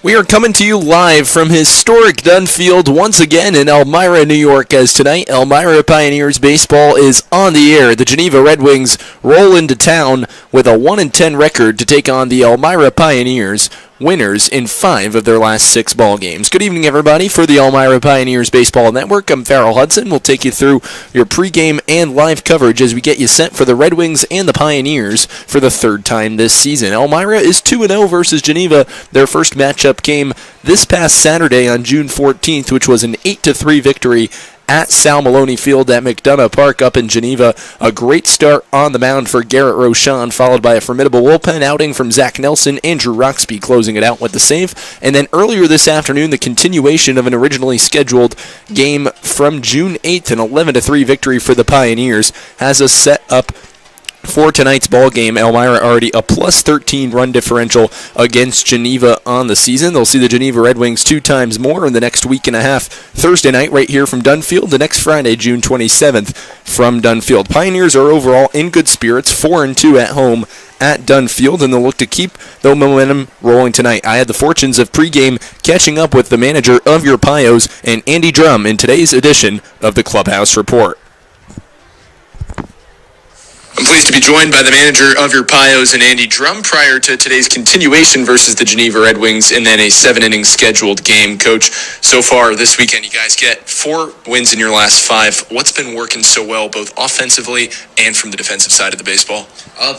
We are coming to you live from historic Dunn Field once again in Elmira, New York, as tonight Elmira Pioneers baseball is on the air. The Geneva Red Wings roll into town with a 1-10 record to take on the Elmira Pioneers, winners in 5 of their last 6 ball games. Good evening, everybody. For the Elmira Pioneers Baseball Network, I'm Farrell Hudson. We'll take you through your pregame and live coverage as we get you set for the Red Wings and the Pioneers for the 3rd time this season. Elmira is 2-0 versus Geneva. Their first matchup came this past Saturday on June 14th, which was an 8-3 victory at Sal Maloney Field at McDonough Park up in Geneva. A great start on the mound for Garrett Rochon, followed by a formidable bullpen outing from Zach Nelson. Andrew Roxby closing it out with the save. And then earlier this afternoon, the continuation of an originally scheduled game from June 8th, an 11-3 victory for the Pioneers, has us set up for tonight's ball game. Elmira already a plus 13 run differential against Geneva on the season. They'll see the Geneva Red Wings 2 times more in the next week and a half. Thursday night right here from Dunn Field, the next Friday, June 27th from Dunn Field. Pioneers are overall in good spirits, 4-2 at home at Dunn Field, and they'll look to keep the momentum rolling tonight. I had the fortunes of pregame catching up with the manager of your Pios and Andy Drum in today's edition of the Clubhouse Report. I'm pleased to be joined by the manager of your Pios and Andy Drum prior to today's continuation versus the Geneva Red Wings and then a 7-inning scheduled game. Coach, so far this weekend you guys get 4 wins in your last 5. What's been working so well both offensively and from the defensive side of the baseball?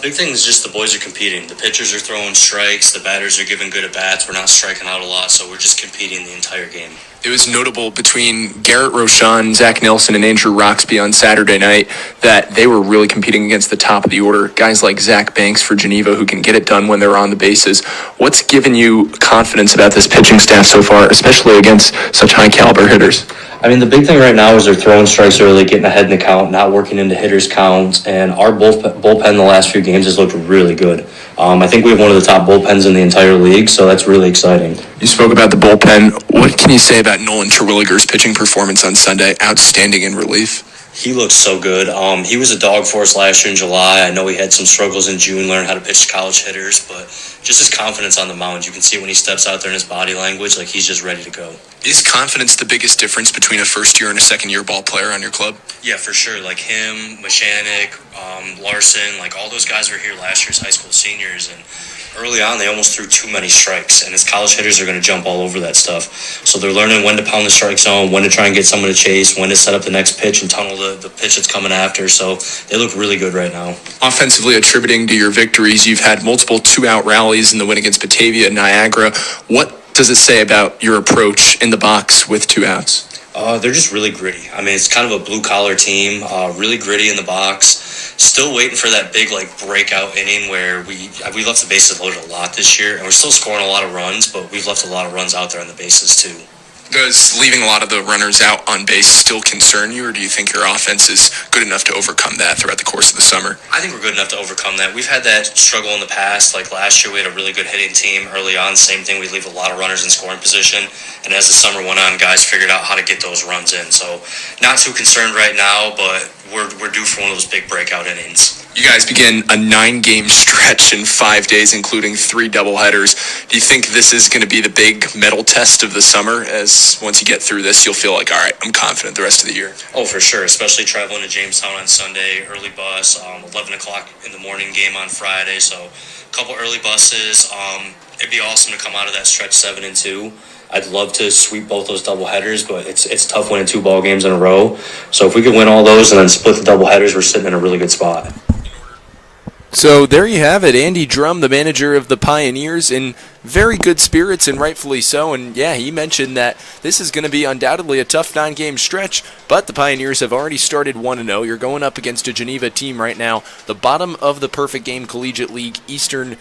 Big thing is just the boys are competing. The pitchers are throwing strikes, the batters are giving good at-bats. We're not striking out a lot, so we're just competing the entire game. It was notable between Garrett Rochon, Zach Nelson, and Andrew Roxby on Saturday night that they were really competing against the top of the order. Guys like Zach Banks for Geneva who can get it done when they're on the bases. What's given you confidence about this pitching staff so far, especially against such high-caliber hitters? I mean, the big thing right now is they're throwing strikes early, getting ahead in the count, not working into hitters' counts, and our bullpen the last few games has looked really good. I think we have one of the top bullpens in the entire league, so that's really exciting. You spoke about the bullpen. What can you say about Nolan Terwilliger's pitching performance on Sunday? Outstanding in relief. He looks so good. He was a dog for us last year in July. I know he had some struggles in June, learned how to pitch college hitters, but just his confidence on the mound. You can see when he steps out there in his body language, like he's just ready to go. Is confidence the biggest difference between a first-year and a second-year ball player on your club? Yeah, for sure. Like him, Mashanik, Larson, like all those guys were here last year as high school seniors, and early on, they almost threw too many strikes, and as college hitters, they're going to jump all over that stuff. So they're learning when to pound the strike zone, when to try and get someone to chase, when to set up the next pitch and tunnel the pitch that's coming after. So they look really good right now. Offensively, attributing to your victories, you've had multiple 2-out rallies in the win against Batavia and Niagara. What does it say about your approach in the box with 2 outs? They're just really gritty. I mean, it's kind of a blue-collar team, really gritty in the box. Still waiting for that big, breakout inning where we left the bases loaded a lot this year, and we're still scoring a lot of runs, but we've left a lot of runs out there on the bases, too. Does leaving a lot of the runners out on base still concern you, or do you think your offense is good enough to overcome that throughout the course of the summer? I think we're good enough to overcome that. We've had that struggle in the past. Like last year, we had a really good hitting team early on. Same thing, we'd leave a lot of runners in scoring position. And as the summer went on, guys figured out how to get those runs in. So not too concerned right now, but we're due for one of those big breakout innings. You guys begin a 9-game stretch in 5 days, including 3 doubleheaders. Do you think this is going to be the big medal test of the summer, as once you get through this, you'll feel like, all right, I'm confident the rest of the year? Oh, for sure, especially traveling to Jamestown on Sunday, early bus, 11 o'clock in the morning game on Friday, so a couple early buses. It'd be awesome to come out of that stretch 7-2. I'd love to sweep both those doubleheaders, but it's tough winning 2 ball games in a row. So if we could win all those and then split the doubleheaders, we're sitting in a really good spot. So there you have it. Andy Drum, the manager of the Pioneers, in very good spirits, and rightfully so. And yeah, he mentioned that this is going to be undoubtedly a tough 9-game stretch, but the Pioneers have already started 1-0. You're going up against a Geneva team right now, the bottom of the Perfect Game Collegiate League Western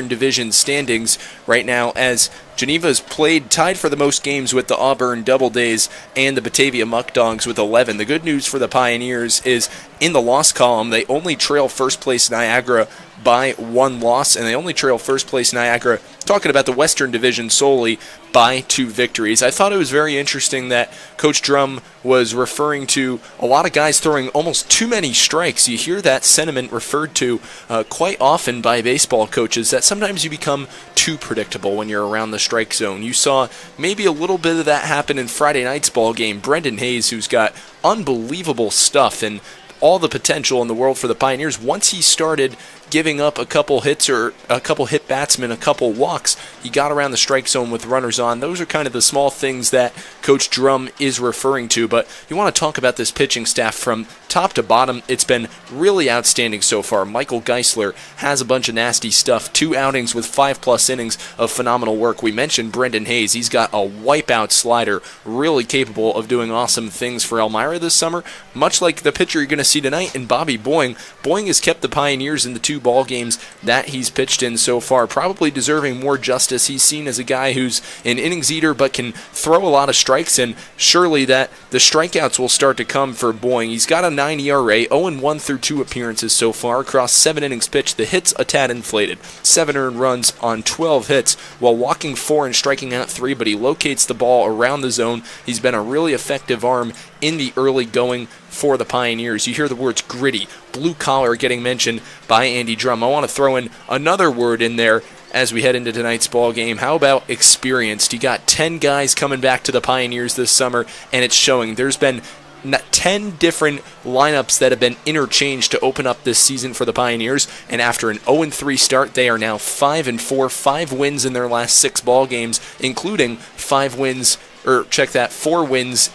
Division standings right now, as Geneva's tied for the most games with the Auburn Double Days and the Batavia Muck Dogs with 11. The good news for the Pioneers is in the loss column, they only trail first place Niagara by 1 loss, and they only trail first place Niagara, talking about the Western Division solely, by 2 victories. I thought it was very interesting that Coach Drum was referring to a lot of guys throwing almost too many strikes. You hear that sentiment referred to quite often by baseball coaches, that sometimes you become too predictable when you're around the strike zone. You saw maybe a little bit of that happen in Friday night's ball game. Brendan Hayes, who's got unbelievable stuff and all the potential in the world for the Pioneers, once he started giving up a couple hits or a couple hit batsmen, a couple walks, he got around the strike zone with runners on. Those are kind of the small things that Coach Drum is referring to. But you want to talk about this pitching staff from top to bottom. It's been really outstanding so far. Michael Geisler has a bunch of nasty stuff. 2 outings with 5+ innings of phenomenal work. We mentioned Brendan Hayes. He's got a wipeout slider, really capable of doing awesome things for Elmira this summer, much like the pitcher you're going to see tonight in Bobby Boying. Boying has kept the Pioneers in the 2 ball games that he's pitched in so far, probably deserving more justice. He's seen as a guy who's an innings eater but can throw a lot of strikes, and surely that the strikeouts will start to come for Boying. He's got a 9 ERA, 0-1 through 2 appearances so far across 7 innings pitched. The hits a tad inflated, 7 earned runs on 12 hits while walking 4 and striking out 3, but he locates the ball around the zone. He's been a really effective arm in the early going for the Pioneers. You hear the words gritty, blue collar getting mentioned by Andy Drum. I want to throw in another word in there as we head into tonight's ball game. How about experienced? You got 10 guys coming back to the Pioneers this summer, and it's showing. There's been 10 different lineups that have been interchanged to open up this season for the Pioneers, and after an 0-3 start, they are now 5-4, 5 wins in their last 6 ball games, including 4 wins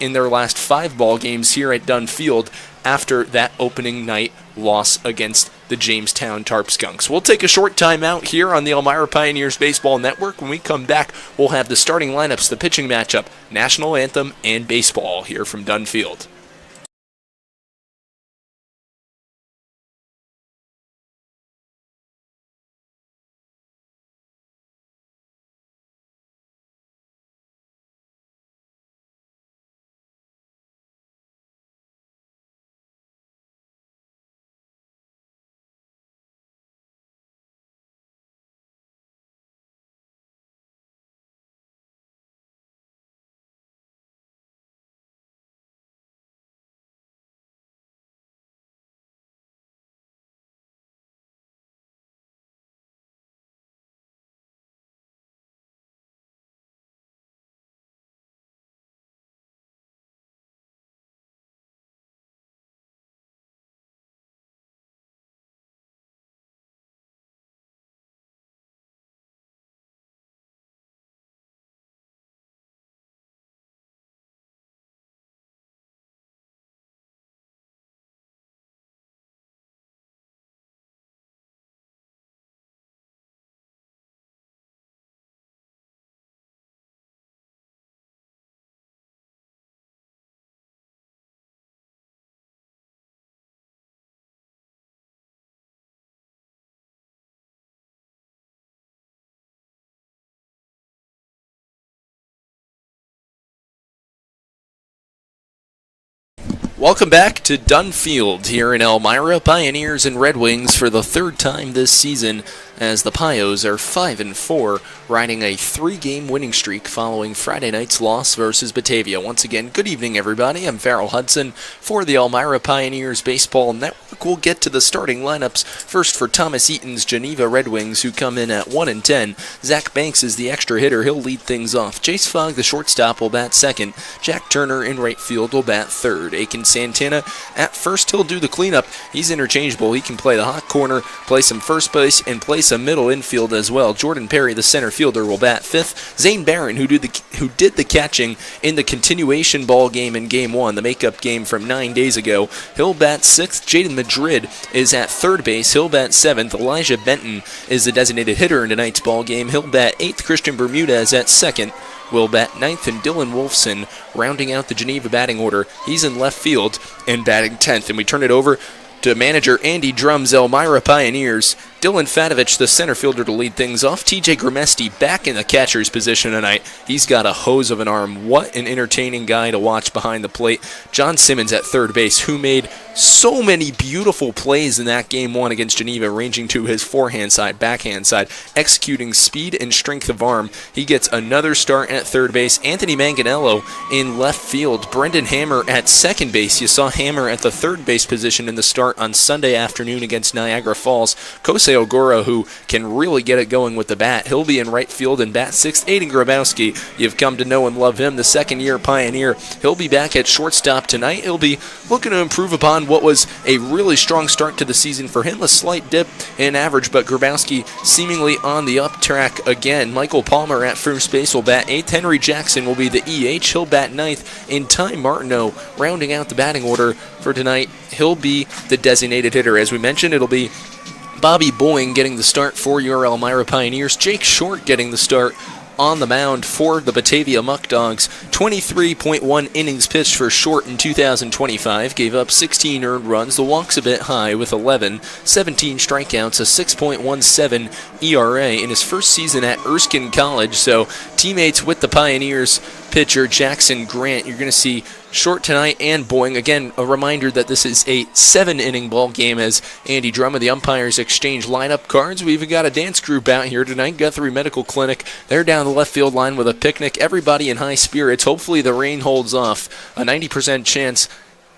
in their last 5 ball games here at Dunn Field after that opening night loss against the Jamestown Tarp Skunks. We'll take a short time out here on the Elmira Pioneers Baseball Network. When we come back, we'll have the starting lineups, the pitching matchup, national anthem, and baseball here from Dunn Field. Welcome back to Dunn Field here in Elmira. Pioneers and Red Wings for the 3rd time this season, as the Pios are 5-4, riding a 3-game winning streak following Friday night's loss versus Batavia. Once again, good evening, everybody. I'm Farrell Hudson for the Elmira Pioneers Baseball Network. We'll get to the starting lineups. First for Thomas Eaton's Geneva Red Wings, who come in at 1-10. Zach Banks is the extra hitter. He'll lead things off. Jace Fogg, the shortstop, will bat second. Jack Turner in right field will bat third. Aiken Santana at first. He'll do the cleanup. He's interchangeable. He can play the hot corner, play some first base, and play some middle infield as well. Jordan Perry, the center fielder, will bat fifth. Zane Barron, who did the catching in the continuation ball game in Game 1, the makeup game from 9 days ago, he'll bat sixth. Jaden Madrid is at third base. He'll bat seventh. Elijah Benton is the designated hitter in tonight's ball game. He'll bat eighth. Christian Bermudez at second will bat ninth, and Dylan Wolfson rounding out the Geneva batting order. He's in left field and batting 10th. And we turn it over to manager Andy Drum's Elmira Pioneers Dylan Fatovich, the center fielder, to lead things off. TJ Grimesti back in the catcher's position tonight. He's got a hose of an arm. What an entertaining guy to watch behind the plate. John Simmons at third base, who made so many beautiful plays in that Game 1 against Geneva, ranging to his forehand side, backhand side, executing speed and strength of arm. He gets another start at third base. Anthony Manganello in left field. Brendan Hammer at second base. You saw Hammer at the third base position in the start on Sunday afternoon against Niagara Falls. Kosei Ogura, who can really get it going with the bat. He'll be in right field and bat sixth. Aiden Grabowski, you've come to know and love him, the second-year Pioneer. He'll be back at shortstop tonight. He'll be looking to improve upon what was a really strong start to the season for him. A slight dip in average, but Grabowski seemingly on the up track again. Michael Palmer at first base will bat eighth. Henry Jackson will be the EH. He'll bat ninth. And Ty Martineau rounding out the batting order for tonight. He'll be the designated hitter. As we mentioned, it'll be Bobby Boying getting the start for your Elmira Pioneers. Jake Short getting the start on the mound for the Batavia Muck Dogs. 23.1 innings pitched for Short in 2025. Gave up 16 earned runs. The walk's a bit high with 11. 17 strikeouts, a 6.17 ERA in his first season at Erskine College. So teammates with the Pioneers pitcher Jackson Grant. You're going to see Short tonight and Boying. Again, a reminder that this is a 7-inning ball game as Andy Drum and the umpires exchange lineup cards. We've even got a dance group out here tonight. Guthrie Medical Clinic. They're down the left field line with a picnic. Everybody in high spirits. Hopefully the rain holds off. A 90% chance,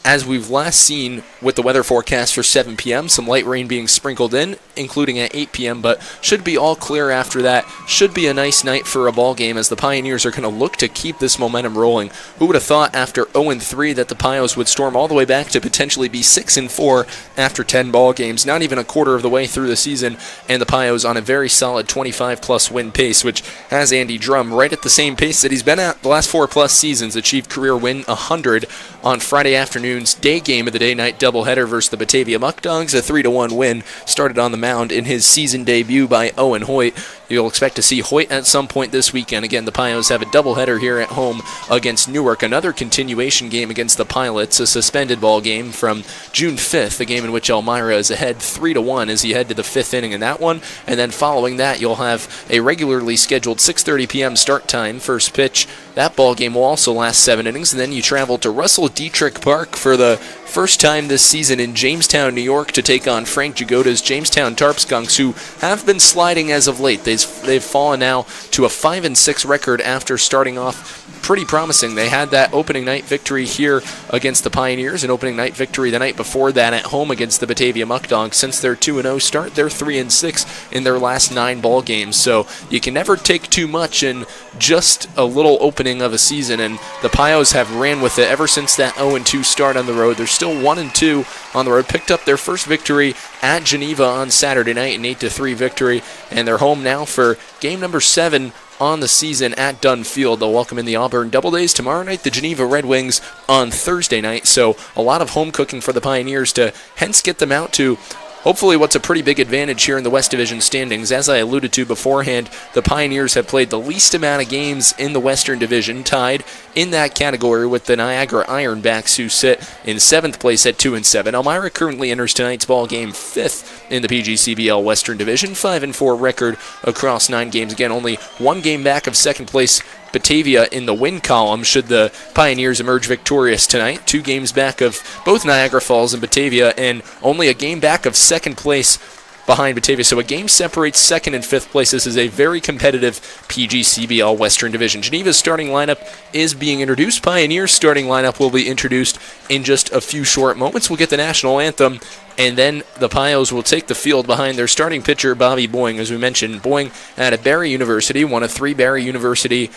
as we've last seen with the weather forecast for 7 p.m., some light rain being sprinkled in, including at 8 p.m., but should be all clear after that. Should be a nice night for a ball game as the Pioneers are going to look to keep this momentum rolling. Who would have thought after 0-3 that the Pios would storm all the way back to potentially be 6-4 after 10 ball games, not even a quarter of the way through the season, and the Pios on a very solid 25-plus win pace, which has Andy Drum right at the same pace that he's been at the last 4-plus seasons, achieved career win 100 on Friday afternoon's day game of the day-night doubleheader versus the Batavia Muck Dogs. A 3-1 win started on the mound in his season debut by Owen Hoyt. You'll expect to see Hoyt at some point this weekend. Again, the Pios have a doubleheader here at home against Newark. Another continuation game against the Pilots, a suspended ball game from June 5th, a game in which Elmira is ahead 3-1 as he head to the 5th inning in that one. And then following that, you'll have a regularly scheduled 6:30 p.m. start time, first pitch. That ball game will also last 7 innings, and then you travel to Russell Dietrich Park for the first time this season in Jamestown, New York, to take on Frank Jagoda's Jamestown Tarpskunks, who have been sliding as of late. They've fallen now to a 5-6 record after starting off pretty promising. They had that opening night victory here against the Pioneers, an opening night victory the night before that at home against the Batavia Muck Dogs. Since their 2-0 start, they're 3-6 in their last 9 ball games. So you can never take too much in just a little opening of a season, and the Pios have ran with it ever since that 0-2 start on the road. They're still 1-2 on the road. Picked up their first victory at Geneva on Saturday night, an 8-3 victory, and they're home now for game number 7 on the season at Dunn Field. They'll welcome in the Auburn Double Days tomorrow night, the Geneva Red Wings on Thursday night. So a lot of home cooking for the Pioneers to hence get them out to hopefully what's a pretty big advantage here in the West Division standings. As I alluded to beforehand, the Pioneers have played the least amount of games in the Western Division, tied in that category with the Niagara Ironbacks, who sit in 7th place at 2-7. Elmira currently enters tonight's ball game 5th in the PGCBL Western Division, 5-4 record across 9 games. Again, only 1 game back of 2nd place Batavia in the win column should the Pioneers emerge victorious tonight. 2 games back of both Niagara Falls and Batavia, and only a game back of 2nd place behind Batavia. So a game separates 2nd and 5th place. This is a very competitive PGCBL Western Division. Geneva's starting lineup is being introduced. Pioneers' starting lineup will be introduced in just a few short moments. We'll get the national anthem, and then the Pios will take the field behind their starting pitcher, Bobby Boying. As we mentioned, Boying out of Barry University, one of 3 Barry University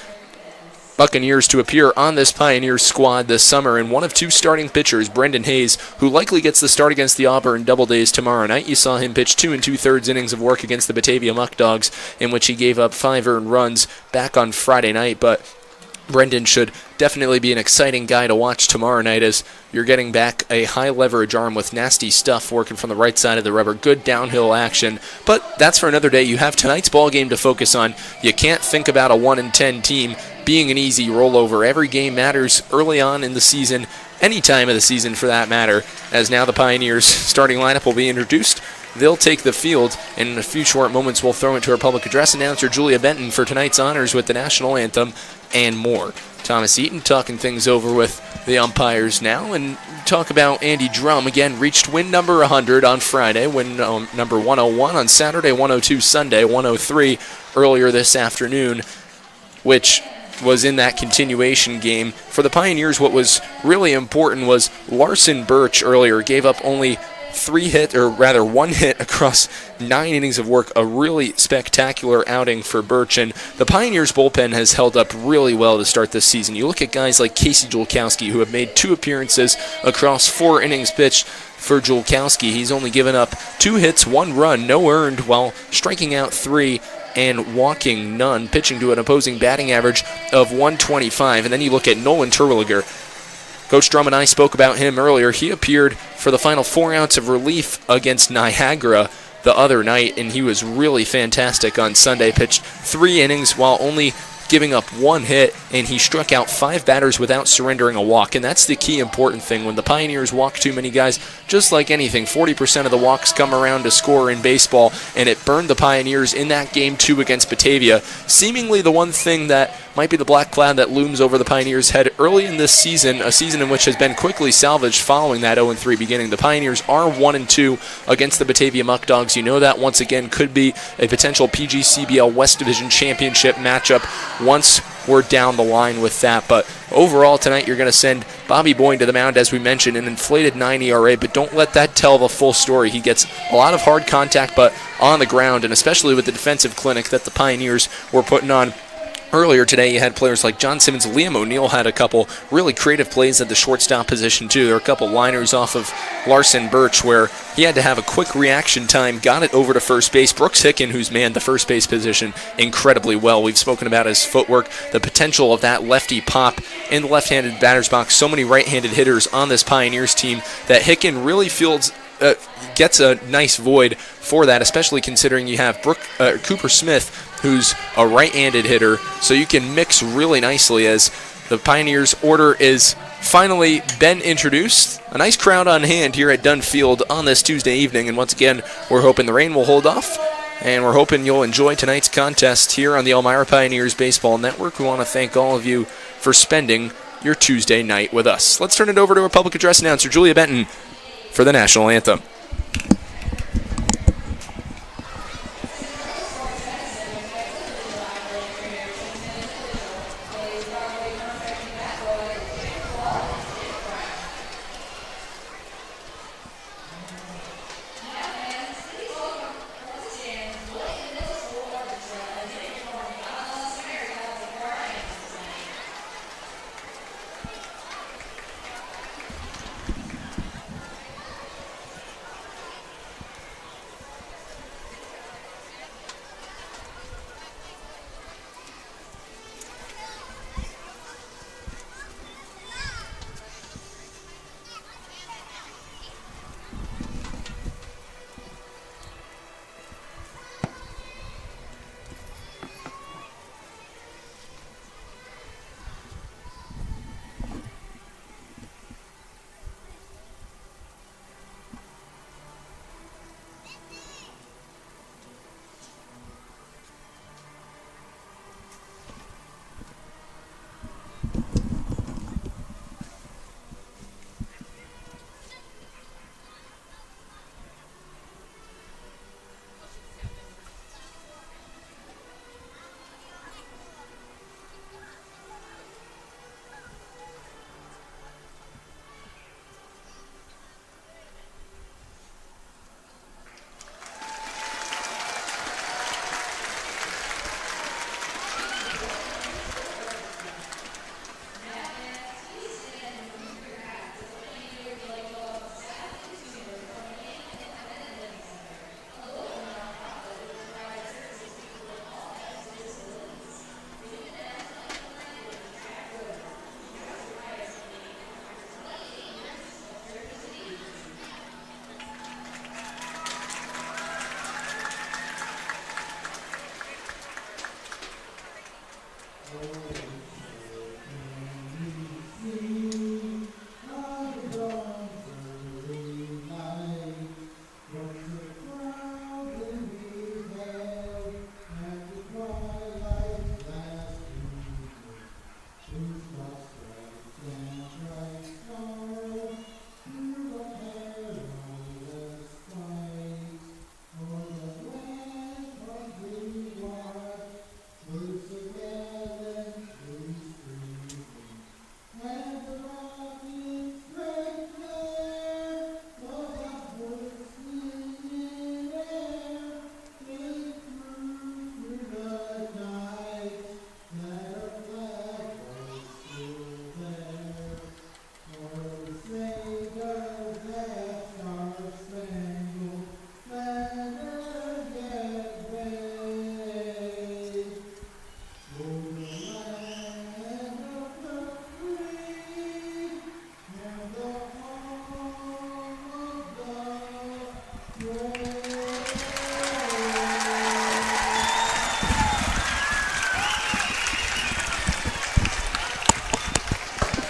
Buccaneers to appear on this Pioneers squad this summer, and one of 2 starting pitchers, Brendan Hayes, who likely gets the start against the Auburn Double Days tomorrow night. You saw him pitch 2 2/3 innings of work against the Batavia Muck Dogs, in which he gave up 5 earned runs back on Friday night, but Brendan should definitely be an exciting guy to watch tomorrow night, as you're getting back a high leverage arm with nasty stuff working from the right side of the rubber. Good downhill action, but that's for another day. You have tonight's ball game to focus on. You can't think about a 1-10 team being an easy rollover. Every game matters early on in the season, any time of the season for that matter, as now the Pioneers starting lineup will be introduced. they'll take the field. And in a few short moments, we'll throw it to our public address announcer, Julia Benton, for tonight's honors with the national anthem and more. Thomas Eaton talking things over with the umpires now, and talk about Andy Drum. Again, reached win number 100 on Friday, win number 101 on Saturday, 102 Sunday, 103 earlier this afternoon, which was in that continuation game. For the Pioneers, what was really important was Larson Birch earlier gave up only one hit across 9 innings of work. A really spectacular outing for Birch, and the Pioneers bullpen has held up really well to start this season. You look at guys like Casey Julkowski, who have made 2 appearances across 4 innings pitched. For Julkowski, he's only given up 2 hits, 1 run, no earned, while striking out 3 and walking none, pitching to an opposing batting average of 125. And then you look at Nolan Terwilliger. Coach Drum and I spoke about him earlier. He appeared for the final 4 outs of relief against Niagara the other night, and he was really fantastic on Sunday. Pitched 3 innings while only giving up 1 hit, and he struck out 5 batters without surrendering a walk. And that's the key important thing. When the Pioneers walk too many guys, just like anything, 40% of the walks come around to score in baseball, and it burned the Pioneers in that game 2 against Batavia. Seemingly the one thing that might be the black cloud that looms over the Pioneers' head early in this season, a season in which has been quickly salvaged following that 0-3 beginning. The Pioneers are 1-2 against the Batavia Muck Dogs. You know that once again could be a potential PGCBL West Division Championship matchup once we're down the line with that. But overall tonight, you're going to send Bobby Boyne to the mound, as we mentioned, an inflated 9 ERA, but don't let that tell the full story. He gets a lot of hard contact, but on the ground, and especially with the defensive clinic that the Pioneers were putting on. Earlier today, you had players like John Simmons. Liam O'Neill had a couple really creative plays at the shortstop position, too. There were a couple liners off of Larson Birch where he had to have a quick reaction time, got it over to first base. Brooks Hicken, who's manned the first base position incredibly well. We've spoken about his footwork, the potential of that lefty pop in the left-handed batter's box. So many right-handed hitters on this Pioneers team that Hicken really gets a nice void for that, especially considering you have Cooper Smith, who's a right-handed hitter, so you can mix really nicely as the Pioneers' order is finally been introduced. A nice crowd on hand here at Dunn Field on this Tuesday evening, and once again, we're hoping the rain will hold off, and we're hoping you'll enjoy tonight's contest here on the Elmira Pioneers Baseball Network. We want to thank all of you for spending your Tuesday night with us. Let's turn it over to our public address announcer, Julia Benton, for the national anthem.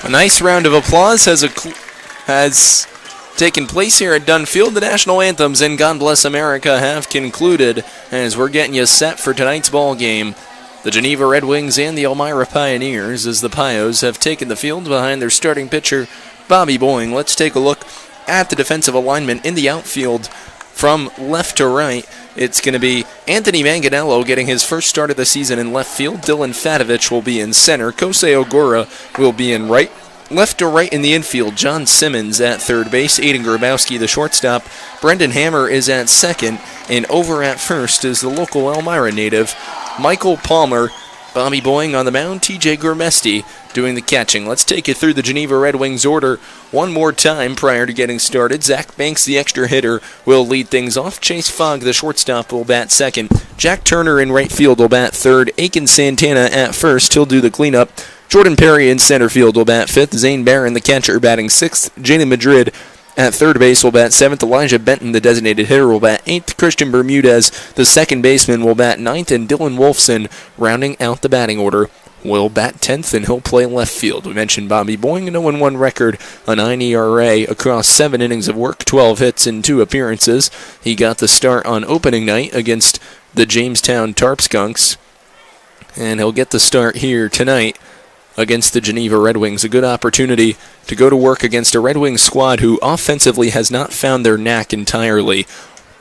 A nice round of applause has taken place here at Dunn Field. The national anthems and God Bless America have concluded as we're getting you set for tonight's ball game. The Geneva Red Wings and the Elmira Pioneers, as the Pios have taken the field behind their starting pitcher, Bobby Boying. Let's take a look at the defensive alignment in the outfield from left to right. It's going to be Anthony Manganello getting his first start of the season in left field. Dylan Fatovich will be in center. Kosei Ogura will be in right. Left to right in the infield, John Simmons at third base. Aiden Grabowski, the shortstop. Brendan Hammer is at second. And over at first is the local Elmira native, Michael Palmer. Bobby Boying on the mound, TJ Gurmesti doing the catching. Let's take you through the Geneva Red Wings order one more time prior to getting started. Zach Banks, the extra hitter, will lead things off. Chase Fogg, the shortstop, will bat second. Jack Turner in right field will bat third. Aiken Santana at first. He'll do the cleanup. Jordan Perry in center field will bat fifth. Zane Barron, the catcher, batting sixth. Jaden Madrid at third base will bat seventh. Elijah Benton, the designated hitter, will bat eighth. Christian Bermudez, the second baseman, will bat ninth. And Dylan Wolfson, rounding out the batting order, will bat 10th, and he'll play left field. We mentioned Bobby Boying, a 0-1 record, a 9 ERA across 7 innings of work, 12 hits in 2 appearances. He got the start on opening night against the Jamestown Tarpskunks, and he'll get the start here tonight against the Geneva Red Wings. A good opportunity to go to work against a Red Wings squad who offensively has not found their knack entirely.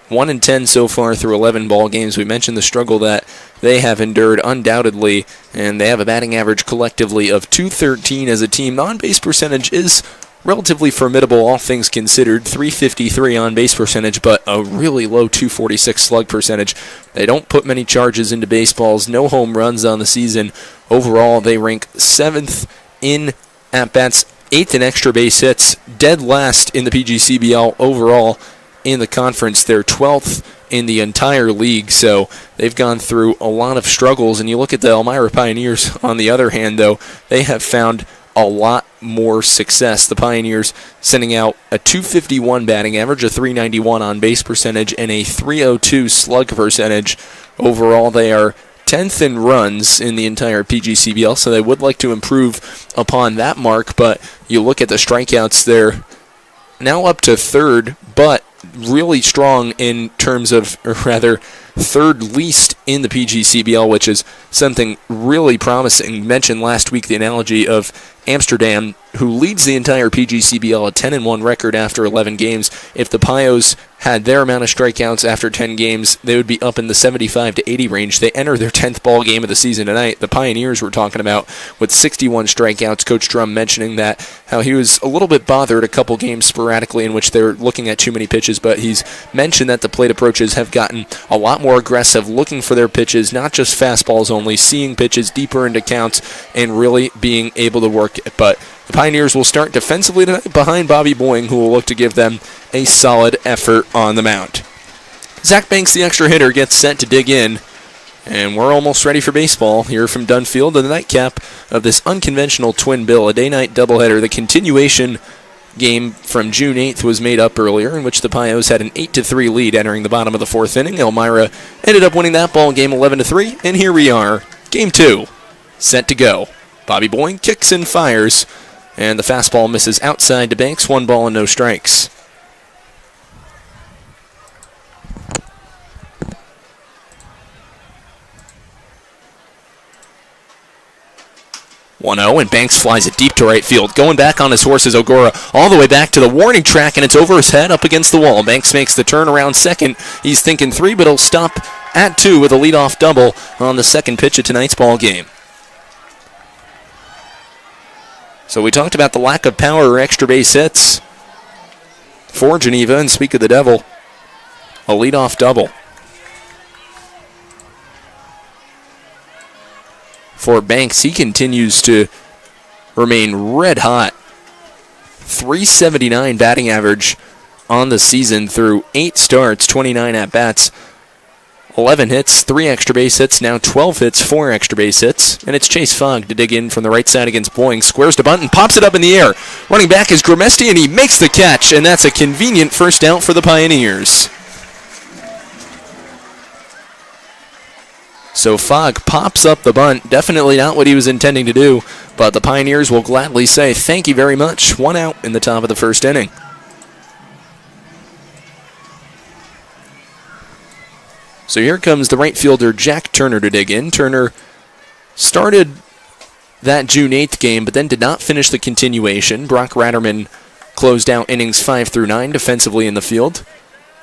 1-10 so far through 11 ball games. We mentioned the struggle that they have endured undoubtedly, and they have a batting average collectively of .213 as a team. The on-base percentage is relatively formidable, all things considered. .353 on-base percentage, but a really low .246 slug percentage. They don't put many charges into baseballs, no home runs on the season. Overall, they rank 7th in at-bats, 8th in extra base hits, dead last in the PGCBL overall in the conference. They're 12th in the entire league, so they've gone through a lot of struggles. And you look at the Elmira Pioneers, on the other hand, though, they have found a lot more success. The Pioneers sending out a .251 batting average, a .391 on base percentage, and a .302 slug percentage. Overall, they are 10th in runs in the entire PGCBL, so they would like to improve upon that mark. But you look at the strikeouts, they're now up to third, but really strong in terms of, or rather, third least in the PGCBL, which is something really promising. Mentioned last week the analogy of Amsterdam, who leads the entire PGCBL, a 10-1 record after 11 games. If the Pios had their amount of strikeouts after 10 games, they would be up in the 75 to 80 range. They enter their 10th ball game of the season tonight. The Pioneers we're talking about with 61 strikeouts. Coach Drum mentioning that, how he was a little bit bothered a couple games sporadically in which they were looking at too many pitches, but he's mentioned that the plate approaches have gotten a lot more aggressive, looking for their pitches, not just fastballs only, seeing pitches deeper into counts and really being able to work it. But the Pioneers will start defensively tonight behind Bobby Boying, who will look to give them a solid effort on the mound. Zach Banks, the extra hitter, gets set to dig in, and we're almost ready for baseball here from Dunn Field. The nightcap of this unconventional twin bill, a day-night doubleheader. The continuation game from June 8th was made up earlier, in which the Pios had an 8-3 lead entering the bottom of the 4th inning. Elmira ended up winning that ball game 11-3, and here we are, Game 2, set to go. Bobby Boying kicks and fires, and the fastball misses outside to Banks. 1 ball and no strikes. And Banks flies it deep to right field. Going back on his horse is Ogura, all the way back to the warning track, and it's over his head up against the wall. Banks makes the turn around second. He's thinking 3, but he'll stop at 2 with a leadoff double on the second pitch of tonight's ball game. So we talked about the lack of power or extra base hits for Geneva, and speak of the devil, a leadoff double for Banks. He continues to remain red hot. .379 batting average on the season through 8 starts, 29 at-bats, 11 hits, 3 extra base hits, now 12 hits, 4 extra base hits. And it's Chase Fogg to dig in from the right side against Boying. Squares to bunt and pops it up in the air. Running back is Gromesti, and he makes the catch, and that's a convenient first out for the Pioneers. So Fogg pops up the bunt. Definitely not what he was intending to do, but the Pioneers will gladly say thank you very much. 1 out in the top of the first inning. So here comes the right fielder, Jack Turner, to dig in. Turner started that June 8th game, but then did not finish the continuation. Brock Ratterman closed out innings 5 through 9 defensively in the field.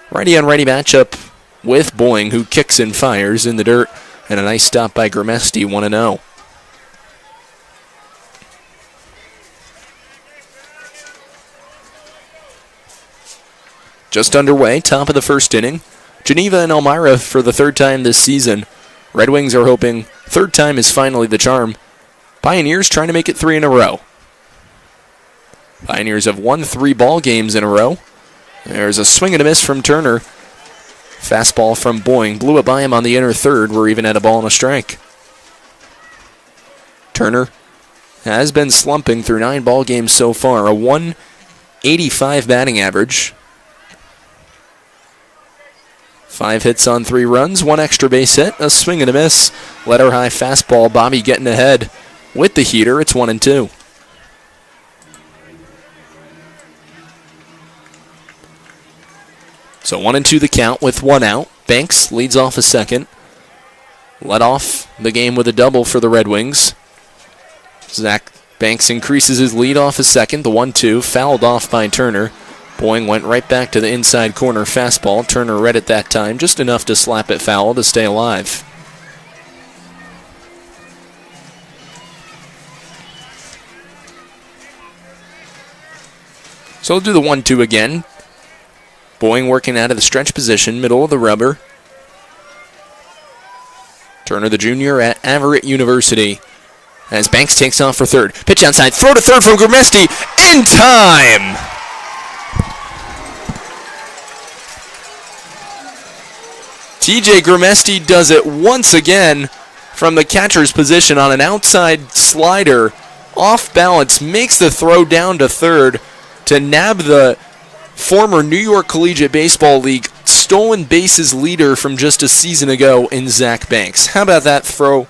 Righty-on-righty matchup with Boying, who kicks and fires in the dirt, and a nice stop by Grimesti, 1-0. Just underway, top of the first inning. Geneva and Elmira for the third time this season. Red Wings are hoping third time is finally the charm. Pioneers trying to make it 3 in a row. Pioneers have won 3 ball games in a row. There's a swing and a miss from Turner. Fastball from Boying. Blew it by him on the inner third. We're even at a ball and a strike. Turner has been slumping through 9 ball games so far. A .185 batting average. 5 hits on 3 runs, 1 extra base hit, a swing and a miss. Letter high fastball. Bobby getting ahead with the heater. It's 1-2. So 1-2 the count with 1 out. Banks leads off a second. Led off the game with a double for the Red Wings. Zach Banks increases his lead off a second. The 1-2 fouled off by Turner. Boying went right back to the inside corner fastball. Turner read it that time, just enough to slap it foul to stay alive. So we'll do the 1-2 again. Boying working out of the stretch position, middle of the rubber. Turner, the junior at Everett University. As Banks takes off for third. Pitch outside, throw to third from Grimesti. In time! TJ Grimesti does it once again from the catcher's position on an outside slider. Off balance, makes the throw down to third to nab the former New York Collegiate Baseball League stolen bases leader from just a season ago in Zach Banks. How about that throw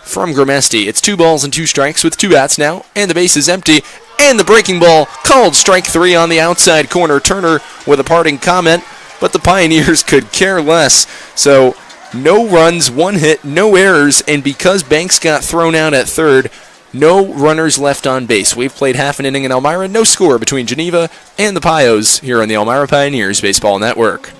from Grimesti? It's 2 balls and 2 strikes with 2 outs now, and the base is empty, and the breaking ball called strike 3 on the outside corner. Turner with a parting comment, but the Pioneers could care less. So no runs, 1 hit, no errors, and because Banks got thrown out at third, no runners left on base. We've played half an inning in Elmira. No score between Geneva and the Pios here on the Elmira Pioneers Baseball Network.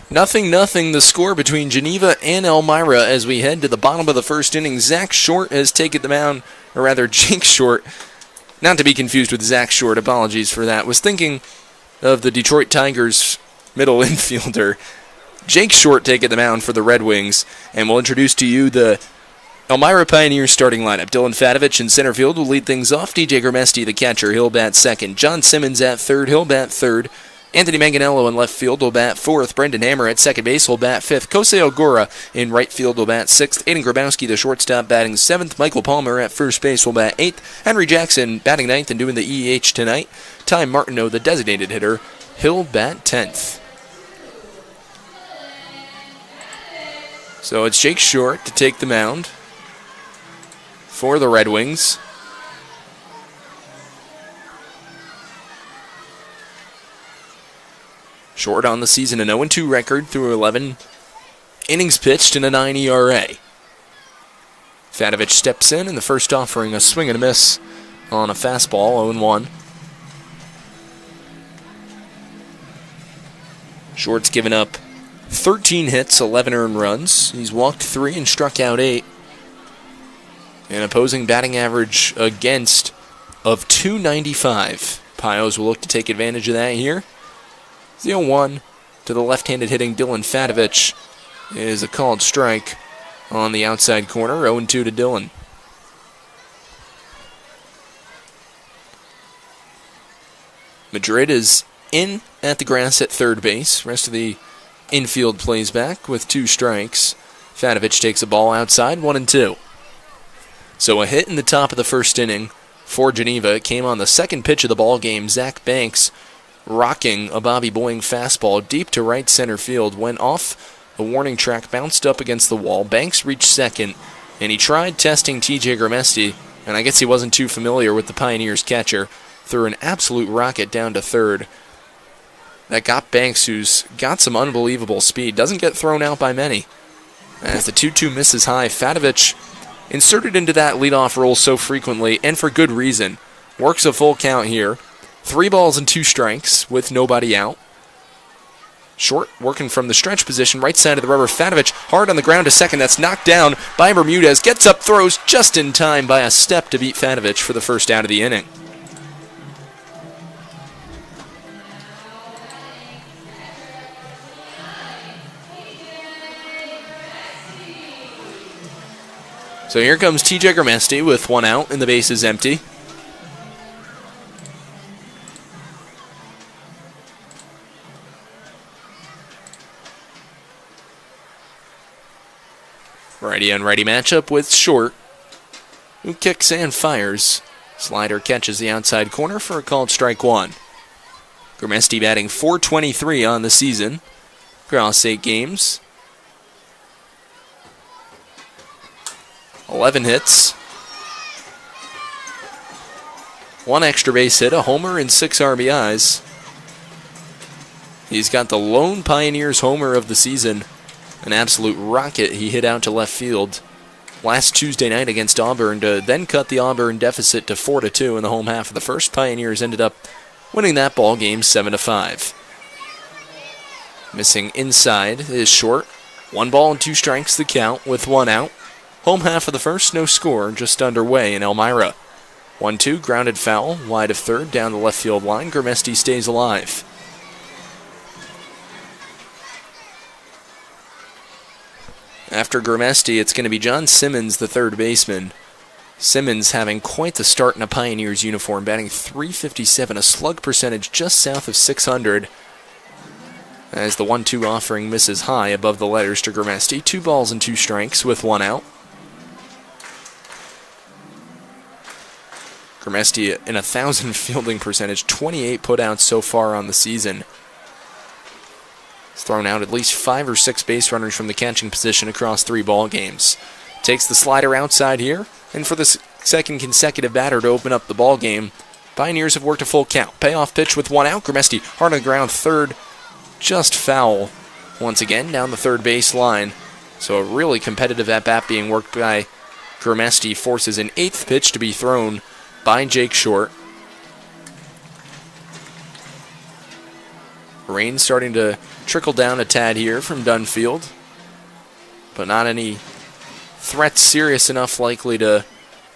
Nothing, the score between Geneva and Elmira as we head to the bottom of the first inning. Zach Short has taken the mound, or rather Jake Short, not to be confused with Zach Short, apologies for that, was thinking of the Detroit Tigers middle infielder. Jake Short taking the mound for the Red Wings, and we'll introduce to you the Elmira Pioneers starting lineup. Dylan Fadovich in center field will lead things off. DJ Grimesti, the catcher, he'll bat second. John Simmons at third, he'll bat third. Anthony Manganello in left field will bat fourth. Brendan Hammer at second base will bat fifth. Kosei Ogura in right field will bat sixth. Aiden Grabowski, the shortstop, batting seventh. Michael Palmer at first base will bat eighth. Henry Jackson batting ninth and doing the EH tonight. Ty Martineau, the designated hitter, he'll bat 10th. So it's Jake Short to take the mound for the Red Wings. Short on the season, an 0-2 record through 11 innings pitched and a 9 ERA. Fadovich steps in the first offering, a swing and a miss on a fastball, 0-1. Short's given up 13 hits, 11 earned runs. He's walked 3 and struck out 8. An opposing batting average against of .295. Pios will look to take advantage of that here. 0-1 to the left-handed hitting Dylan Fadovich is a called strike on the outside corner. 0-2 to Dylan. Madrid is in at the grass at third base. Rest of the infield plays back with 2 strikes. Fadovich takes a ball outside, 1-2. So a hit in the top of the first inning for Geneva. It came on the second pitch of the ball game. Zach Banks rocking a Bobby Boying fastball deep to right center field. Went off the warning track, bounced up against the wall. Banks reached second, and he tried testing TJ Grimesti, and I guess he wasn't too familiar with the Pioneers catcher. Threw an absolute rocket down to third. That got Banks, who's got some unbelievable speed. Doesn't get thrown out by many. As the 2-2 misses high, Fadovich inserted into that leadoff role so frequently, and for good reason. Works a full count here. 3 balls and 2 strikes with nobody out. Short working from the stretch position, right side of the rubber. Fadovich hard on the ground to second. That's knocked down by Bermudez. Gets up, throws just in time by a step to beat Fadovich for the first out of the inning. So here comes TJ Grimesti with 1 out and the base is empty. Righty on righty matchup with Short, who kicks and fires. Slider catches the outside corner for a called strike 1. Grimesti batting .423 on the season across 8 games. 11 hits. 1 extra base hit, a homer, and 6 RBIs. He's got the lone Pioneers homer of the season. An absolute rocket he hit out to left field last Tuesday night against Auburn to then cut the Auburn deficit to 4-2 in the home half of the first. Pioneers ended up winning that ball game 7-5. Missing inside is Short. 1 ball and 2 strikes the count with 1 out. Home half of the first, no score, just underway in Elmira. 1-2, grounded foul, wide of third, down the left field line. Grimesti stays alive. After Grimesti, it's going to be John Simmons, the third baseman. Simmons having quite the start in a Pioneers uniform, batting .357, a slug percentage just south of .600. As the 1-2 offering misses high above the letters to Grimesti. 2 balls and 2 strikes with 1 out. Grimesti in 1,000 fielding percentage, 28 putouts so far on the season. He's thrown out at least 5 or 6 base runners from the catching position across 3 ball games. Takes the slider outside here, and for the second consecutive batter to open up the ball game, Pioneers have worked a full count. Payoff pitch with 1 out. Grimesti hard on the ground, third, just foul once again down the third base line. So a really competitive at-bat being worked by Grimesti forces an 8th pitch to be thrown by Jake Short. Rain starting to trickle down a tad here from Dunn Field, but not any threats serious enough likely to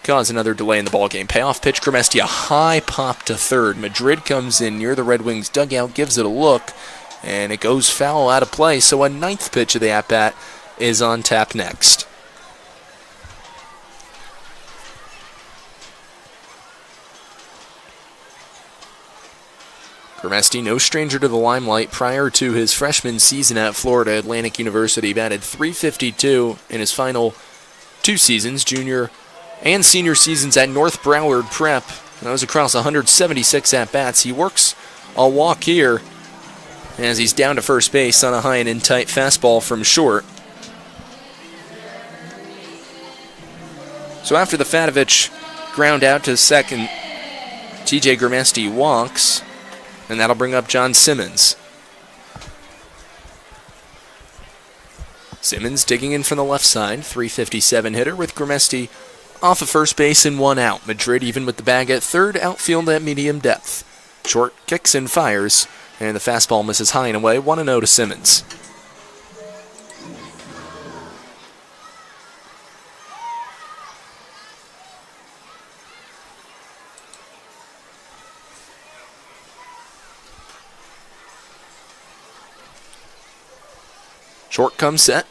cause another delay in the ballgame. Payoff pitch, Grimesti, a high pop to third. Madrid comes in near the Red Wings dugout, gives it a look, and it goes foul out of play, so a 9th pitch of the at-bat is on tap next. Grimesti, no stranger to the limelight. Prior to his freshman season at Florida Atlantic University, batted .352 in his final 2 seasons, junior and senior seasons at North Broward Prep. That was across 176 at-bats. He works a walk here as he's down to first base on a high and in tight fastball from short. So after the Fatovich ground out to second, TJ Grimesti walks, and that'll bring up John Simmons. Simmons digging in from the left side, .357 hitter with Grimesti off of first base and 1 out. Madrid even with the bag at third, outfield at medium depth. Short kicks and fires, and the fastball misses high and away, 1-0 to Simmons. Short comes set.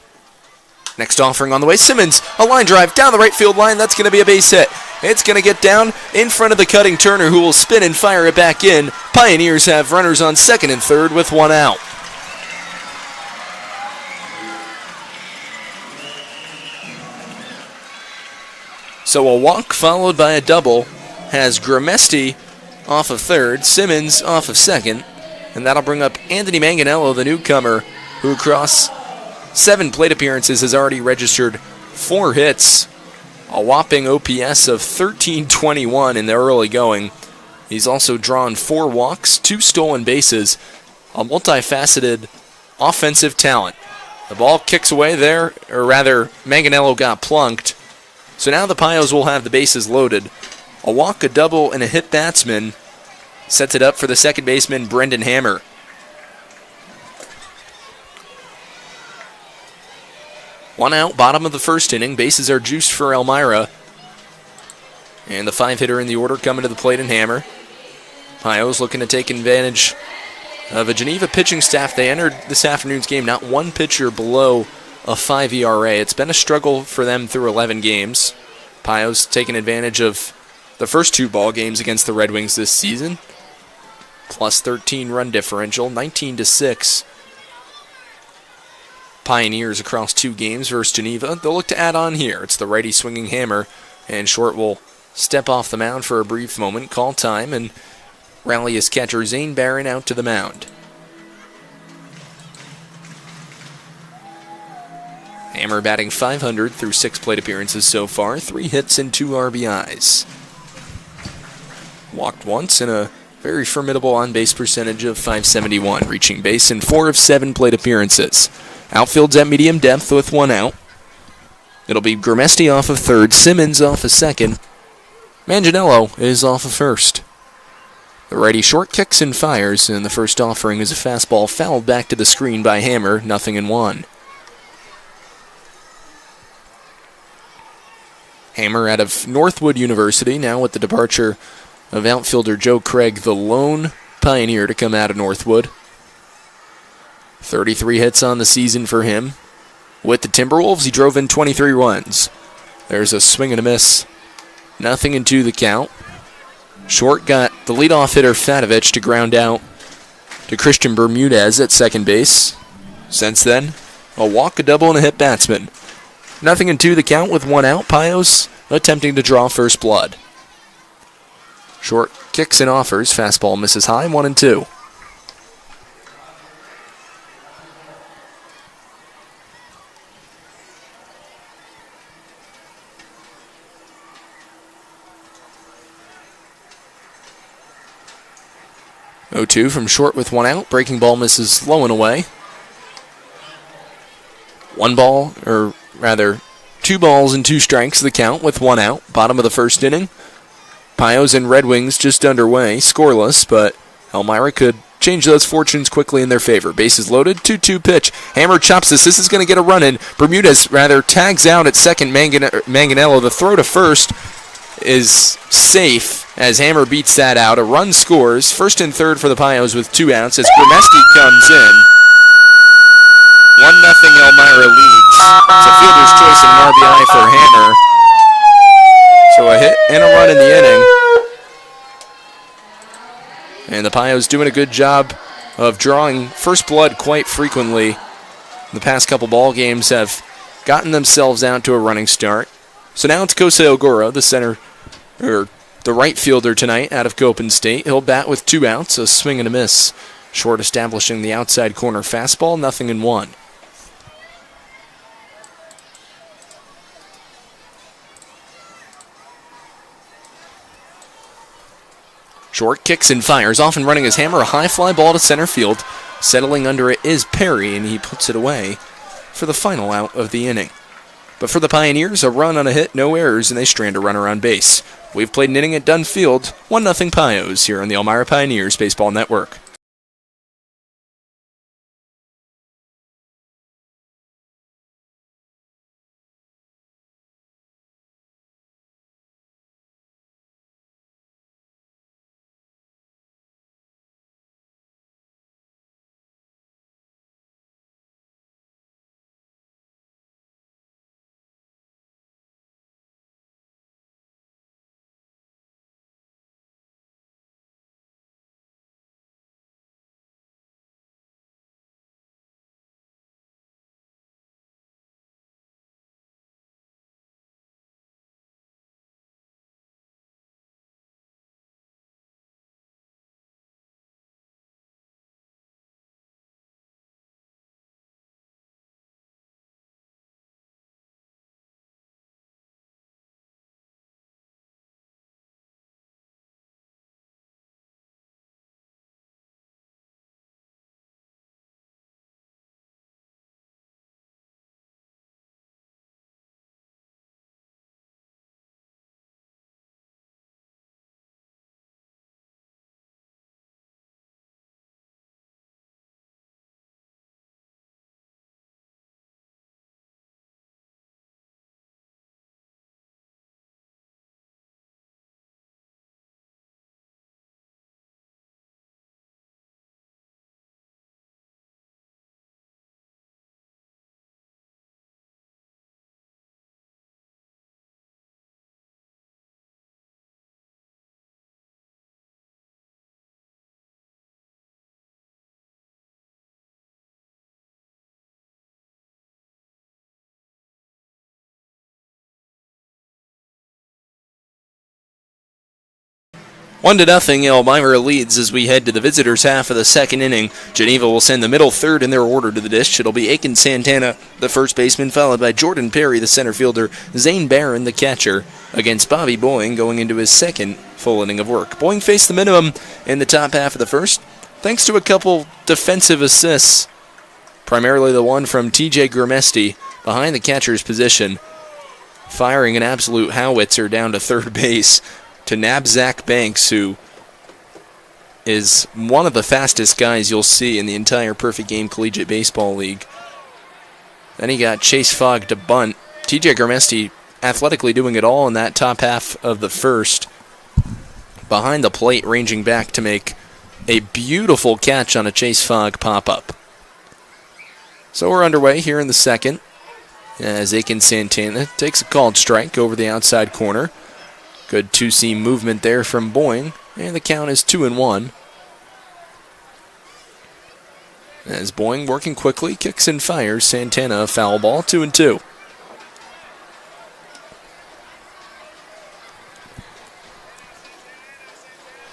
Next offering on the way. Simmons, a line drive down the right field line. That's going to be a base hit. It's going to get down in front of the cutting Turner, who will spin and fire it back in. Pioneers have runners on second and third with 1 out. So a walk followed by a double has Grimesti off of third, Simmons off of second, and that'll bring up Anthony Manganello, the newcomer, who across 7 plate appearances has already registered 4 hits, a whopping OPS of 1321 in the early going. He's also drawn 4 walks, 2 stolen bases, a multifaceted offensive talent. The ball kicks away there, or rather, Manganello got plunked. So now the Pios will have the bases loaded. A walk, a double, and a hit batsman sets it up for the second baseman, Brendan Hammer. One out, bottom of the first inning. Bases are juiced for Elmira. And the 5-hitter in the order coming to the plate and Hammer. Pios looking to take advantage of a Geneva pitching staff. They entered this afternoon's game not one pitcher below a 5 ERA. It's been a struggle for them through 11 games. Pios taking advantage of the first 2 ball games against the Red Wings this season. Plus 13 run differential, 19-6. Pioneers across 2 games versus Geneva. They'll look to add on here. It's the righty swinging Hammer, and Short will step off the mound for a brief moment, call time, and rally his catcher Zane Barron out to the mound. Hammer batting .500 through 6 plate appearances so far, 3 hits and 2 RBIs. Walked once and a very formidable on-base percentage of .571, reaching base in 4 of 7 plate appearances. Outfield's at medium depth with 1 out. It'll be Grimesti off of third, Simmons off of second. Manganello is off of first. The righty short kicks and fires, and the first offering is a fastball fouled back to the screen by Hammer, 0-1. Hammer out of Northwood University, now with the departure of outfielder Joe Craig, the lone Pioneer to come out of Northwood. 33 hits on the season for him. With the Timberwolves, he drove in 23 runs. There's a swing and a miss. 0-2 the count. Short got the leadoff hitter Fatovich to ground out to Christian Bermudez at second base. Since then, a walk, a double, and a hit batsman. 0-2 the count with 1 out. Pios attempting to draw first blood. Short kicks and offers. Fastball misses high, 1-2. .2 from Short with 1 out. Breaking ball misses low and away. 2 balls and 2 strikes the count with 1 out. Bottom of the first inning. Pios and Red Wings just underway, scoreless, but Elmira could change those fortunes quickly in their favor. Bases loaded, 2-2 pitch. Hammer chops this. This is going to get a run in. Bermudez tags out at second. Manganello. The throw to first is safe as Hammer beats that out. A run scores. First and third for the Pios with 2 outs as Grimesti comes in. 1-0 Elmira leads. It's a fielder's choice and an RBI for Hammer. So a hit and a run in the inning. And the Pios doing a good job of drawing first blood quite frequently. The past couple ball games have gotten themselves out to a running start. So now it's Kosei Ogura, the right fielder tonight out of Copen State. He'll bat with 2 outs, a swing and a miss. Short establishing the outside corner fastball, 0-1. Short kicks and fires, off and running his hammer, a high fly ball to center field. Settling under it is Perry, and he puts it away for the final out of the inning. But for the Pioneers, a run on a hit, no errors, and they strand a runner on base. We've played an inning at Dunn Field, 1-0 Pios here on the Elmira Pioneers Baseball Network. One to nothing, Elmira leads as we head to the visitors' half of the second inning. Geneva will send the middle third in their order to the dish. It'll be Aiken Santana, the first baseman, followed by Jordan Perry, the center fielder, Zane Barron, the catcher, against Bobby Boying going into his second full inning of work. Boying faced the minimum in the top half of the first, thanks to a couple defensive assists, primarily the one from TJ Grimesti behind the catcher's position, firing an absolute howitzer down to third base to nab Zach Banks, who is one of the fastest guys you'll see in the entire Perfect Game Collegiate Baseball League. Then he got Chase Fogg to bunt. TJ Grimesti athletically doing it all in that top half of the first. Behind the plate, ranging back to make a beautiful catch on a Chase Fogg pop-up. So we're underway here in the second as Aiken Santana takes a called strike over the outside corner. Good two-seam movement there from Boying, and the count is 2-1. As Boying working quickly, kicks and fires Santana a foul ball, 2-2.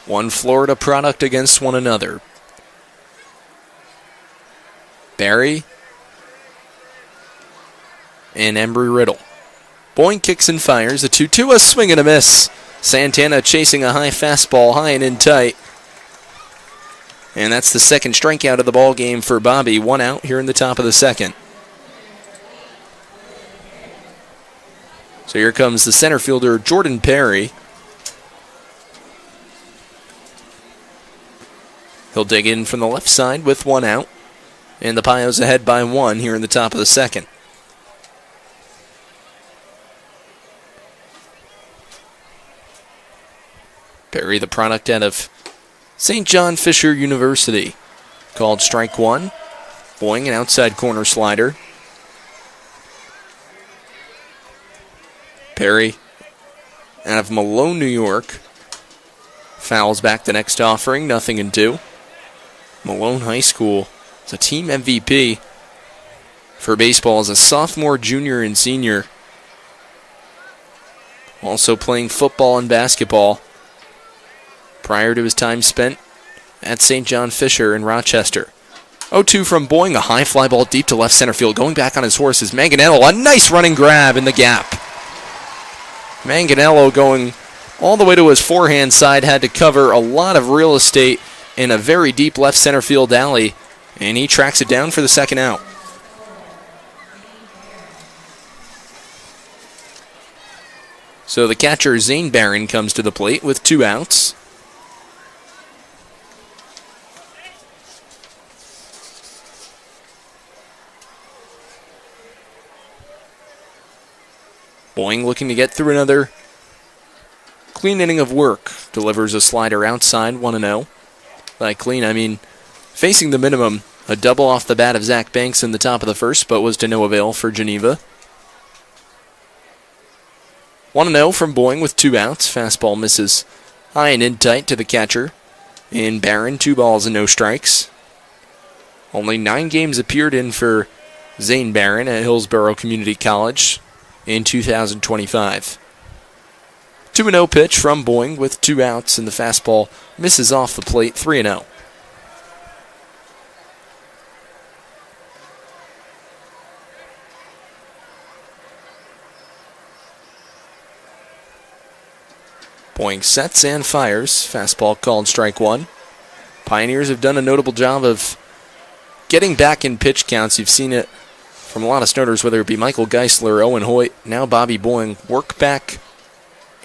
One Florida product against one another. Barry and Embry-Riddle. Boying kicks and fires, a 2-2, a swing and a miss. Santana chasing a high fastball, high and in tight. And that's the second strikeout of the ball game for Bobby. One out here in the top of the second. So here comes the center fielder, Jordan Perry. He'll dig in from the left side with one out. And the Pios ahead by one here in the top of the second. Perry, the product out of St. John Fisher University. Called strike one. Boying an outside corner slider. Perry out of Malone, New York. Fouls back the next offering, 0-2. Malone High School is a team MVP for baseball as a sophomore, junior, and senior. Also playing football and basketball prior to his time spent at St. John Fisher in Rochester. 0-2 from Boying, a high fly ball deep to left center field. Going back on his horse is Manganello. A nice running grab in the gap. Manganello going all the way to his forehand side, had to cover a lot of real estate in a very deep left center field alley, and he tracks it down for the second out. So the catcher, Zane Barron, comes to the plate with 2 outs. Boying looking to get through another clean inning of work. Delivers a slider outside, 1-0. By clean, I mean facing the minimum. A double off the bat of Zach Banks in the top of the first, but was to no avail for Geneva. 1-0 from Boying with 2 outs. Fastball misses high and in tight to the catcher. And Barron, 2 balls and no strikes. Only 9 games appeared in for Zane Barron at Hillsborough Community College in 2025. 2-0 pitch from Boying with 2 outs, and the fastball misses off the plate, 3-0. Boying sets and fires. Fastball called strike 1. Pioneers have done a notable job of getting back in pitch counts. You've seen it from a lot of starters, whether it be Michael Geisler, Owen Hoyt, now Bobby Boying. Work back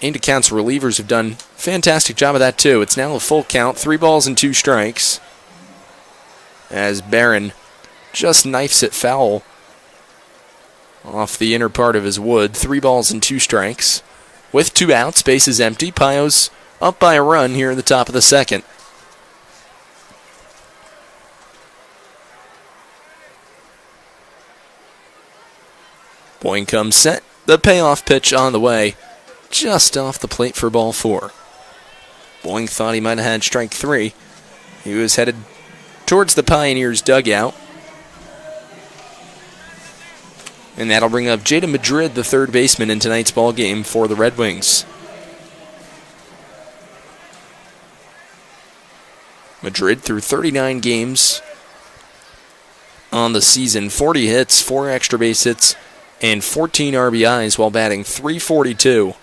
into counts. Relievers have done a fantastic job of that too. It's now a full count, 3 balls and 2 strikes. As Barron just knifes it foul off the inner part of his wood. 3 balls and 2 strikes. With 2 outs, base is empty. Pios up by a run here in the top of the second. Boying comes set. The payoff pitch on the way. Just off the plate for ball 4. Boying thought he might have had strike 3. He was headed towards the Pioneers' dugout. And that'll bring up Jada Madrid, the third baseman in tonight's ball game for the Red Wings. Madrid through 39 games on the season, 40 hits, 4 extra base hits, and 14 RBIs while batting .342.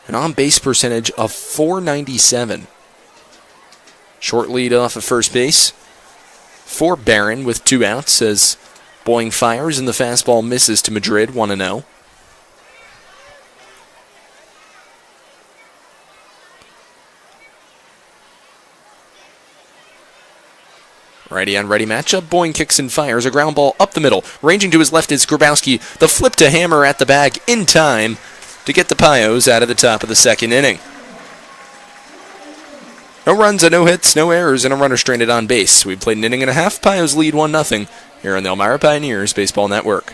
An on-base percentage of .497. Short lead off of first base for Barron with 2 outs as Boying fires and the fastball misses to Madrid, 1-0. Righty on righty matchup. Boying kicks and fires. A ground ball up the middle. Ranging to his left is Grabowski. The flip to hammer at the bag in time to get the Pios out of the top of the second inning. No runs and no hits, no errors, and a runner stranded on base. We've played an inning and a half. Pios lead 1-0 here on the Elmira Pioneers Baseball Network.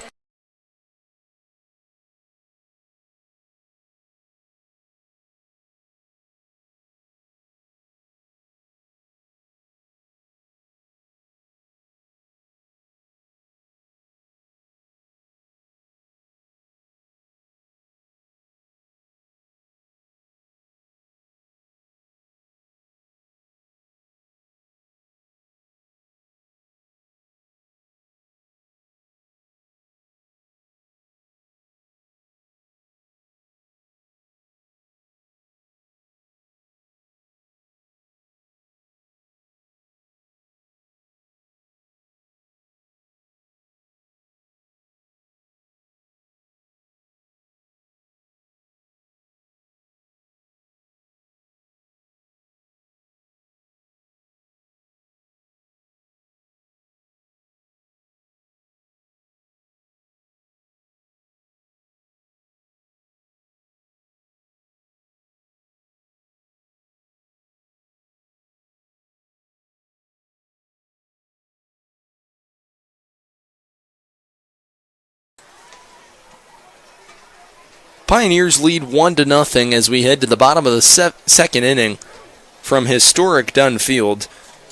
Pioneers lead 1-0 as we head to the bottom of the second inning. from historic Dunn Field.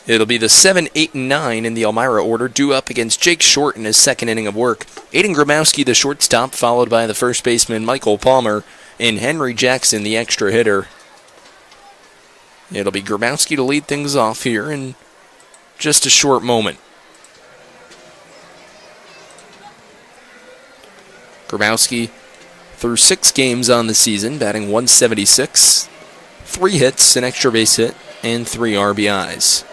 It'll be the 7, 8, and 9 in the Elmira order, due up against Jake Short in his second inning of work. Aiden Grabowski, the shortstop, followed by the first baseman Michael Palmer, and Henry Jackson, the extra hitter. It'll be Grabowski to lead things off here in just a short moment. Grabowski through 6 games on the season, batting .176, 3 hits, an extra base hit, and 3 RBIs.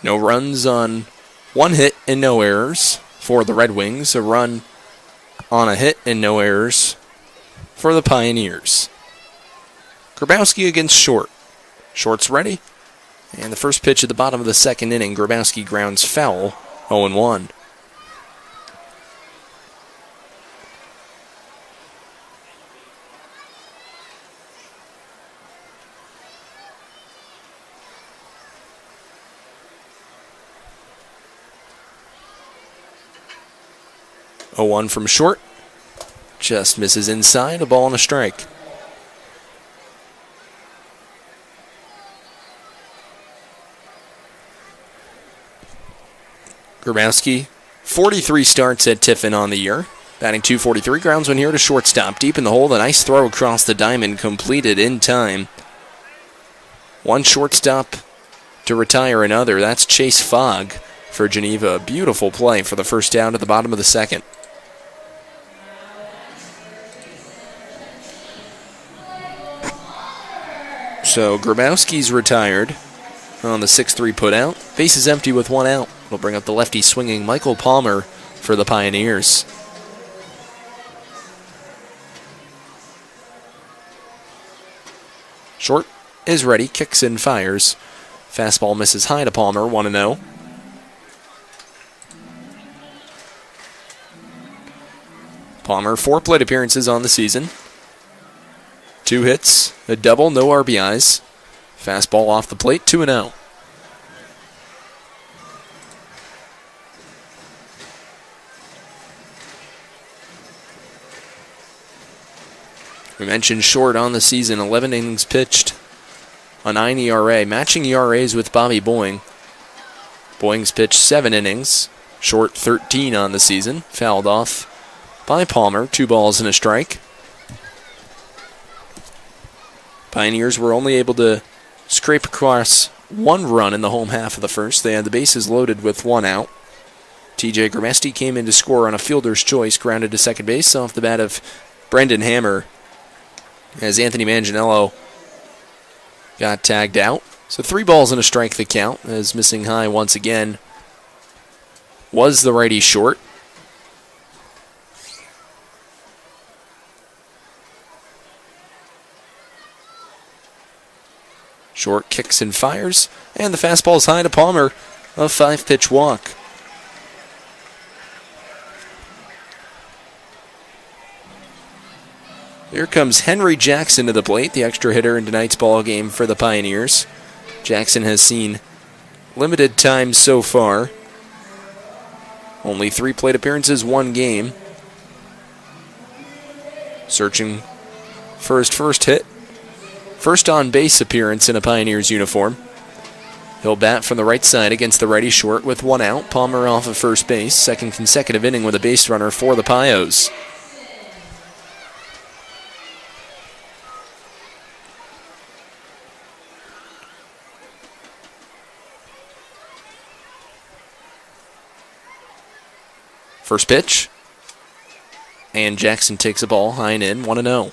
No runs on 1 hit and no errors for the Red Wings. A run on a hit and no errors for the Pioneers. Grabowski against Short. Short's ready. And the first pitch at the bottom of the second inning, Grabowski grounds foul, 0-1. A 1 from Short. Just misses inside, a ball and a strike. Grabowski, 43 starts at Tiffin on the year. Batting .243, grounds one here to shortstop. Deep in the hole, a nice throw across the diamond, completed in time. One shortstop to retire another. That's Chase Fogg for Geneva. Beautiful play for the first down at the bottom of the second. So Grabowski's retired on the 6-3 putout. Base is empty with 1 out. It'll bring up the lefty swinging Michael Palmer for the Pioneers. Short is ready, kicks and fires. Fastball misses high to Palmer, 1-0. Palmer, 4 plate appearances on the season. 2 hits, a double, no RBIs. Fastball off the plate, 2-0. We mentioned Short on the season, 11 innings pitched, a 9 ERA, matching ERAs with Bobby Boeing. Boeing's pitched 7 innings, Short 13 on the season, fouled off by Palmer, 2 balls and a strike. Pioneers were only able to scrape across 1 run in the home half of the first. They had the bases loaded with 1 out. TJ Gramesti came in to score on a fielder's choice, grounded to second base off the bat of Brendan Hammer, as Anthony Manganiello got tagged out. So 3 balls and a strike the count, as missing high once again was the righty Short. Short kicks and fires, and the fastball is high to Palmer, a 5-pitch walk. Here comes Henry Jackson to the plate, the extra hitter in tonight's ball game for the Pioneers. Jackson has seen limited time so far. Only 3 plate appearances, 1 game. Searching for his first hit. First on-base appearance in a Pioneers uniform. He'll bat from the right side against the righty Short with 1 out. Palmer off of first base. Second consecutive inning with a base runner for the Pios. First pitch. And Jackson takes a ball high and in, 1-0.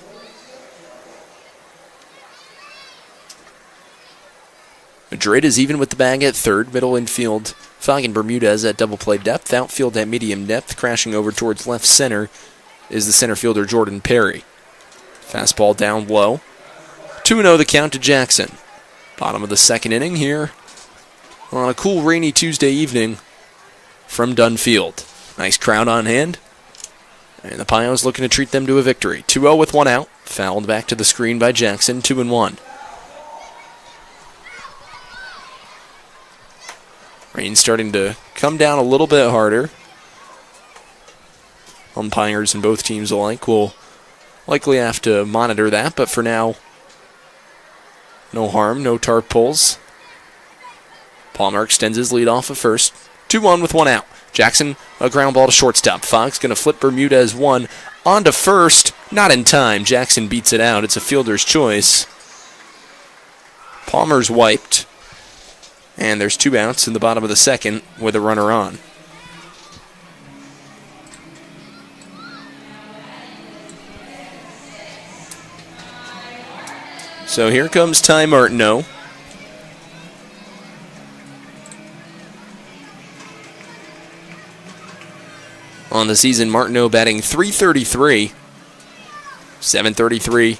Madrid is even with the bag at third. Middle infield, Fogg and Bermudez at double play depth. Outfield at medium depth. Crashing over towards left center is the center fielder Jordan Perry. Fastball down low. 2-0 the count to Jackson. Bottom of the second inning here on a cool rainy Tuesday evening from Dunn Field. Nice crowd on hand. And the Pios looking to treat them to a victory. 2-0 with 1 out. Fouled back to the screen by Jackson, 2-1. Rain starting to come down a little bit harder. Umpires and both teams alike will likely have to monitor that, but for now, no harm, no tarp pulls. Palmer extends his lead off of first. 2-1 with one out. Jackson, a ground ball to shortstop. Fox going to flip Bermudez one on to first. Not in time. Jackson beats it out. It's a fielder's choice. Palmer's wiped. And there's 2 outs in the bottom of the second with a runner on. So here comes Ty Martineau. On the season, Martineau batting .333. .733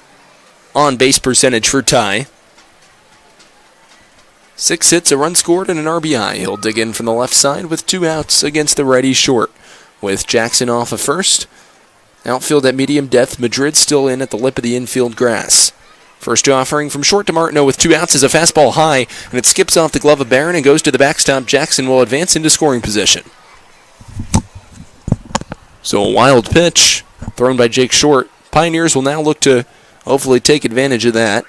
on base percentage for Ty. 6 hits, a run scored, and an RBI. He'll dig in from the left side with 2 outs against the righty short. With Jackson off of first. Outfield at medium depth. Madrid still in at the lip of the infield grass. First offering from short to Martineau with 2 outs is a fastball high, and it skips off the glove of Barron and goes to the backstop. Jackson will advance into scoring position. So a wild pitch thrown by Jake Short. Pioneers will now look to hopefully take advantage of that.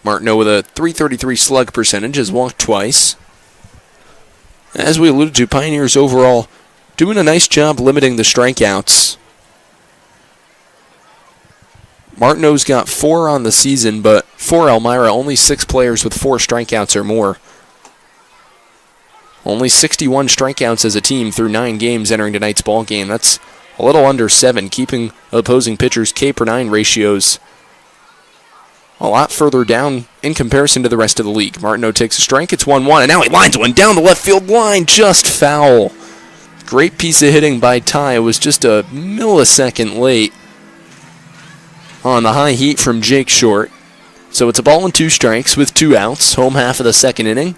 Martineau with a .333 slug percentage has walked twice. As we alluded to, Pioneers overall doing a nice job limiting the strikeouts. Martineau's got 4 on the season, but for Elmira, only 6 players with 4 strikeouts or more. Only 61 strikeouts as a team through 9 games entering tonight's ball game. That's a little under 7, keeping opposing pitchers' K/9 ratios a lot further down in comparison to the rest of the league. Martineau takes a strike. It's 1-1, and now he lines one down the left field line, just foul. Great piece of hitting by Ty. It was just a millisecond late on the high heat from Jake Short. So it's a ball and 2 strikes with 2 outs, home half of the second inning.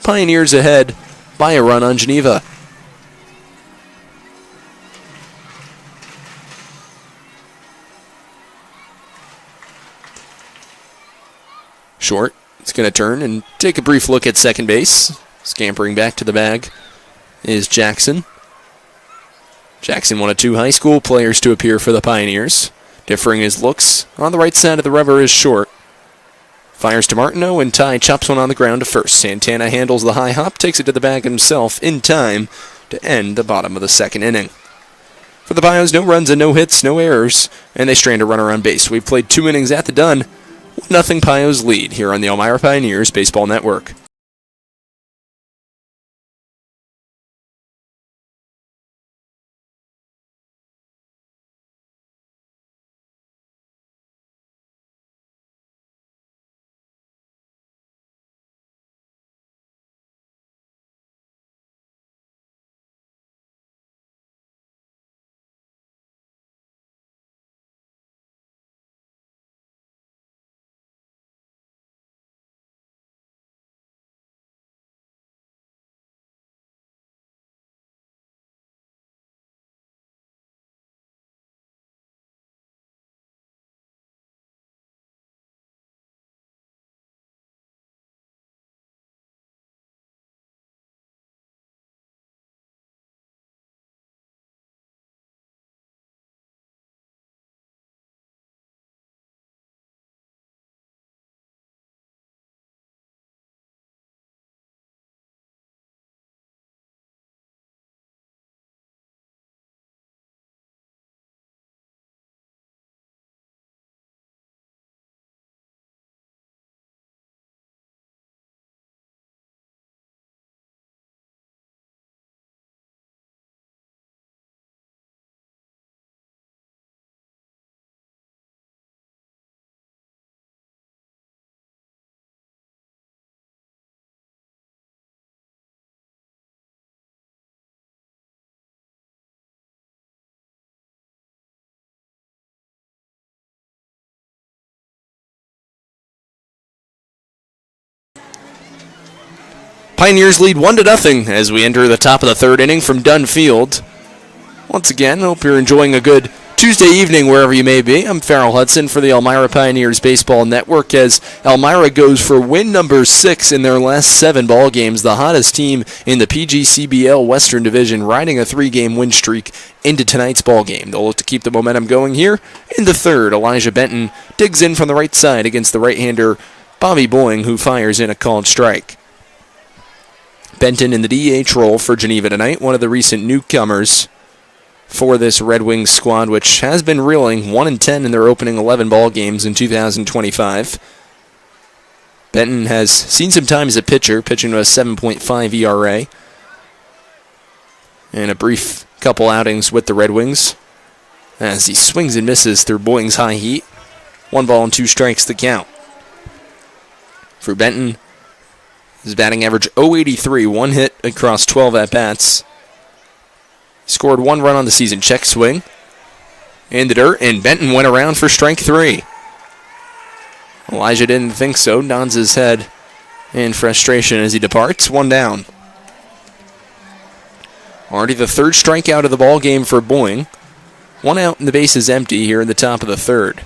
Pioneers ahead by a run on Geneva. Short is going to turn and take a brief look at second base. Scampering back to the bag is Jackson. Jackson, one of 2 high school players to appear for the Pioneers. Differing his looks on the right side of the rubber is Short. Fires to Martineau, and Ty chops one on the ground to first. Santana handles the high hop, takes it to the bag himself in time to end the bottom of the second inning. For the Pios, no runs and no hits, no errors, and they strand a runner on base. We've played 2 innings at the Dunn. 1-0 Pios lead here on the Elmira Pioneers Baseball Network. Pioneers lead 1-0 as we enter the top of the third inning from Dunn Field. Once again, hope you're enjoying a good Tuesday evening, wherever you may be. I'm Farrell Hudson for the Elmira Pioneers Baseball Network as Elmira goes for win number 6 in their last 7 ball games. The hottest team in the PGCBL Western Division, riding a 3-game win streak into tonight's ball game. They'll look to keep the momentum going here in the third. Elijah Benton digs in from the right side against the right-hander Bobby Boying, who fires in a called strike. Benton in the DH role for Geneva tonight, one of the recent newcomers for this Red Wings squad, which has been reeling 1-10 in their opening 11 ball games in 2025. Benton has seen some time as a pitcher, pitching to a 7.5 ERA, and a brief couple outings with the Red Wings as he swings and misses through Boying's high heat. 1 ball and 2 strikes the count. For Benton, his batting average .083, 1 hit across 12 at-bats. Scored 1 run on the season. Check swing. In the dirt, and Benton went around for strike 3. Elijah didn't think so. Nods his head in frustration as he departs. 1 down. Already the 3rd strikeout of the ball game for Boying. 1 out and the base is empty here in the top of the 3rd.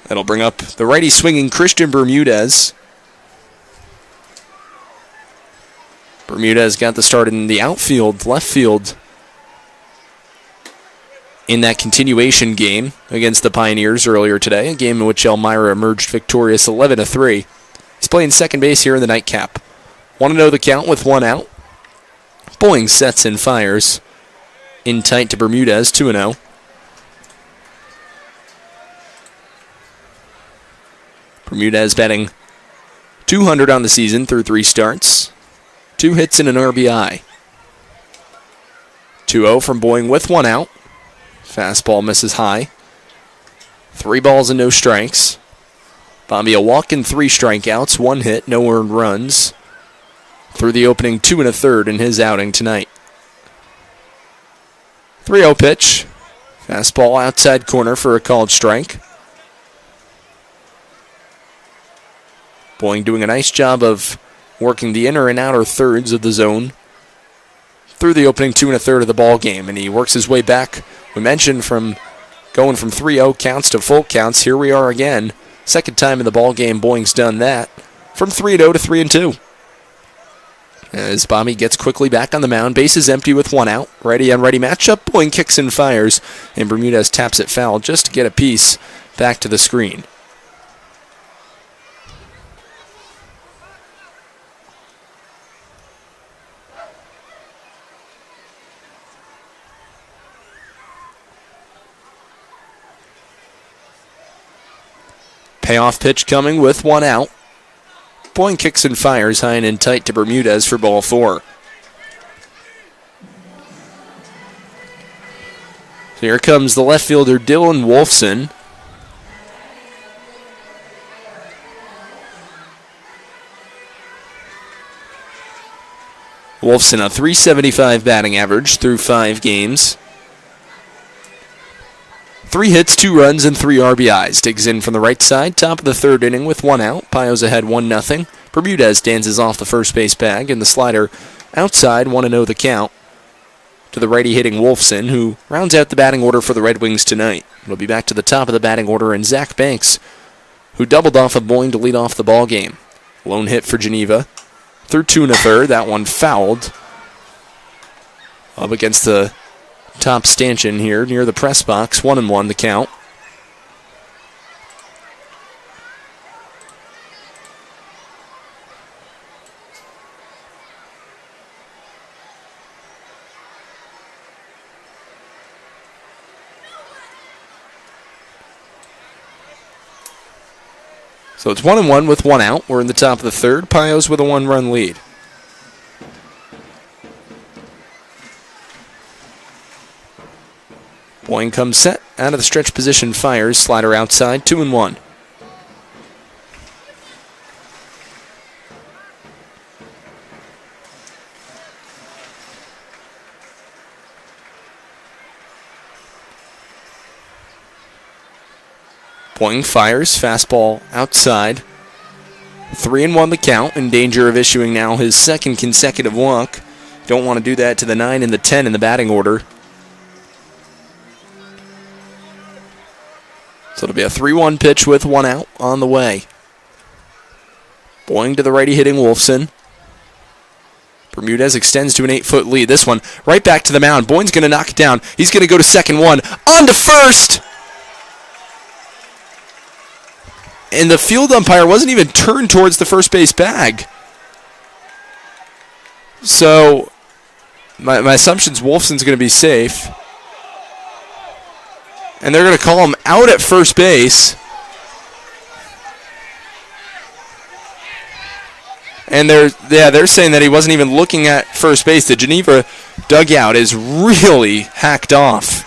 That'll bring up the righty swinging Christian Bermudez. Bermudez got the start in the outfield, left field, in that continuation game against the Pioneers earlier today, a game in which Elmira emerged victorious 11-3. He's playing second base here in the nightcap. 1-0 the count with 1 out. Boying sets and fires in tight to Bermudez, 2-0. Bermudez batting .200 on the season through 3 starts. 2 hits and an RBI. 2-0 from Boying with 1 out. Fastball misses high. 3 balls and no strikes. Bobby a walk and 3 strikeouts, 1 hit, no earned runs. Through the opening 2 1/3 in his outing tonight. 3-0 pitch. Fastball outside corner for a called strike. Boying doing a nice job of working the inner and outer thirds of the zone through the opening 2 1/3 of the ball game, and he works his way back. We mentioned from going from 3-0 counts to full counts. Here we are again. Second time in the ball game Boying's done that. From 3-0 to 3-2. As Bobby gets quickly back on the mound, base is empty with 1 out. Righty on righty matchup. Boying kicks and fires, and Bermudez taps it foul just to get a piece back to the screen. Payoff pitch coming with 1 out. Boying kicks and fires high and in tight to Bermudez for ball 4. So here comes the left fielder Dylan Wolfson. Wolfson a .375 batting average through 5 games. 3 hits, 2 runs, and 3 RBIs. Digs in from the right side, top of the 3rd inning with 1 out. Pio's ahead 1-0. Bermudez dances off the first base bag, and the slider outside, 1-0 the count to the righty hitting Wolfson, who rounds out the batting order for the Red Wings tonight. It'll be back to the top of the batting order, and Zach Banks, who doubled off of Boying to lead off the ball game. Lone hit for Geneva. Through 2 1/3, that one fouled. Up against the top stanchion here near the press box. 1-1 the count. So it's 1-1 with 1 out. We're in the top of the 3rd. Pio's with a 1-run lead. Boying comes set, out of the stretch position, fires, slider outside, 2-1. Boying fires, fastball outside, 3-1 the count, in danger of issuing now his 2nd consecutive walk. Don't want to do that to the 9 and the 10 in the batting order. So it'll be a 3-1 pitch with one out on the way. Boing to the righty hitting Wolfson. Bermudez extends to an 8-foot lead. This one right back to the mound. Boyne's going to knock it down. He's going to go to second one. On to first! And the field umpire wasn't even turned towards the first base bag. So my assumption is Wolfson's going to be safe. And they're going to call him out at first base. And they're saying that he wasn't even looking at first base. The Geneva dugout is really hacked off.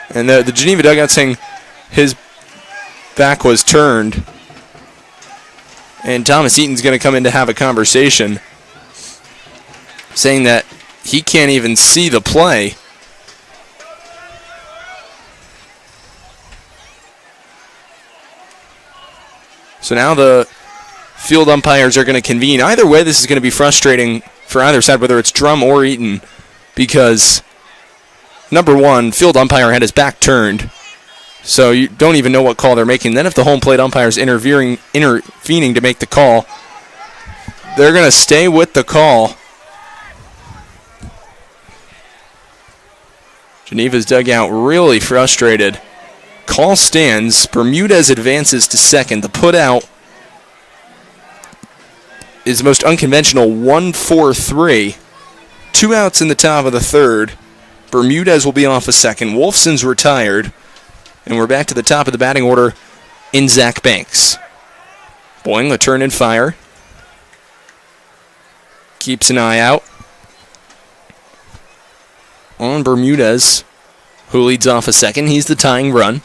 And the Geneva dugout saying his back was turned. And Thomas Eaton's going to come in to have a conversation, saying that he can't even see the play. So now the field umpires are going to convene. Either way, this is going to be frustrating for either side, whether it's Drum or Eaton, because number one, field umpire had his back turned, so you don't even know what call they're making. Then if the home plate umpire is intervening to make the call, they're going to stay with the call. Geneva's dugout really frustrated. Call stands. Bermudez advances to second. The put out is the most unconventional 1-4-3. 2 outs in the top of the third. Bermudez will be off a second. Wolfson's retired. And we're back to the top of the batting order in Zach Banks. Boing, the turn and fire. Keeps an eye out on Bermudez, who leads off a second. He's the tying run.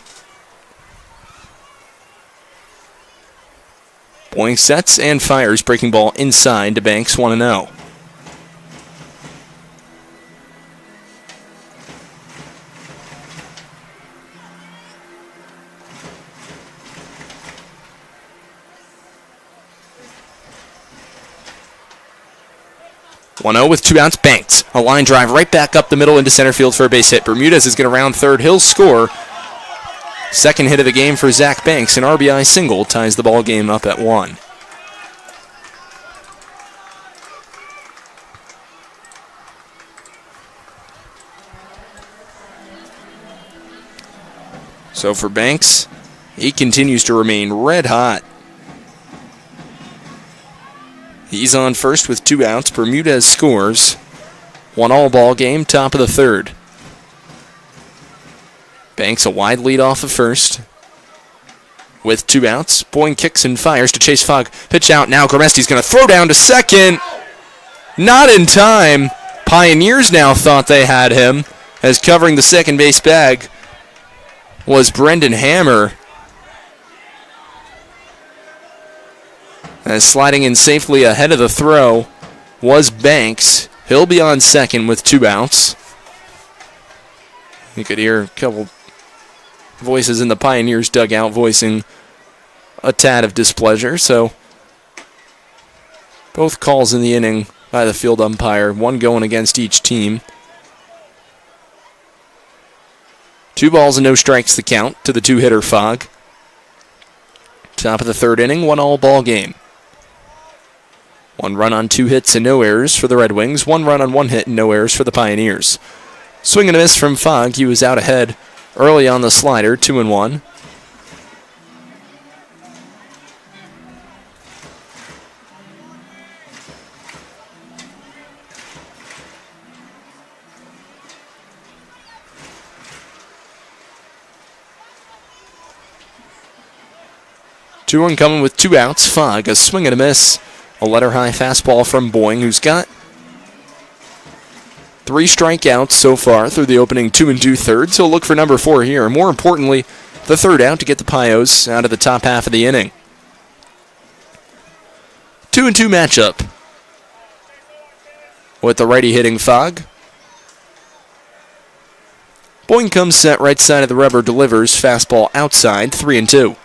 Boing sets and fires, breaking ball inside to Banks, 1-0. With 2 outs, Banks. A line drive right back up the middle into center field for a base hit. Bermudez is going to round third. He'll score. Second hit of the game for Zach Banks. An RBI single ties the ball game up at 1. So for Banks, he continues to remain red hot. He's on first with 2 outs. Bermudez scores. 1-1 ball game, top of the third. Banks a wide lead off of first. With 2 outs, Boyne kicks and fires to Chase Fogg. Pitch out now. Gramesti's going to throw down to second. Not in time. Pioneers now thought they had him, as covering the second base bag was Brendan Hammer. As sliding in safely ahead of the throw was Banks. He'll be on second with 2 outs. You could hear a couple voices in the Pioneers dugout voicing a tad of displeasure. So both calls in the inning by the field umpire, one going against each team. 2 balls and no strikes the count to the 2-hitter Fogg. Top of the third inning, 1-1 ball game. 1 run on 2 hits and no errors for the Red Wings. 1 run on 1 hit and no errors for the Pioneers. Swing and a miss from Fogg. He was out ahead early on the slider, 2-1. Two on coming with 2 outs. Fogg, a swing and a miss. A letter-high fastball from Boyne, who's got 3 strikeouts so far through the opening 2 2/3. He'll look for number 4 here. And more importantly, the third out to get the Pios out of the top half of the inning. 2-2 matchup with the righty hitting Fogg. Boyne comes set right side of the rubber, delivers fastball outside, 3-2.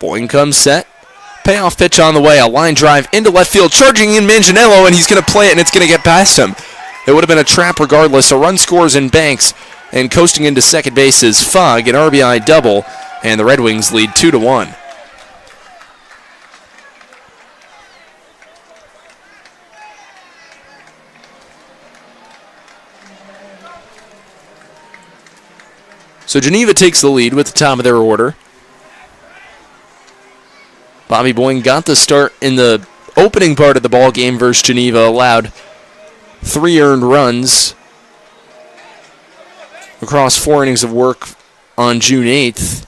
Boyne comes set. Payoff pitch on the way. A line drive into left field. Charging in Manganiello, and he's going to play it, and it's going to get past him. It would have been a trap regardless. A run scores in Banks, and coasting into second base is Fogg, an RBI double, and the Red Wings lead 2-1. So Geneva takes the lead with the top of their order. Bobby Boyne got the start in the opening part of the ball game versus Geneva, allowed 3 earned runs across 4 innings of work on June 8th.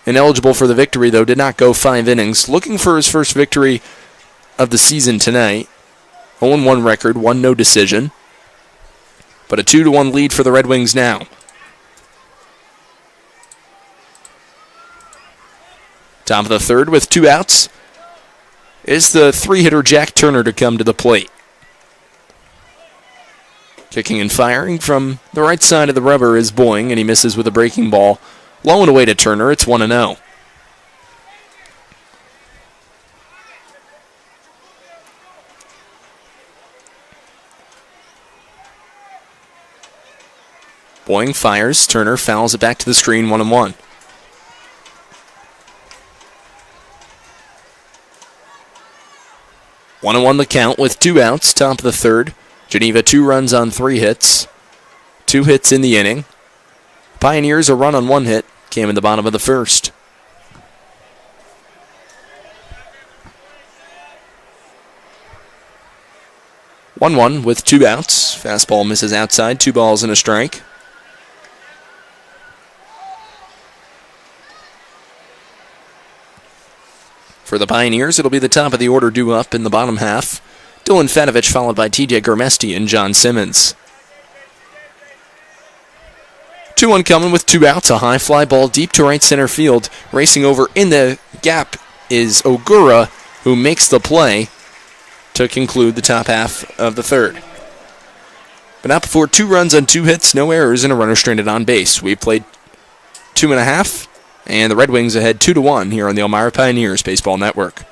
Ineligible for the victory, though, did not go 5 innings. Looking for his first victory of the season tonight. 0-1 record, 1 no decision. But a 2-1 lead for the Red Wings now. Top of the third with 2 outs is the 3-hitter Jack Turner to come to the plate. Kicking and firing from the right side of the rubber is Boyne, and he misses with a breaking ball. Low and away to Turner. It's 1-0. Boyne fires. Turner fouls it back to the screen. 1-1. One and 1 the count with 2 outs, top of the third. Geneva 2 runs on 3 hits. 2 hits in the inning. Pioneers a run on 1 hit. Came in the bottom of the first. One with 2 outs. Fastball misses outside. 2 balls and a strike. For the Pioneers, it'll be the top of the order due up in the bottom half. Dylan Fedovich followed by TJ Gurmesti and John Simmons. 2-1 coming with 2 outs. A high fly ball deep to right center field. Racing over in the gap is Ogura, who makes the play to conclude the top half of the third. But not before 2 runs on 2 hits, no errors, and a runner stranded on base. We played 2.5. And the Red Wings ahead 2-1 here on the Elmira Pioneers Baseball Network.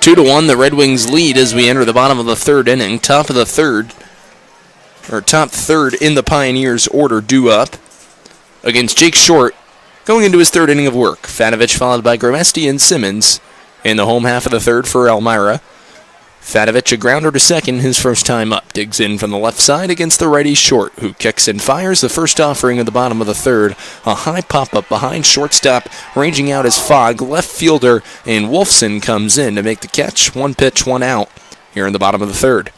Two to one, the Red Wings lead as we enter the bottom of the third inning. Top third in the Pioneers order due up against Jake Short going into his third inning of work. Fadovich followed by Gramesti and Simmons in the home half of the third for Elmira. Fadovich, a grounder to second, his first time up. Digs in from the left side against the righty Short, who kicks and fires the first offering of the bottom of the third. A high pop-up behind shortstop, ranging out as Fogg. Left fielder and Wolfson comes in to make the catch. 1 pitch, 1 out here in the bottom of the third.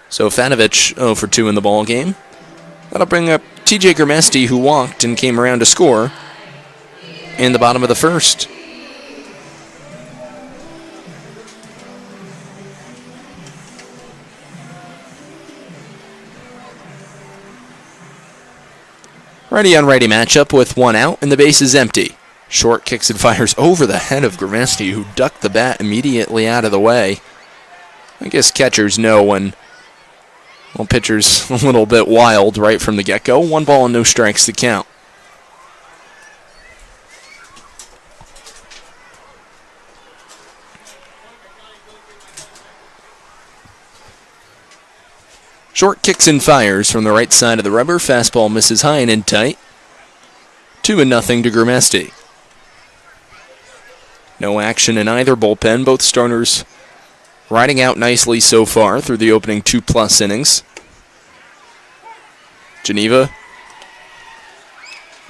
So Fanovich 0 for 2 in the ball game. That'll bring up TJ Grimesti, who walked and came around to score in the bottom of the first. Righty on righty matchup with one out and the base is empty. Short kicks and fires over the head of Grimesti, who ducked the bat immediately out of the way. I guess catchers know when pitcher's a little bit wild right from the get-go. 1 ball and no strikes to count. Short kicks and fires from the right side of the rubber. Fastball misses high and in tight. 2-0 to Grimesti. No action in either bullpen. Both starters riding out nicely so far through the opening 2+ innings. Geneva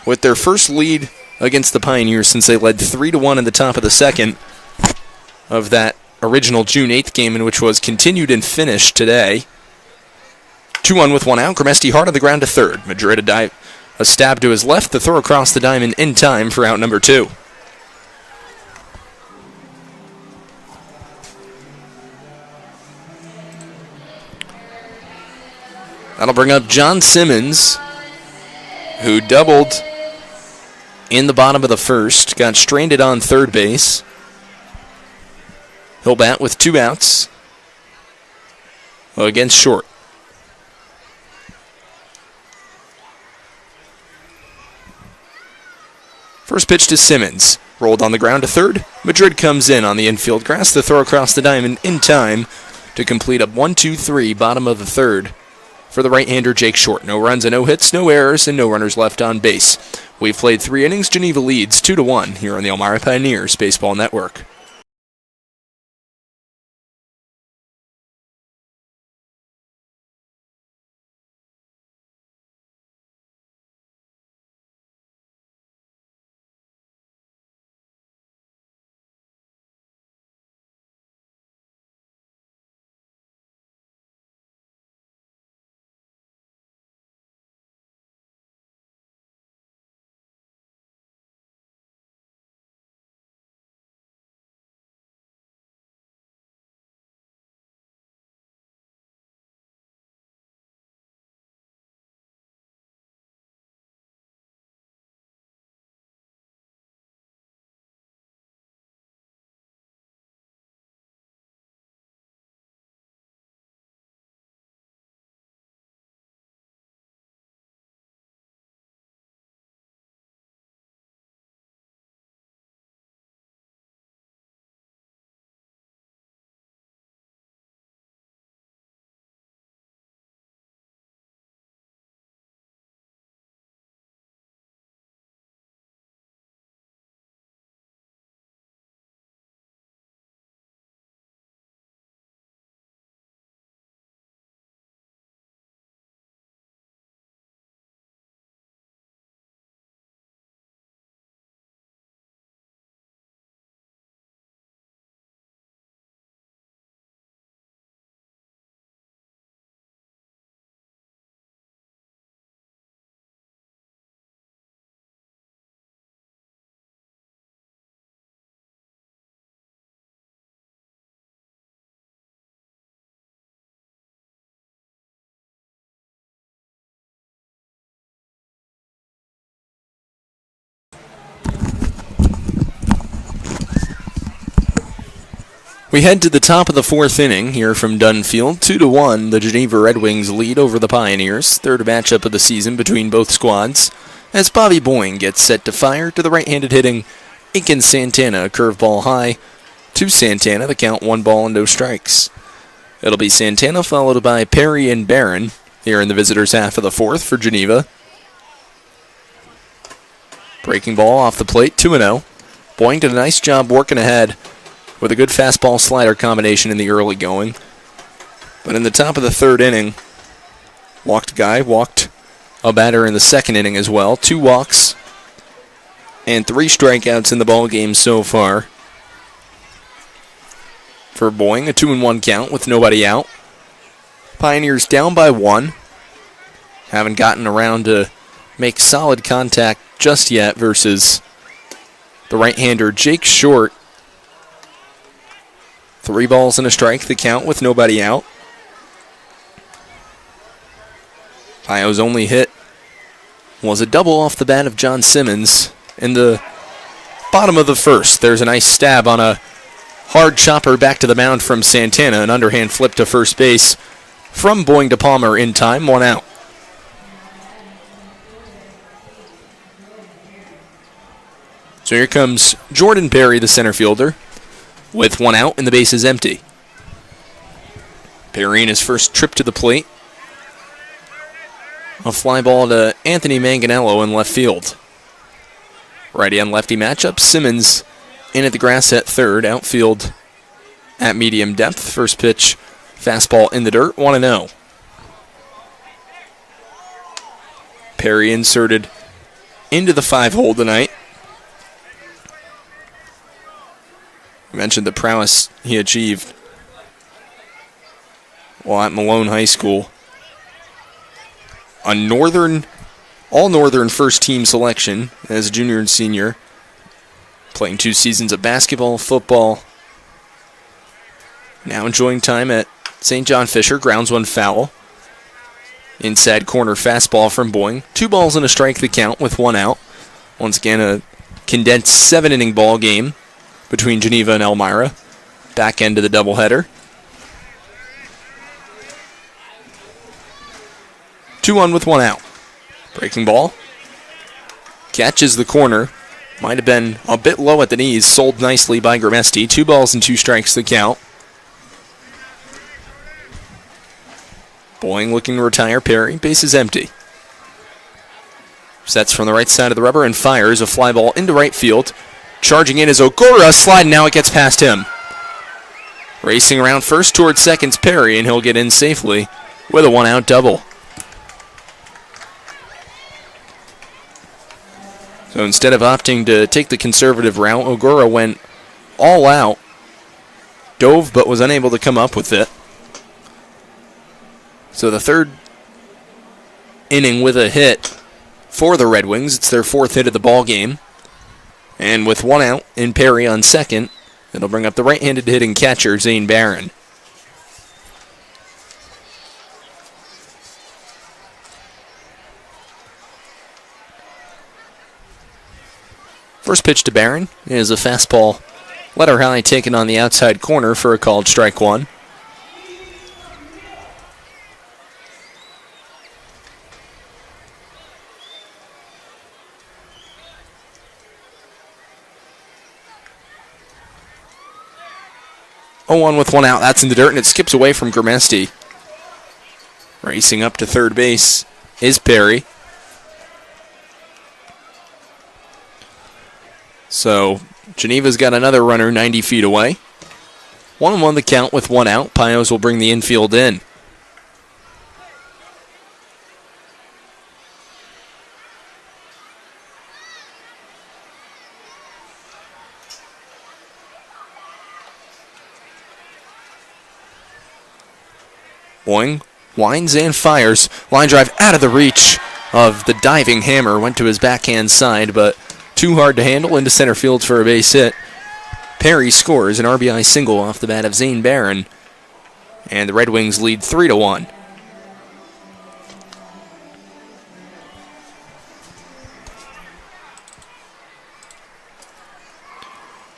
with their first lead against the Pioneers since they led 3-1 in the top of the second of that original June 8th game, in which was continued and finished today. 2-1 with one out. Grimesti hard on the ground to third. Madrid a stab to his left. The throw across the diamond in time for out number 2. That'll bring up John Simmons, who doubled in the bottom of the first. Got stranded on third base. He'll bat with 2 outs against short. First pitch to Simmons. Rolled on the ground to third. Madrid comes in on the infield grass. The throw across the diamond in time to complete a 1-2-3 bottom of the third for the right-hander Jake Short. No runs and no hits, no errors, and no runners left on base. We've played 3 innings. Geneva leads 2-1 here on the Elmira Pioneers Baseball Network. We head to the top of the 4th inning here from Dunn Field. 2-1, the Geneva Red Wings lead over the Pioneers. Third matchup of the season between both squads, as Bobby Boying gets set to fire to the right-handed hitting Aiken Santana. A curveball high to Santana. The count 1 ball and no strikes. It'll be Santana followed by Perry and Barron here in the visitors' half of the 4th for Geneva. Breaking ball off the plate, 2-0. Boying did a nice job working ahead with a good fastball slider combination in the early going. But in the top of the 3rd inning, walked a guy, walked a batter in the 2nd inning as well. 2 walks and 3 strikeouts in the ball game so far for Boying. A 2-1 count with nobody out. Pioneers down by 1. Haven't gotten around to make solid contact just yet versus the right-hander Jake Short. 3 balls and a strike, the count with nobody out. Pio's only hit was a double off the bat of John Simmons in the bottom of the first. There's a nice stab on a hard chopper back to the mound from Santana. An underhand flip to first base from Boeing to Palmer in time, 1 out. So here comes Jordan Perry, the center fielder, with 1 out and the base is empty. Perry in his first trip to the plate. A fly ball to Anthony Manganello in left field. Righty on lefty matchup. Simmons in at the grass at third. Outfield at medium depth. First pitch, fastball in the dirt, 1-0. Perry inserted into the 5-hole tonight. I mentioned the prowess he achieved while at Malone High School. A all-Northern first-team selection as a junior and senior. Playing 2 seasons of basketball, football. Now enjoying time at St. John Fisher. Grounds 1 foul. Inside corner fastball from Boeing. 2 balls and a strike the count with 1 out. Once again, a condensed 7-inning ball game between Geneva and Elmira. Back end of the doubleheader. 2-1 with 1 out. Breaking ball. Catches the corner. Might have been a bit low at the knees. Sold nicely by Grimesti. 2 balls and 2 strikes the count. Boeing looking to retire Perry. Base is empty. Sets from the right side of the rubber and fires a fly ball into right field. Charging in is Ogura. Sliding now, it gets past him. Racing around first towards second's Perry, and he'll get in safely with a 1-out double. So instead of opting to take the conservative route, Ogura went all out. Dove, but was unable to come up with it. So the third inning with a hit for the Red Wings. It's their 4th hit of the ball game. And with 1 out in Perry on second, it'll bring up the right-handed hitting catcher, Zane Barron. First pitch to Barron is a fastball letter high taken on the outside corner for a called strike 1. Oh, 1 with 1 out. That's in the dirt, and it skips away from Grimesti. Racing up to third base is Perry. So Geneva's got another runner 90 feet away. 1-1 the count with 1 out. Pios will bring the infield in. Boeing winds and fires. Line drive out of the reach of the diving hammer. Went to his backhand side, but too hard to handle into center field for a base hit. Perry scores an RBI single off the bat of Zane Barron, and the Red Wings lead 3-1.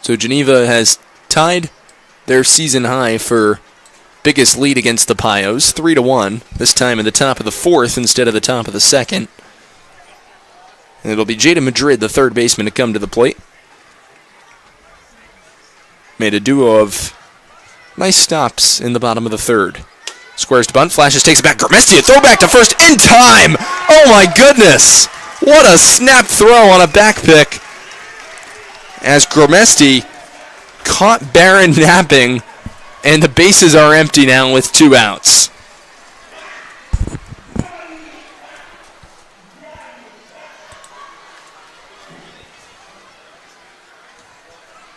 So Geneva has tied their season high for biggest lead against the Pios, 3-1, this time in the top of the 4th instead of the top of the 2nd. And it'll be Jaden Madrid, the third baseman, to come to the plate. Made a duo of nice stops in the bottom of the 3rd. Squares to bunt, flashes, takes it back. Grimesti, a throwback to first in time! Oh my goodness! What a snap throw on a back pick as Grimesti caught Barron napping, and the bases are empty now with 2 outs.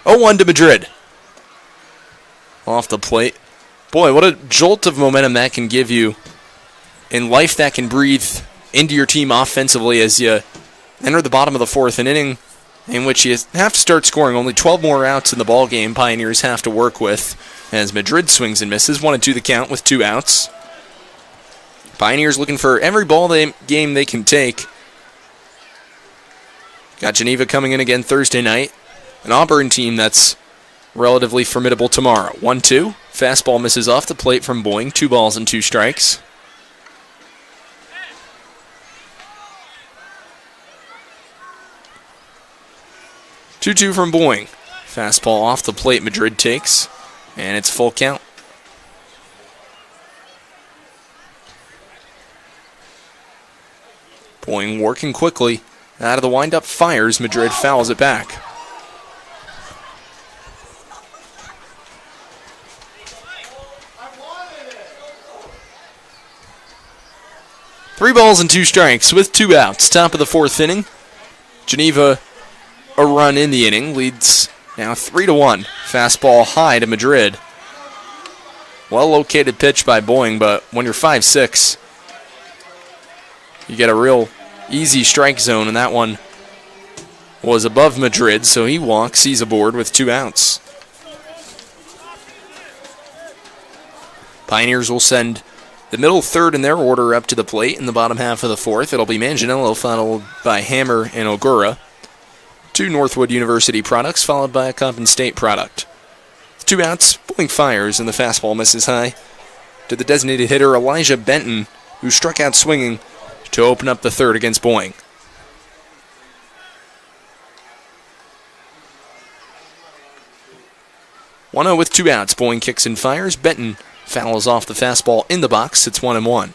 Oh, 1 to Madrid. Off the plate. Boy, what a jolt of momentum that can give you, and life that can breathe into your team offensively as you enter the bottom of the fourth inning, in which you have to start scoring. Only 12 more outs in the ball game Pioneers have to work with as Madrid swings and misses. 1-2 the count with 2 outs. Pioneers looking for every ball game they can take. Got Geneva coming in again Thursday night. An Auburn team that's relatively formidable tomorrow. 1-2. Fastball misses off the plate from Boeing. 2 balls and 2 strikes. Two from Boeing. Fastball off the plate Madrid takes. And it's full count. Boeing working quickly. Out of the windup, fires. Madrid fouls it back. Three balls and 2 strikes with 2 outs. Top of the fourth inning. Geneva, a run in the inning, leads now 3-1. Fastball high to Madrid. Well-located pitch by Boeing, but when you're 5'6", you get a real easy strike zone, and that one was above Madrid, so he walks. He's aboard with 2 outs. Pioneers will send the middle third in their order up to the plate in the bottom half of the fourth. It'll be Manganiello, followed by Hammer and Ogura. 2 Northwood University products, followed by a Compton State product. 2 outs, Boeing fires, and the fastball misses high to the designated hitter Elijah Benton, who struck out swinging to open up the third against Boeing. 1-0 with 2 outs. Boeing kicks and fires. Benton fouls off the fastball in the box. It's 1-1.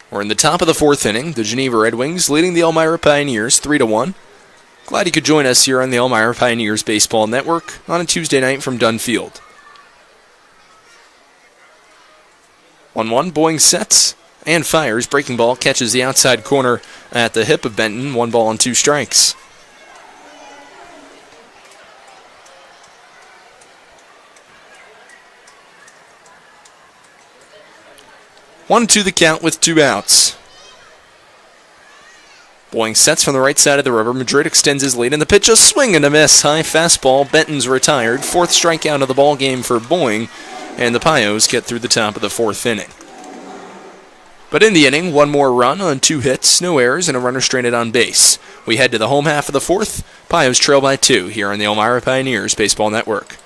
We're in the top of the fourth inning. The Geneva Red Wings leading the Elmira Pioneers 3-1. Glad you could join us here on the Elmira Pioneers Baseball Network on a Tuesday night from Dunn Field. 1-1, Boeing sets and fires. Breaking ball catches the outside corner at the hip of Benton. 1 ball and 2 strikes. One to the count with 2 outs. Boeing sets from the right side of the river. Madrid extends his lead, and the pitch, a swing and a miss. High fastball. Benton's retired. 4th strikeout of the ball game for Boeing, and the Pios get through the top of the 4th inning. But in the inning, 1 more run on 2 hits, no errors, and a runner stranded on base. We head to the home half of the 4th. Pios trail by 2 here on the Elmira Pioneers Baseball Network.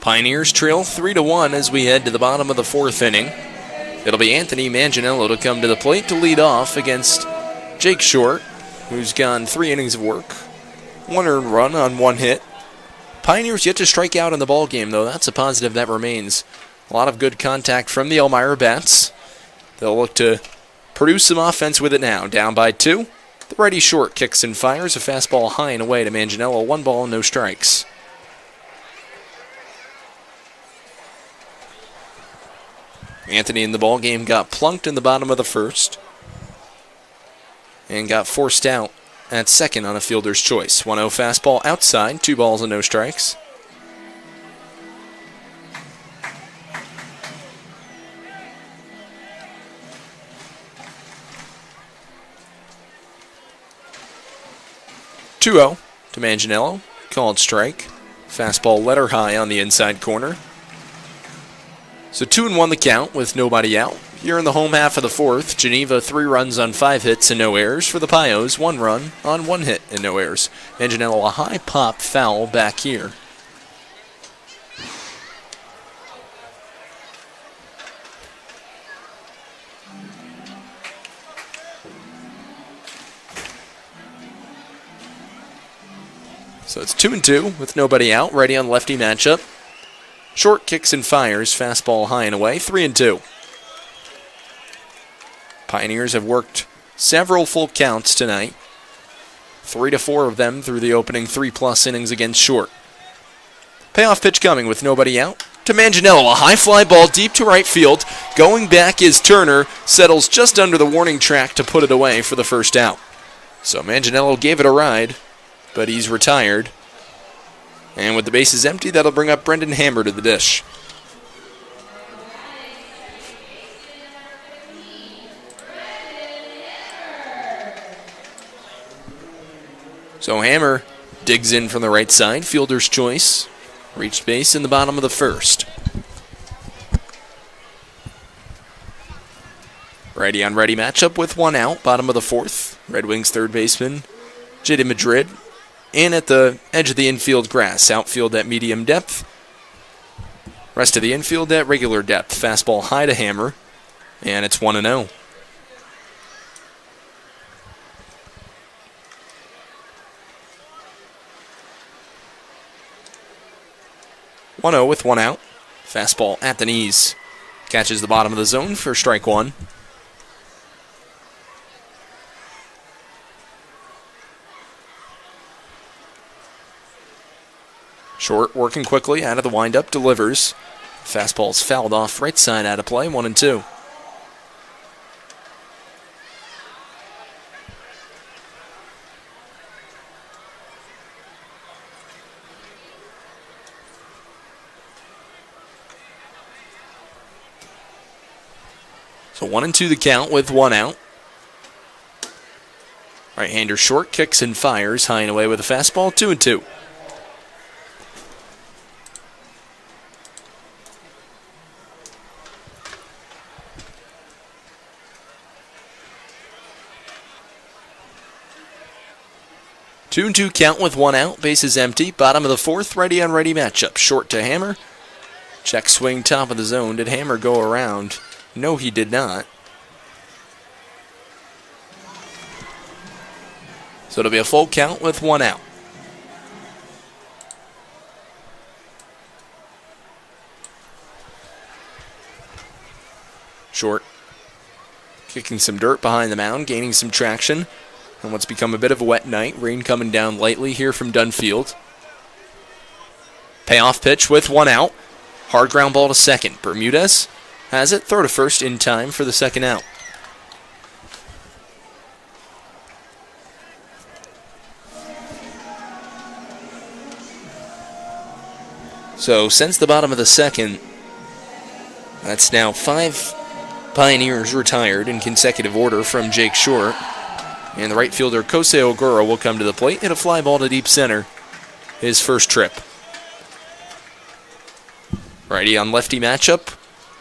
Pioneers trail 3-1 as we head to the bottom of the 4th inning. It'll be Anthony Manganiello to come to the plate to lead off against Jake Short, who's gone 3 innings of work. 1 earned run on 1 hit. Pioneers yet to strike out in the ball game, though. That's a positive that remains. A lot of good contact from the Elmira bats. They'll look to produce some offense with it now. Down by 2. The righty short kicks and fires a fastball high and away to Manganiello. 1 ball, no strikes. Anthony in the ball game got plunked in the bottom of the first and got forced out at second on a fielder's choice. 1-0 fastball outside, 2 balls and no strikes. (2-0) to Manganiello, called strike. Fastball letter high on the inside corner. So 2-1 the count with nobody out. Here in the home half of the fourth, Geneva 3 runs on 5 hits and no errors. For the Pios, 1 run on 1 hit and no errors. Manganiello a high pop foul back here. So it's 2-2 with nobody out. Righty on lefty matchup. Short kicks and fires. Fastball high and away. 3-2. Pioneers have worked several full counts tonight. 3 to 4 of them through the opening 3+ innings against Short. Payoff pitch coming with nobody out. To Manganiello, a high fly ball deep to right field. Going back is Turner. Settles just under the warning track to put it away for the first out. So Manganiello gave it a ride, but he's retired. And with the bases empty, that'll bring up Brendan Hammer to the dish. So Hammer digs in from the right side, fielder's choice. Reached base in the bottom of the first. Righty on righty matchup with 1 out, bottom of the fourth. Red Wings third baseman, J.D. Madrid. In at the edge of the infield grass. Outfield at medium depth. Rest of the infield at regular depth. Fastball high to Hammer. And it's 1-0. With 1 out. Fastball at the knees. Catches the bottom of the zone for strike 1. Short working quickly out of the windup, delivers. Fastball's fouled off right side out of play, 1-2. So 1-2 the count with 1 out. Right-hander short kicks and fires, high and away with a fastball, 2-2. Two and 2 count with 1 out. Bases empty. Bottom of the fourth. Righty on righty matchup. Short to Hammer. Check swing top of the zone. Did Hammer go around? No, he did not. So it'll be a full count with 1 out. Short. Kicking some dirt behind the mound. Gaining some traction. And what's become a bit of a wet night. Rain coming down lightly here from Dunn Field. Payoff pitch with 1 out. Hard ground ball to second. Bermudez has it. Throw to first in time for the second out. So since the bottom of the second, that's now 5 Pioneers retired in consecutive order from Jake Short. And the right fielder, Kosei Ogura, will come to the plate. Hit a fly ball to deep center. His first trip. Righty on lefty matchup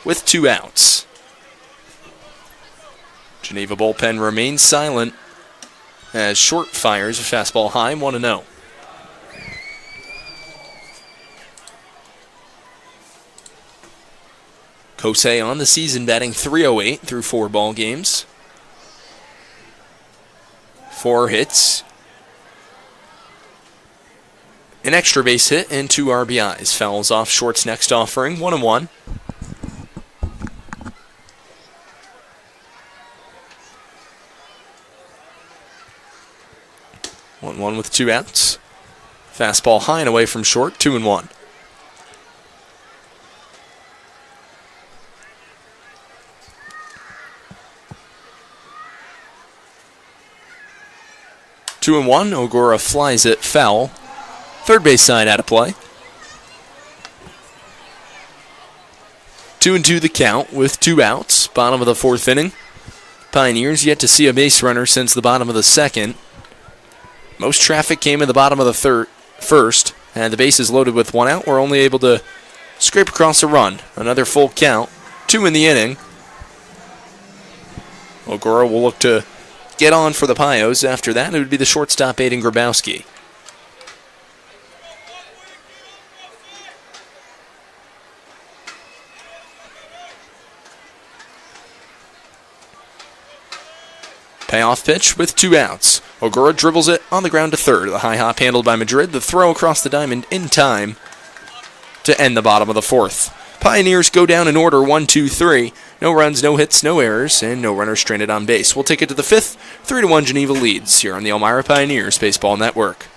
with 2 outs. Geneva bullpen remains silent as Short fires a fastball high, 1-0. Kosei on the season batting .308 through 4 ball games. 4 hits an extra base hit, and 2 RBIs. Fouls off Short's next offering, 1-1. One with 2 outs. Fastball high and away from Short, 2-1. Two and one. Ogura flies it foul. Third base side out of play. 2-2 the count with 2 outs. Bottom of the 4th inning. Pioneers yet to see a base runner since the bottom of the 2nd. Most traffic came in the bottom of the first, and the bases loaded with 1 out. We're only able to scrape across a run. Another full count. 2 in the inning. Ogura will look to get on for the Pios. After that, it would be the shortstop, Aiden Grabowski. Payoff pitch with 2 outs. Ogura dribbles it on the ground to third. The high hop handled by Madrid. The throw across the diamond in time to end the bottom of the 4th. Pioneers go down in order 1-2-3. No runs, no hits, no errors, and no runners stranded on base. We'll take it to the 5th. 3-1 Geneva leads here on the Elmira Pioneers Baseball Network.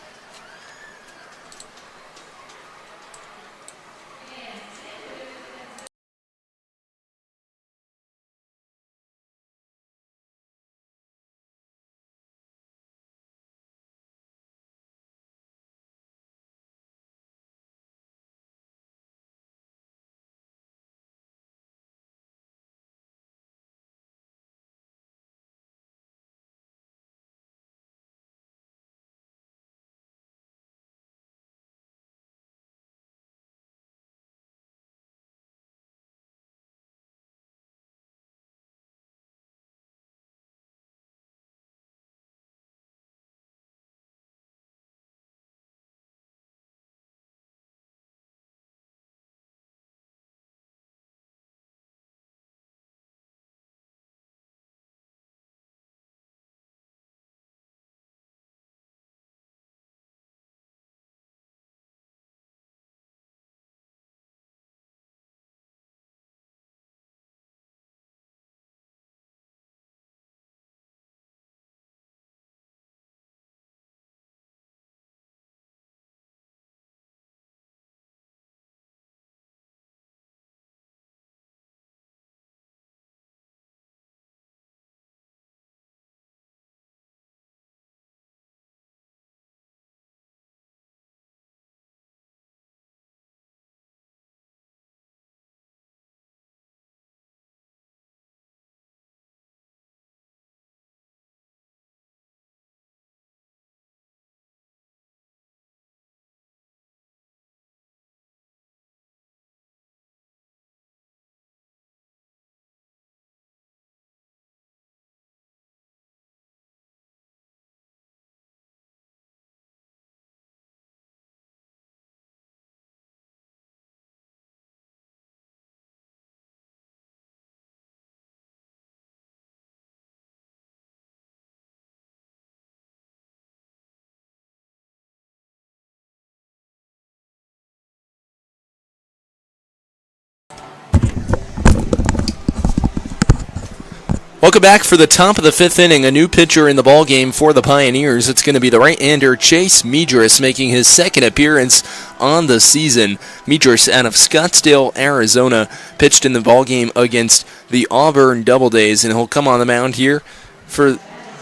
Welcome back for the top of the 5th inning. A new pitcher in the ballgame for the Pioneers. It's going to be the right-hander Chase Medris making his 2nd appearance on the season. Medris out of Scottsdale, Arizona, pitched in the ballgame against the Auburn Double Days, and he'll come on the mound here for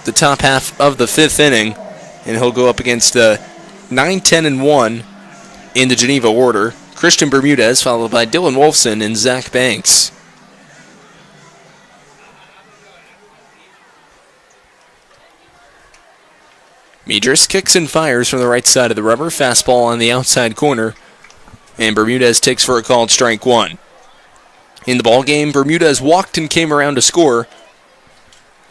the top half of the 5th inning, and he'll go up against 9-10-1 in the Geneva order. Christian Bermudez, followed by Dylan Wolfson and Zach Banks. Medris kicks and fires from the right side of the rubber. Fastball on the outside corner. And Bermudez takes for a called strike 1. In the ballgame, Bermudez walked and came around to score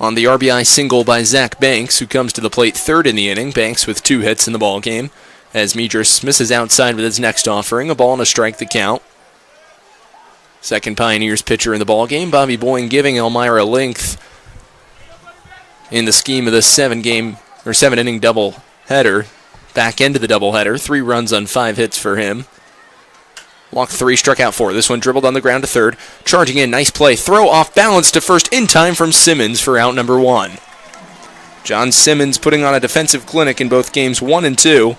on the RBI single by Zach Banks, who comes to the plate 3rd in the inning. Banks with 2 hits in the ballgame, as Medris misses outside with his next offering. A ball and a strike the count. Second Pioneers pitcher in the ballgame, Bobby Boyne, giving Elmira length in the scheme of this 7-inning double header. back end of the doubleheader. 3 runs on 5 hits for him. Walked 3, struck out 4. This one dribbled on the ground to third. Charging in, nice play. Throw off balance to first in time from Simmons for out number 1. John Simmons putting on a defensive clinic in both games 1 and 2.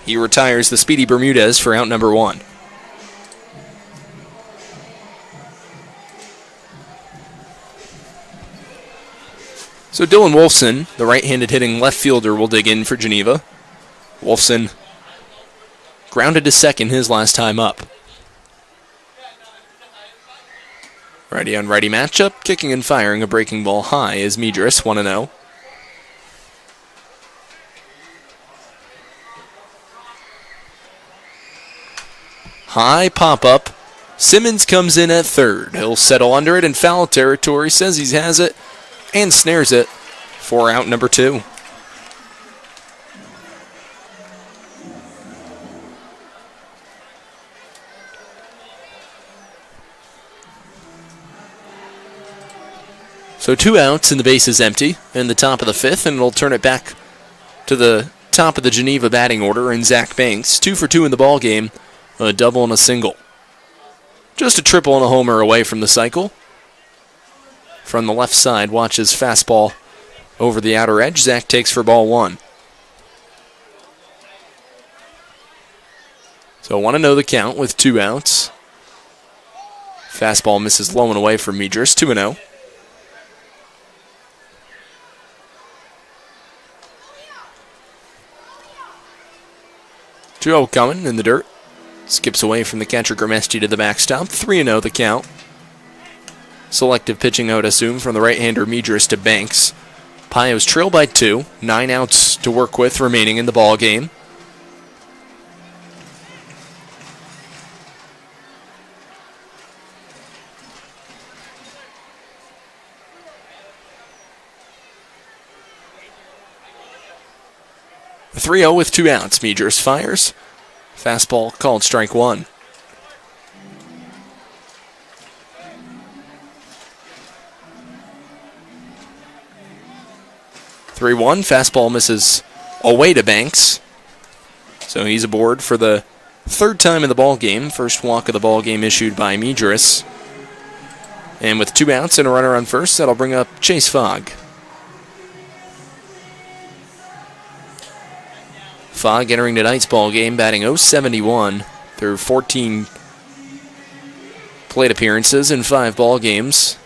He retires the Speedy Bermudez for out number 1. So Dylan Wolfson, the right-handed hitting left fielder, will dig in for Geneva. Wolfson grounded to second his last time up. Righty on righty matchup, kicking and firing a breaking ball high is Medris, 1-0. High pop-up. Simmons comes in at third. He'll settle under it in foul territory, says he has it, and snares it for out number 2. So 2 outs and the base is empty in the top of the 5th, and it'll turn it back to the top of the Geneva batting order and Zach Banks. 2 for 2 in the ball game, a double and a single. Just a triple and a homer away from the cycle. From the left side, watches fastball over the outer edge. Zach takes for ball 1. So 1-0 the count with 2 outs. Fastball misses low and away from Medris, 2-0. Joe coming in the dirt. Skips away from the catcher Grimesti to the backstop. 3-0 the count. Selective pitching, I would assume, from the right-hander Medris to Banks. Pios trail by 2. 9 outs to work with remaining in the ball game. A 3-0 with 2 outs. Medris fires. Fastball called strike 1. (3-1). Fastball misses away to Banks. So he's aboard for the 3rd time in the ball game. First walk of the ball game issued by Medris. And with 2 outs and a runner on first, that'll bring up Chase Fogg. Fogg entering tonight's ball game, batting .071 through 14 plate appearances in 5 ball games.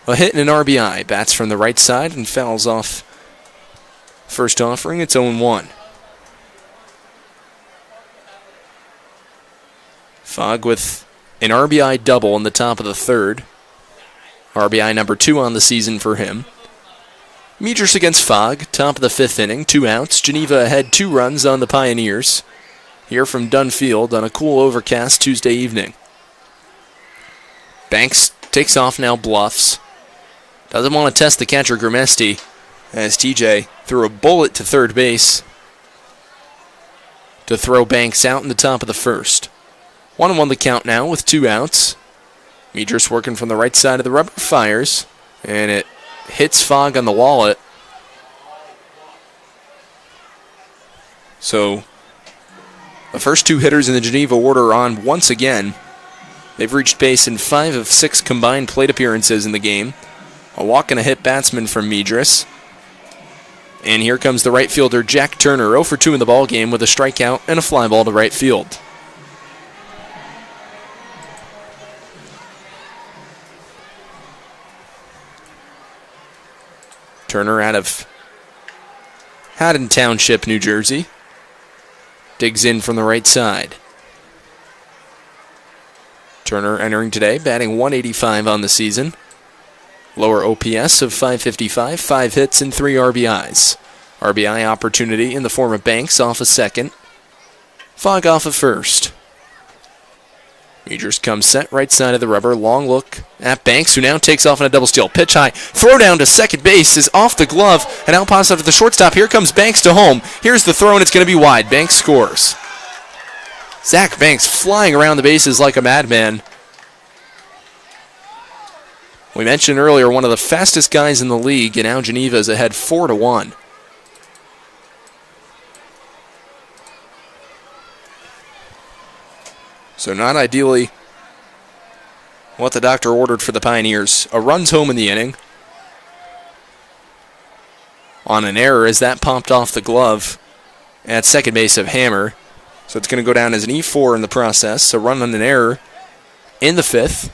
A hit and an RBI. Bats from the right side and fouls off first offering. It's 0-1. Fogg with an RBI double in the top of the 3rd. RBI number 2 on the season for him. Medris against Fogg, top of the 5th inning, 2 outs. Geneva ahead 2 runs on the Pioneers. Here from Dunn Field on a cool overcast Tuesday evening. Banks takes off now, bluffs. Doesn't want to test the catcher Grimesti as TJ threw a bullet to third base to throw Banks out in the top of the 1st. 1-1 the count now with 2 outs. Medris working from the right side of the rubber, fires, and it hits Fogg on the wallet. So the first 2 hitters in the Geneva order are on once again. They've reached base in 5 of 6 combined plate appearances in the game. A walk and a hit batsman from Medris. And here comes the right fielder Jack Turner, 0 for 2 in the ball game with a strikeout and a fly ball to right field. Turner out of Haddon Township, New Jersey. Digs in from the right side. Turner entering today, batting .185 on the season. Lower OPS of .555, 5 hits and 3 RBIs. RBI opportunity in the form of Banks off a second. Fogg off of first. Medris comes set, right side of the rubber. Long look at Banks, who now takes off on a double steal. Pitch high. Throw down to second base is off the glove. And out pops out to the shortstop. Here comes Banks to home. Here's the throw, and it's going to be wide. Banks scores. Zach Banks flying around the bases like a madman. We mentioned earlier one of the fastest guys in the league, and now Geneva is ahead 4-1. So not ideally what the doctor ordered for the Pioneers. A run's home in the inning on an error as that popped off the glove at second base of Hammer. So it's going to go down as an E4 in the process. A run on an error in the fifth.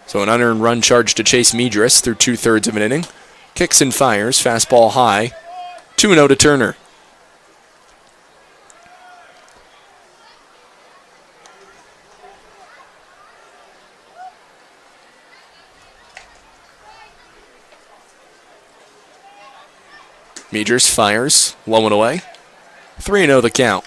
So an unearned run charged to Chase Medris through 2/3 of an inning. Kicks and fires, fastball high. 2-0 to Turner. Medris fires, low and away. 3-0 the count.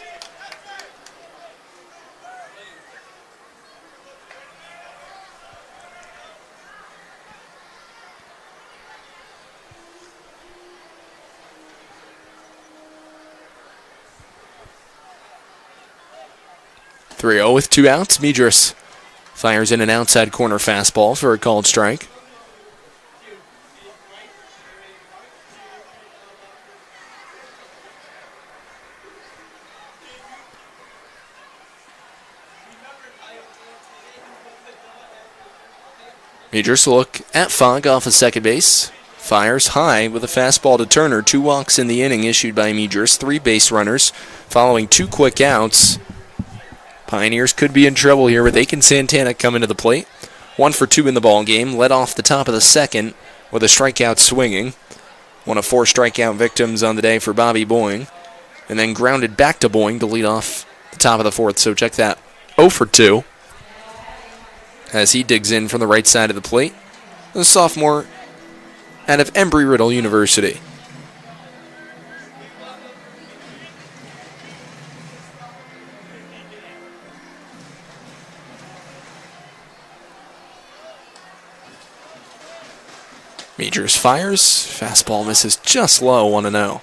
(3-0) with 2 outs. Medris fires in an outside corner fastball for a called strike. Medris will look at Fogg off of second base. Fires high with a fastball to Turner. 2 walks in the inning issued by Medris. 3 base runners following 2 quick outs. Pioneers could be in trouble here with Aiken Santana coming to the plate. 1 for 2 in the ball game. Led off the top of the second with a strikeout swinging. One of 4 strikeout victims on the day for Bobby Boying. And then grounded back to Boying to lead off the top of the fourth. So check that. 0 for 2. As he digs in from the right side of the plate. The sophomore out of Embry-Riddle University. Medris fires. Fastball misses just low, 1-0.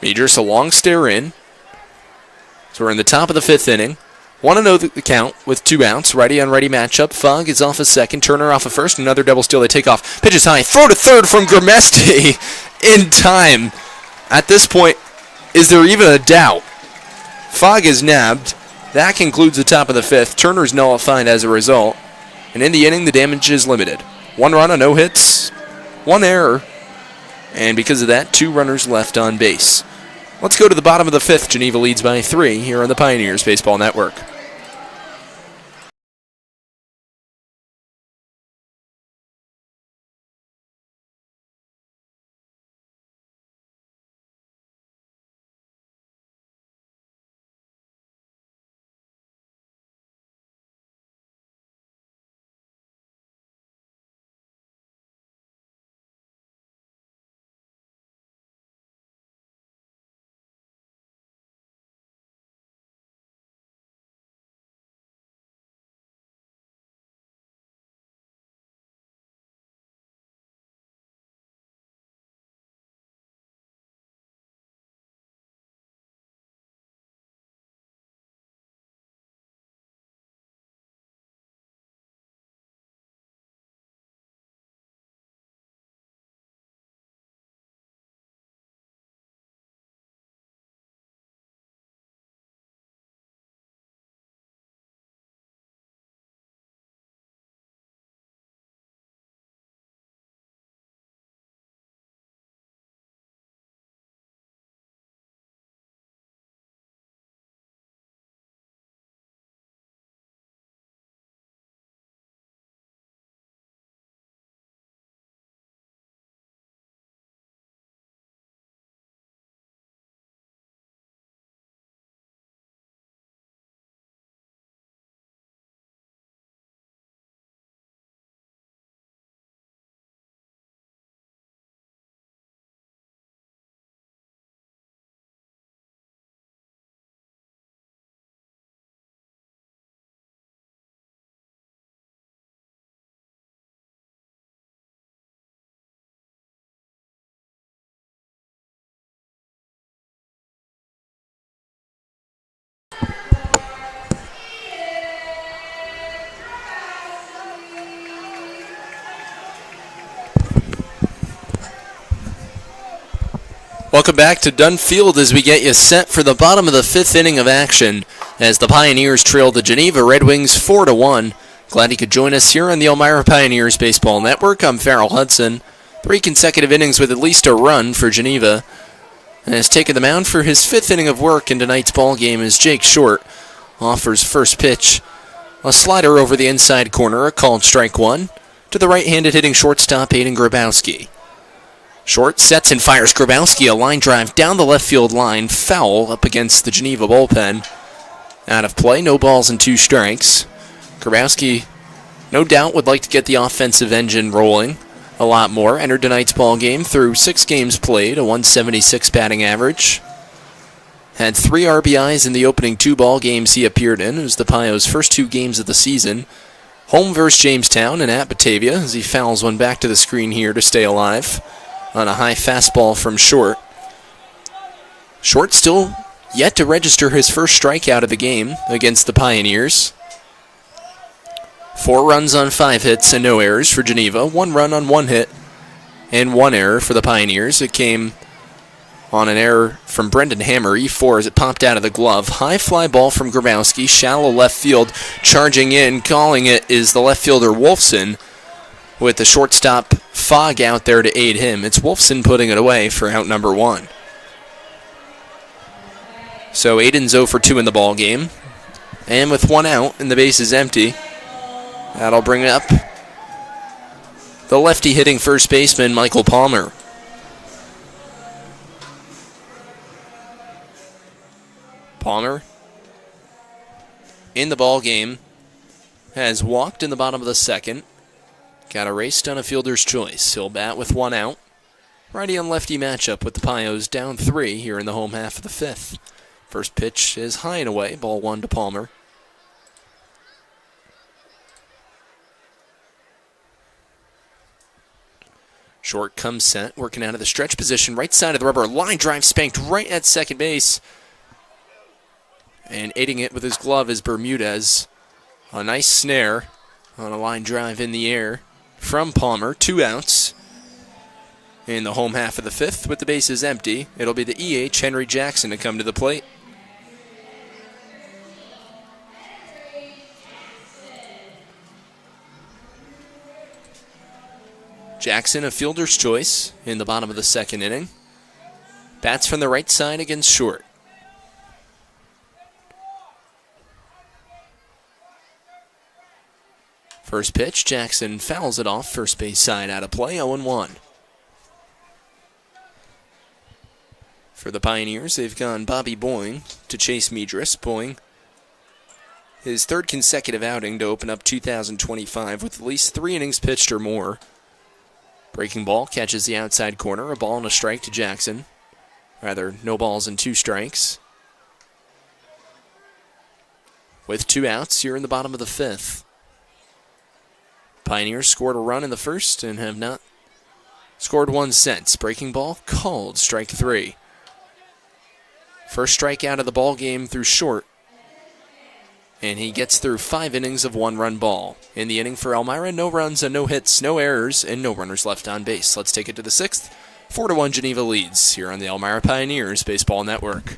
Medris a long stare in. So we're in the top of the 5th inning. 1-0 the count with 2 outs. Righty on righty matchup. Fogg is off a second. Turner off a first. Another double steal. They take off. Pitches high. Throw to third from Grimesti in time. At this point, is there even a doubt? Fogg is nabbed. That concludes the top of the 5th. Turner's nullified as a result. And in the inning, the damage is limited. 1 run on no hits. 1 error. And because of that, 2 runners left on base. Let's go to the bottom of the 5th. Geneva leads by 3 here on the Pioneers Baseball Network. Welcome back to Dunn Field as we get you set for the bottom of the fifth inning of action as the Pioneers trail the Geneva Red Wings 4-1. Glad you could join us here on the Elmira Pioneers Baseball Network. I'm Farrell Hudson. 3 consecutive innings with at least a run for Geneva. And has taken the mound for his 5th inning of work in tonight's ball game as Jake Short offers first pitch. A slider over the inside corner, a called strike one, to the right-handed hitting shortstop Aiden Grabowski. Short sets and fires Grabowski a line drive down the left field line, foul up against the Geneva bullpen. Out of play, no balls and 2 strikes. Grabowski, no doubt, would like to get the offensive engine rolling a lot more. Entered tonight's ball game through 6 games played, a 176 batting average. Had 3 RBIs in the opening 2 ball games he appeared in. It was the Pios' first 2 games of the season. Home versus Jamestown and at Batavia as he fouls one back to the screen here to stay alive on a high fastball from Short. Short still yet to register his first strikeout of the game against the Pioneers. 4 runs on 5 hits and no errors for Geneva. 1 run on 1 hit and 1 error for the Pioneers. It came on an error from Brendan Hammer, E4, as it popped out of the glove. High fly ball from Grabowski, shallow left field, charging in, calling it is the left fielder Wolfson, with the shortstop Fogg out there to aid him. It's Wolfson putting it away for out number 1. So Aiden's 0 for 2 in the ball game, and with 1 out and the base is empty, that'll bring up the lefty hitting first baseman Michael Palmer. Palmer in the ball game has walked in the bottom of the second. Got erased on a fielder's choice. He'll bat with 1 out. Righty on lefty matchup with the Pios down 3 here in the home half of the 5th. First pitch is high and away. Ball 1 to Palmer. Short comes set, working out of the stretch position. Right side of the rubber. Line drive spanked right at second base. And aiding it with his glove is Bermudez. A nice snare on a line drive in the air from Palmer. 2 outs in the home half of the 5th with the bases empty. It'll be the EH, Henry Jackson, to come to the plate. Jackson, a fielder's choice in the bottom of the 2nd inning. Bats from the right side against Short. First pitch, Jackson fouls it off, first base side out of play, 0-1. For the Pioneers, they've gone Bobby Boying to Chase Medris. Boying, his 3rd consecutive outing to open up 2025 with at least 3 innings pitched or more. Breaking ball catches the outside corner, a ball and a strike to Jackson. Rather, no balls and 2 strikes. With 2 outs here in the bottom of the 5th. Pioneers scored a run in the first and have not scored 1 since. Breaking ball called, strike 3. First strikeout of the ball game through Short. And he gets through 5 innings of 1-run ball. In the inning for Elmira, no runs and no hits, no errors, and no runners left on base. Let's take it to the 6th. 4-1 Geneva leads here on the Elmira Pioneers Baseball Network.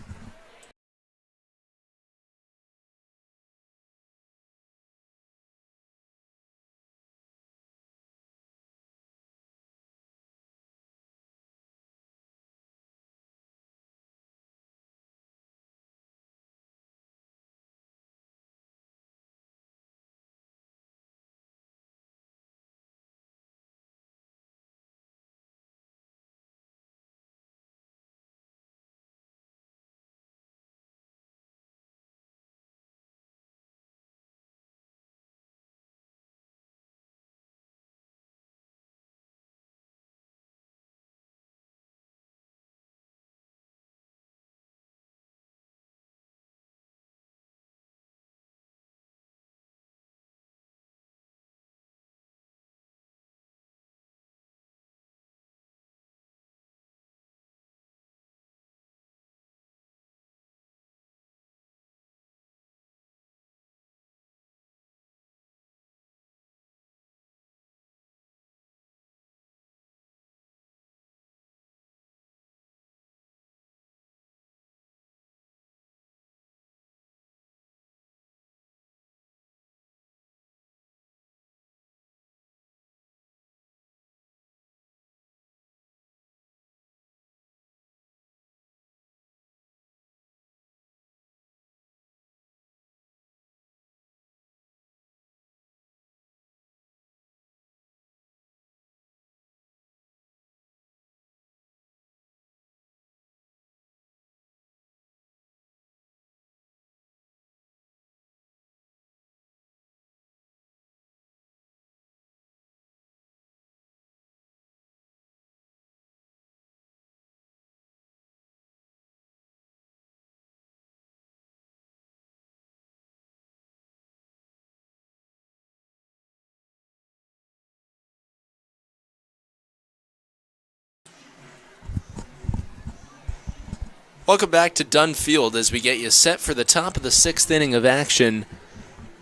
Welcome back to Dunn Field as we get you set for the top of the 6th inning of action.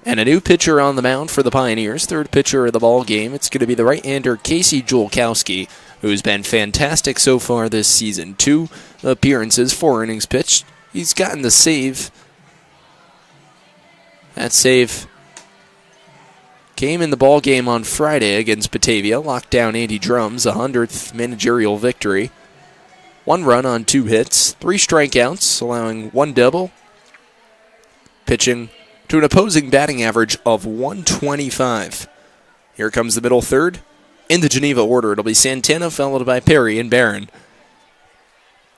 And a new pitcher on the mound for the Pioneers, third pitcher of the ball game. It's going to be the right-hander Casey Julkowski, who's been fantastic so far this season. 2 appearances, 4 innings pitched. He's gotten the save. That save came in the ball game on Friday against Batavia. Locked down Andy Drum's 100th managerial victory. 1 run on 2 hits, 3 strikeouts, allowing 1 double. Pitching to an opposing batting average of 125. Here comes the middle third. In the Geneva order, it'll be Santana followed by Perry and Barron.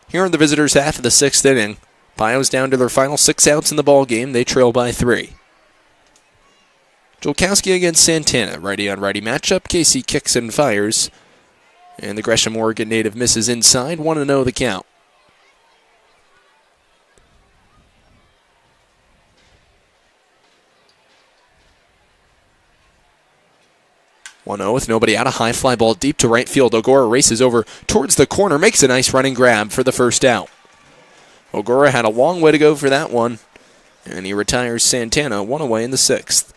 Here in the visitors' half of the 6th inning, Pio's down to their final 6 outs in the ball game. They trail by 3. Julkowski against Santana, righty-on-righty matchup. Casey kicks and fires. And the Gresham, Oregon native misses inside. 1-0 the count. With nobody out, a high fly ball deep to right field. Ogura races over towards the corner, makes a nice running grab for the first out. Ogura had a long way to go for that one, and he retires Santana 1 away in the 6th.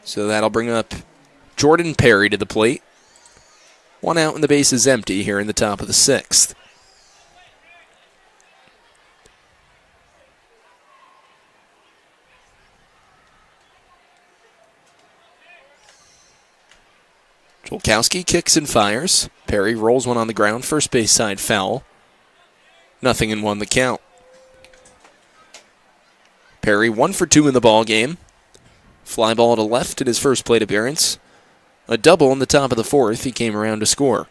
So that'll bring up Jordan Perry to the plate. 1 out and the base is empty here in the top of the 6th. Julkowski kicks and fires. Perry rolls one on the ground, first base side foul. 0-1 the count. Perry 1 for 2 in the ball game. Fly ball to left in his first plate appearance. A double in the top of the 4th. He came around to score.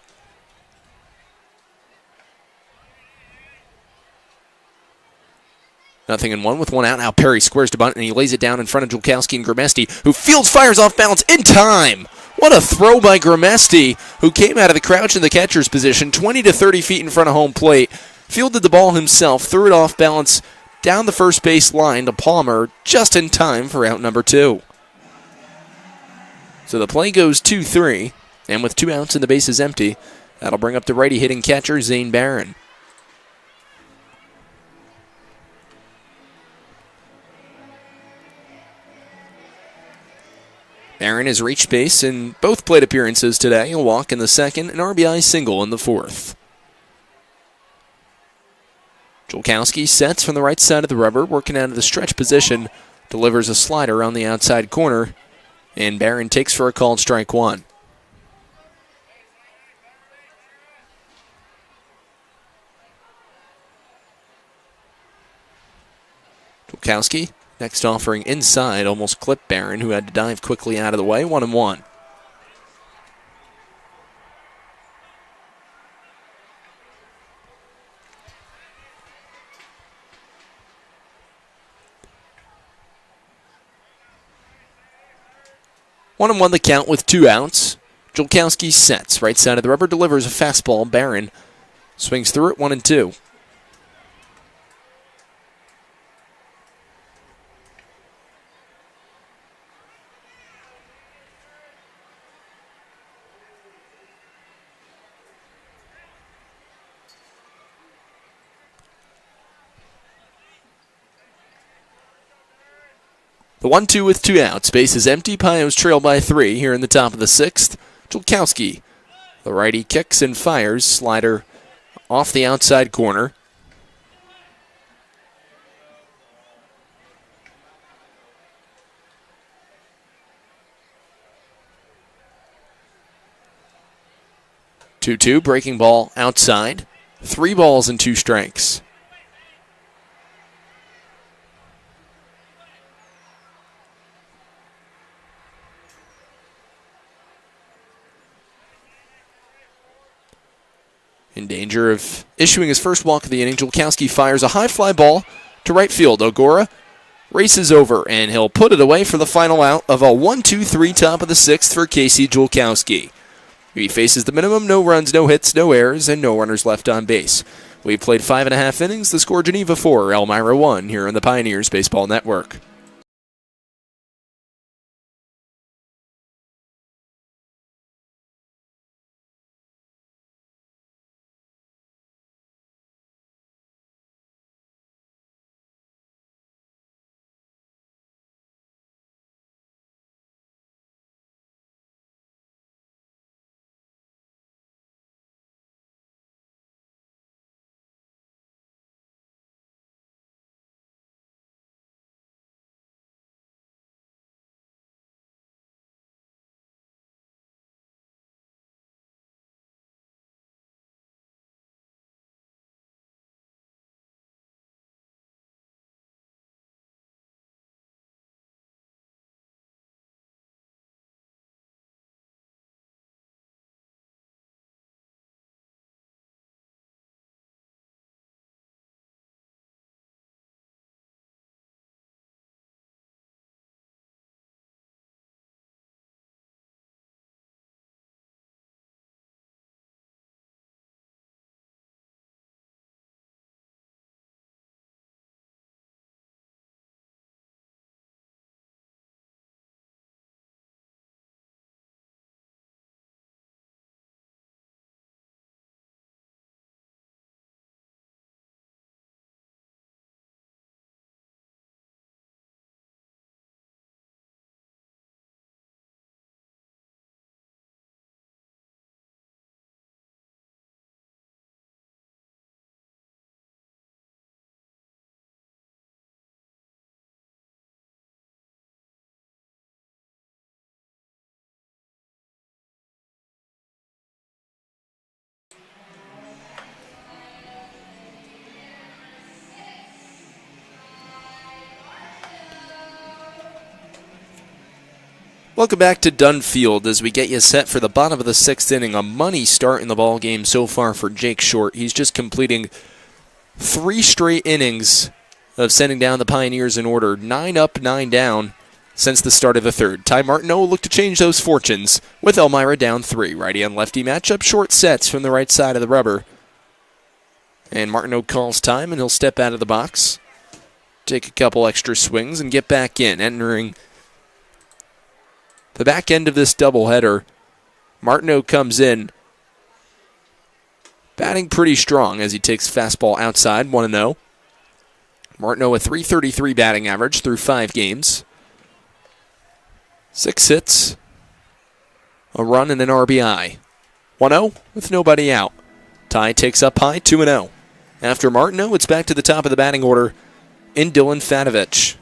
Nothing in 1 with 1 out. Now Perry squares to bunt and he lays it down in front of Julkowski and Gramesti, who fields, fires off balance in time. What a throw by Gramesti, who came out of the crouch in the catcher's position, 20 to 30 feet in front of home plate. Fielded the ball himself, threw it off balance down the first base line to Palmer, just in time for out number 2. So the play goes 2-3, and with 2 outs and the base is empty, that'll bring up the righty hitting catcher, Zane Barron. Barron has reached base in both plate appearances today, a walk in the 2nd, an RBI single in the 4th. Julkowski sets from the right side of the rubber, working out of the stretch position, delivers a slider on the outside corner, and Barron takes for a called strike 1. Julkowski, next offering inside, almost clipped Barron, who had to dive quickly out of the way. 1-1. One and one the count with 2 outs. Julkowski sets. Right side of the rubber, delivers a fastball. Barron swings through it, 1-2. The 1-2 with 2 outs. Base is empty. Pios trail by 3 here in the top of the 6th. Julkowski, the righty, kicks and fires. Slider off the outside corner. Two-two, breaking ball outside. 3 balls and 2 strikes. In danger of issuing his first walk of the inning, Julkowski fires a high fly ball to right field. Ogura races over, and he'll put it away for the final out of a 1-2-3 top of the 6th for Casey Julkowski. He faces the minimum, no runs, no hits, no errors, and no runners left on base. We've played 5.5 innings. The score, Geneva 4, Elmira 1 here on the Pioneers Baseball Network. Welcome back to Dunn Field as we get you set for the bottom of the sixth inning. A money start in the ball game so far for Jake Short. He's just completing 3 straight innings of sending down the Pioneers in order. 9 up, 9 down since the start of the third. Ty Martineau will look to change those fortunes with Elmira down 3. Righty on lefty matchup. Short sets from the right side of the rubber. And Martineau calls time, and he'll step out of the box, take a couple extra swings, and get back in. Entering the back end of this doubleheader, Martineau comes in batting pretty strong as he takes fastball outside, 1-0. Martineau a .333 batting average through 5 games. 6 hits, a run, and an RBI. 1-0 with nobody out. Ty takes up high, 2-0. After Martineau, it's back to the top of the batting order in Dylan Fanovich.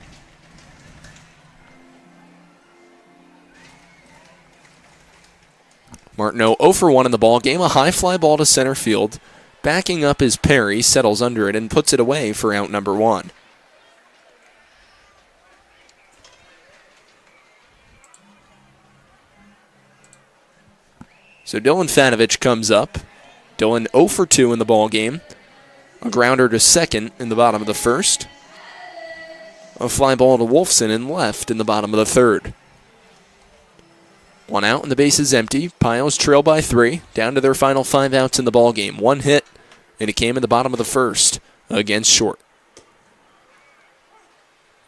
Martineau 0 for 1 in the ball game. A high fly ball to center field. Backing up is Perry, settles under it, and puts it away for out number 1. So Dylan Fanovich comes up. Dylan 0 for 2 in the ball game. A grounder to second in the bottom of the first. A fly ball to Wolfson in left in the bottom of the third. 1 out and the base is empty. Pios trail by 3, down to their final 5 outs in the ball game. 1 hit, and it came in the bottom of the first against Short.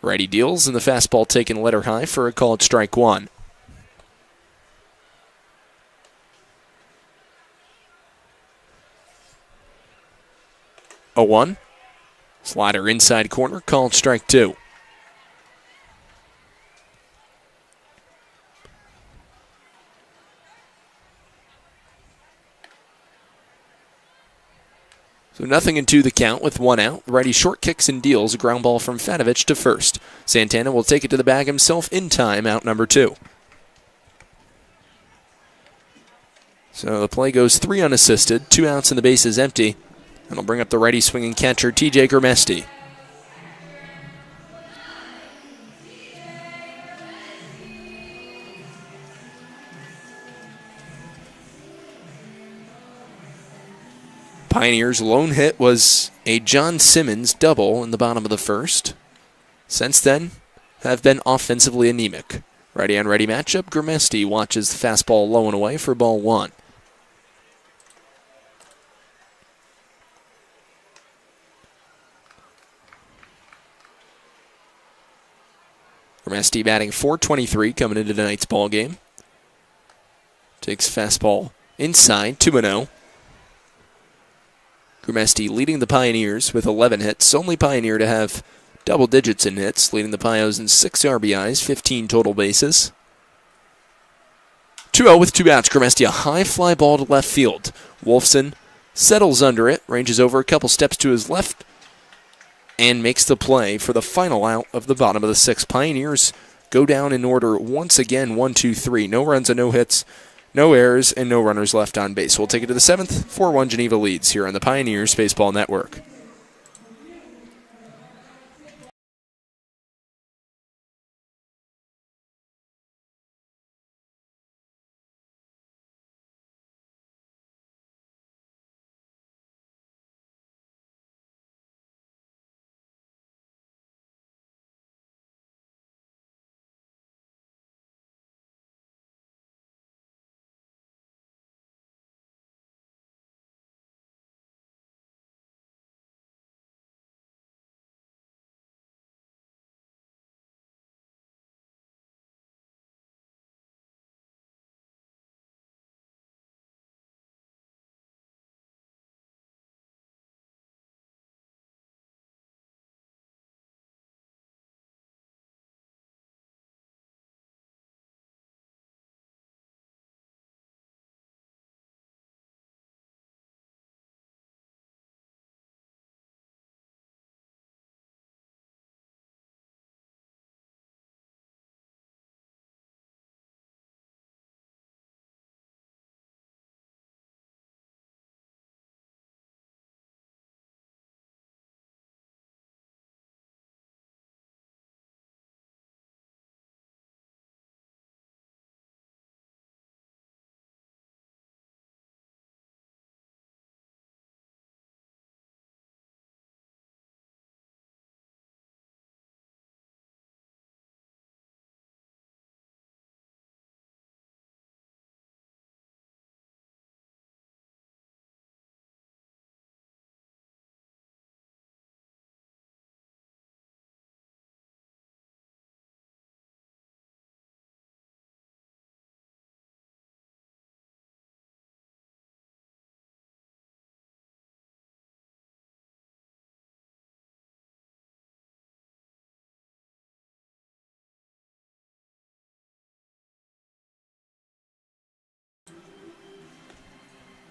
Righty deals, and the fastball taken letter high for a called strike 1. 0-1. Slider inside corner, called strike 2. So 0-2 the count with 1 out. Righty short kicks and deals a ground ball from Fanovich to first. Santana will take it to the bag himself in time, out number 2. So the play goes 3 unassisted, 2 outs and the base is empty. And will bring up the righty swinging catcher, TJ Grimesti. Pioneers' lone hit was a John Simmons double in the bottom of the first. Since then, have been offensively anemic. Righty on righty matchup, Grimesti watches the fastball low and away for ball 1. Grimesti batting .423 coming into tonight's ball game. Takes fastball inside, 2-0. Grimesti leading the Pioneers with 11 hits. Only Pioneer to have double digits in hits, leading the Pios in 6 RBIs, 15 total bases. 2-0 with 2 outs. Grimesti a high fly ball to left field. Wolfson settles under it, ranges over a couple steps to his left, and makes the play for the final out of the bottom of the 6th. Pioneers go down in order once again, 1-2-3. No runs and no hits, no errors, and no runners left on base. We'll take it to the 7th. 4-1 Geneva leads here on the Pioneers Baseball Network.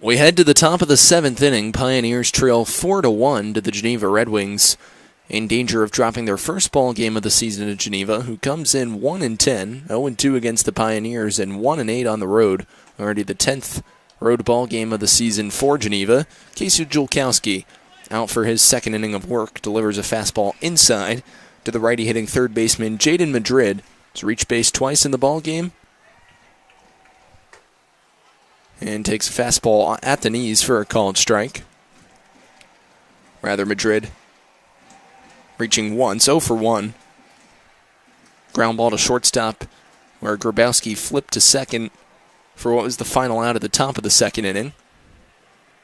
We head to the top of the 7th inning. Pioneers trail 4-1 to the Geneva Red Wings, in danger of dropping their first ball game of the season at Geneva, who comes in 1-10, 0-2 against the Pioneers, and 1-8 on the road. Already the 10th road ball game of the season for Geneva. Casey Julkowski out for his second inning of work, delivers a fastball inside to the righty hitting third baseman Jaden Madrid. He's reached base twice in the ball game, and takes a fastball at the knees for a called strike. Madrid reaching once, 0 for 1. Ground ball to shortstop, where Grabowski flipped to second for what was the final out at the top of the second inning.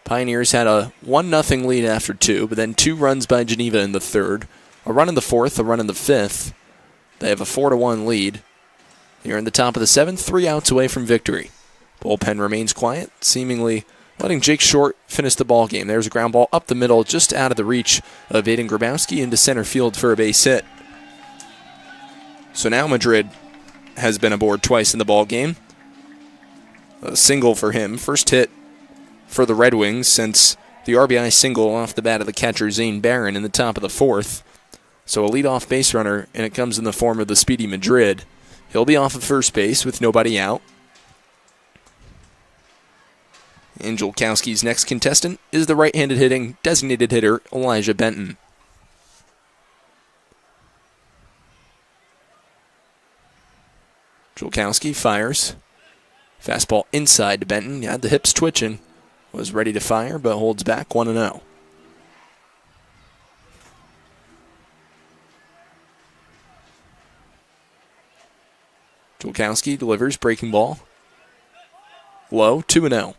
Pioneers had a 1-0 lead after 2, but then 2 runs by Geneva in the third, a run in the fourth, a run in the fifth. They have a 4-1 lead. Here in the top of the 7th, 3 outs away from victory. Bullpen remains quiet, seemingly letting Jake Short finish the ball game. There's a ground ball up the middle, just out of the reach of Aiden Grabowski into center field for a base hit. So now Madrid has been aboard twice in the ball game. A single for him, first hit for the Red Wings since the RBI single off the bat of the catcher Zane Barron in the top of the 4th. So a leadoff base runner, and it comes in the form of the speedy Madrid. He'll be off of first base with nobody out. And Julkowski's next contestant is the right-handed hitting designated hitter Elijah Benton. Julkowski fires. Fastball inside to Benton. Had the hips twitching. Was ready to fire, but holds back 1-0. Julkowski delivers, breaking ball. Low, 2-0.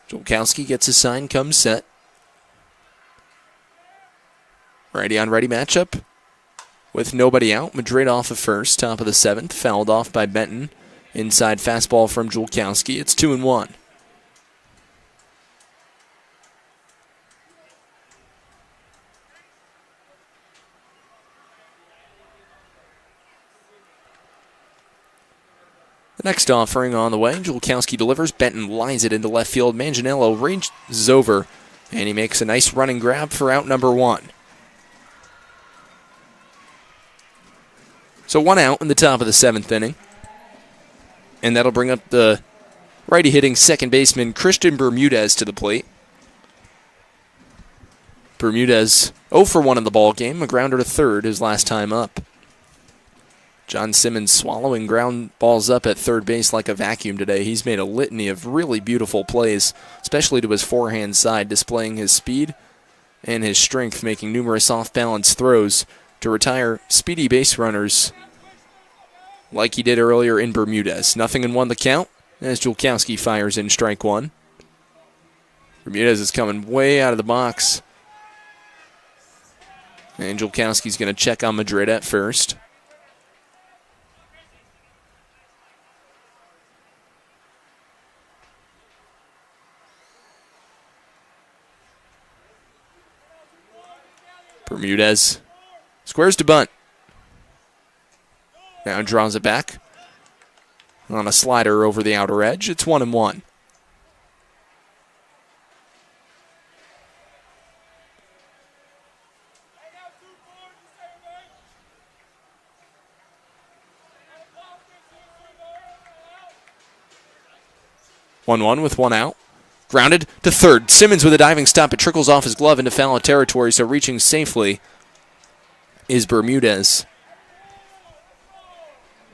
Julkowski gets his sign, comes set. Righty on righty matchup with nobody out. Madrid off of first, top of the 7th, fouled off by Benton. Inside fastball from Julkowski. It's 2-1. The next offering on the way. Julkowski delivers. Benton lines it into left field. Manganiello ranges over, and he makes a nice running grab for out number 1. So 1 out in the top of the 7th inning. And that'll bring up the righty hitting second baseman Christian Bermudez to the plate. Bermudez 0 for 1 in the ball game. A grounder to third his last time up. John Simmons swallowing ground balls up at third base like a vacuum today. He's made a litany of really beautiful plays, especially to his forehand side, displaying his speed and his strength, making numerous off-balance throws to retire speedy base runners like he did earlier in Bermudez. 0-1 the count as Julkowski fires in strike 1. Bermudez is coming way out of the box. And Julkowski's going to check on Madrid at first. Bermudez squares to bunt. Now draws it back on a slider over the outer edge. It's 1-1. With 1 out. Grounded to third. Simmons with a diving stop. It trickles off his glove into foul territory, so reaching safely is Bermudez.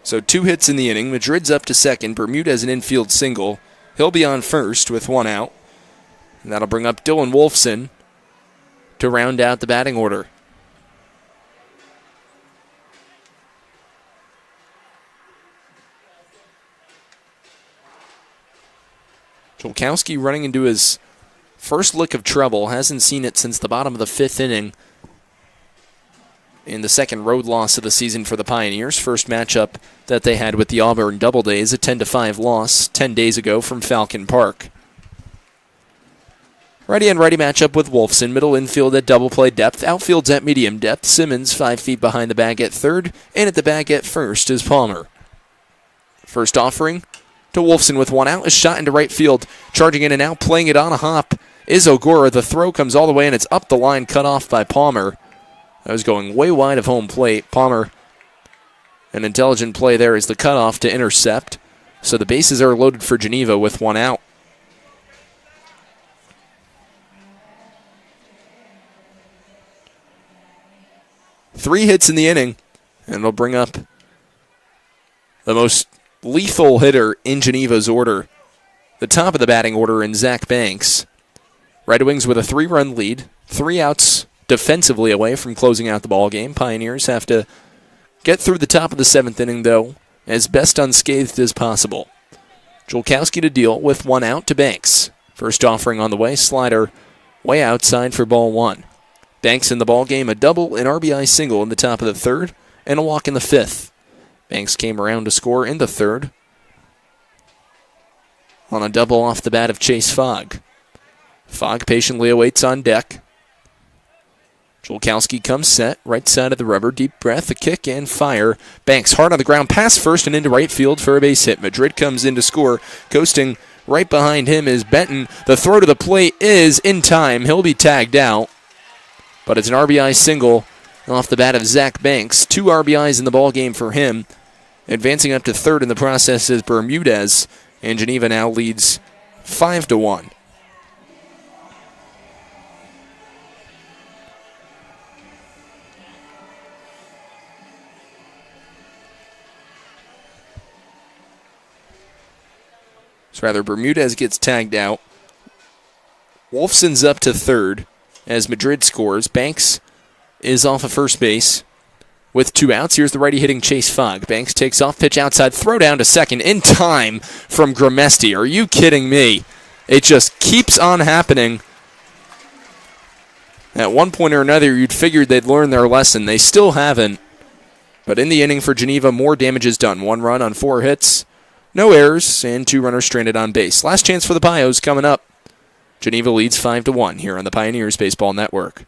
So 2 hits in the inning. Madrid's up to second. Bermudez an infield single. He'll be on first with 1 out. And that'll bring up Dylan Wolfson to round out the batting order. Julkowski running into his first lick of trouble. Hasn't seen it since the bottom of the 5th inning in the second road loss of the season for the Pioneers. First matchup that they had with the Auburn Doubledays, a 10-5 loss 10 days ago from Falcon Park. Righty and righty matchup with Wolfson. Middle infield at double play depth. Outfield's at medium depth. Simmons 5 feet behind the bag at third. And at the bag at first is Palmer. First offering to Wolfson with one out. A shot into right field. Charging in and out. Playing it on a hop is O'Gora. The throw comes all the way and it's up the line. Cut off by Palmer. That was going way wide of home plate. Palmer, an intelligent play there is the cutoff to intercept. So the bases are loaded for Geneva with one out. Three hits in the inning, and it'll bring up the most lethal hitter in Geneva's order. The top of the batting order in Zach Banks. Red Wings with a 3-run lead. 3 outs defensively away from closing out the ball game. Pioneers have to get through the top of the 7th inning, though, as best unscathed as possible. Julkowski to deal with one out to Banks. First offering on the way, slider way outside for ball 1. Banks in the ball game, a double, an RBI single in the top of the 3rd, and a walk in the 5th. Banks came around to score in the 3rd on a double off the bat of Chase Fogg. Fogg patiently awaits on deck. Julkowski comes set, right side of the rubber, deep breath, a kick, and fire. Banks hard on the ground, past first and into right field for a base hit. Madrid comes in to score. Coasting right behind him is Benton. The throw to the plate is in time. He'll be tagged out. But it's an RBI single off the bat of Zach Banks. 2 RBIs in the ball game for him. Advancing up to 3rd in the process is Bermudez, and Geneva now leads 5-1. So rather, Bermudez gets tagged out. Wolfson's up to 3rd. As Madrid scores. Banks is off of first base with 2 outs. Here's the righty hitting Chase Fogg. Banks takes off, pitch outside, throw down to second in time from Gramesti. Are you kidding me? It just keeps on happening. At one point or another, you'd figured they'd learn their lesson. They still haven't. But in the inning for Geneva, more damage is done. 1 run on 4 hits, no errors, and 2 runners stranded on base. Last chance for the Pios coming up. Geneva leads 5-1 here on the Pioneers Baseball Network.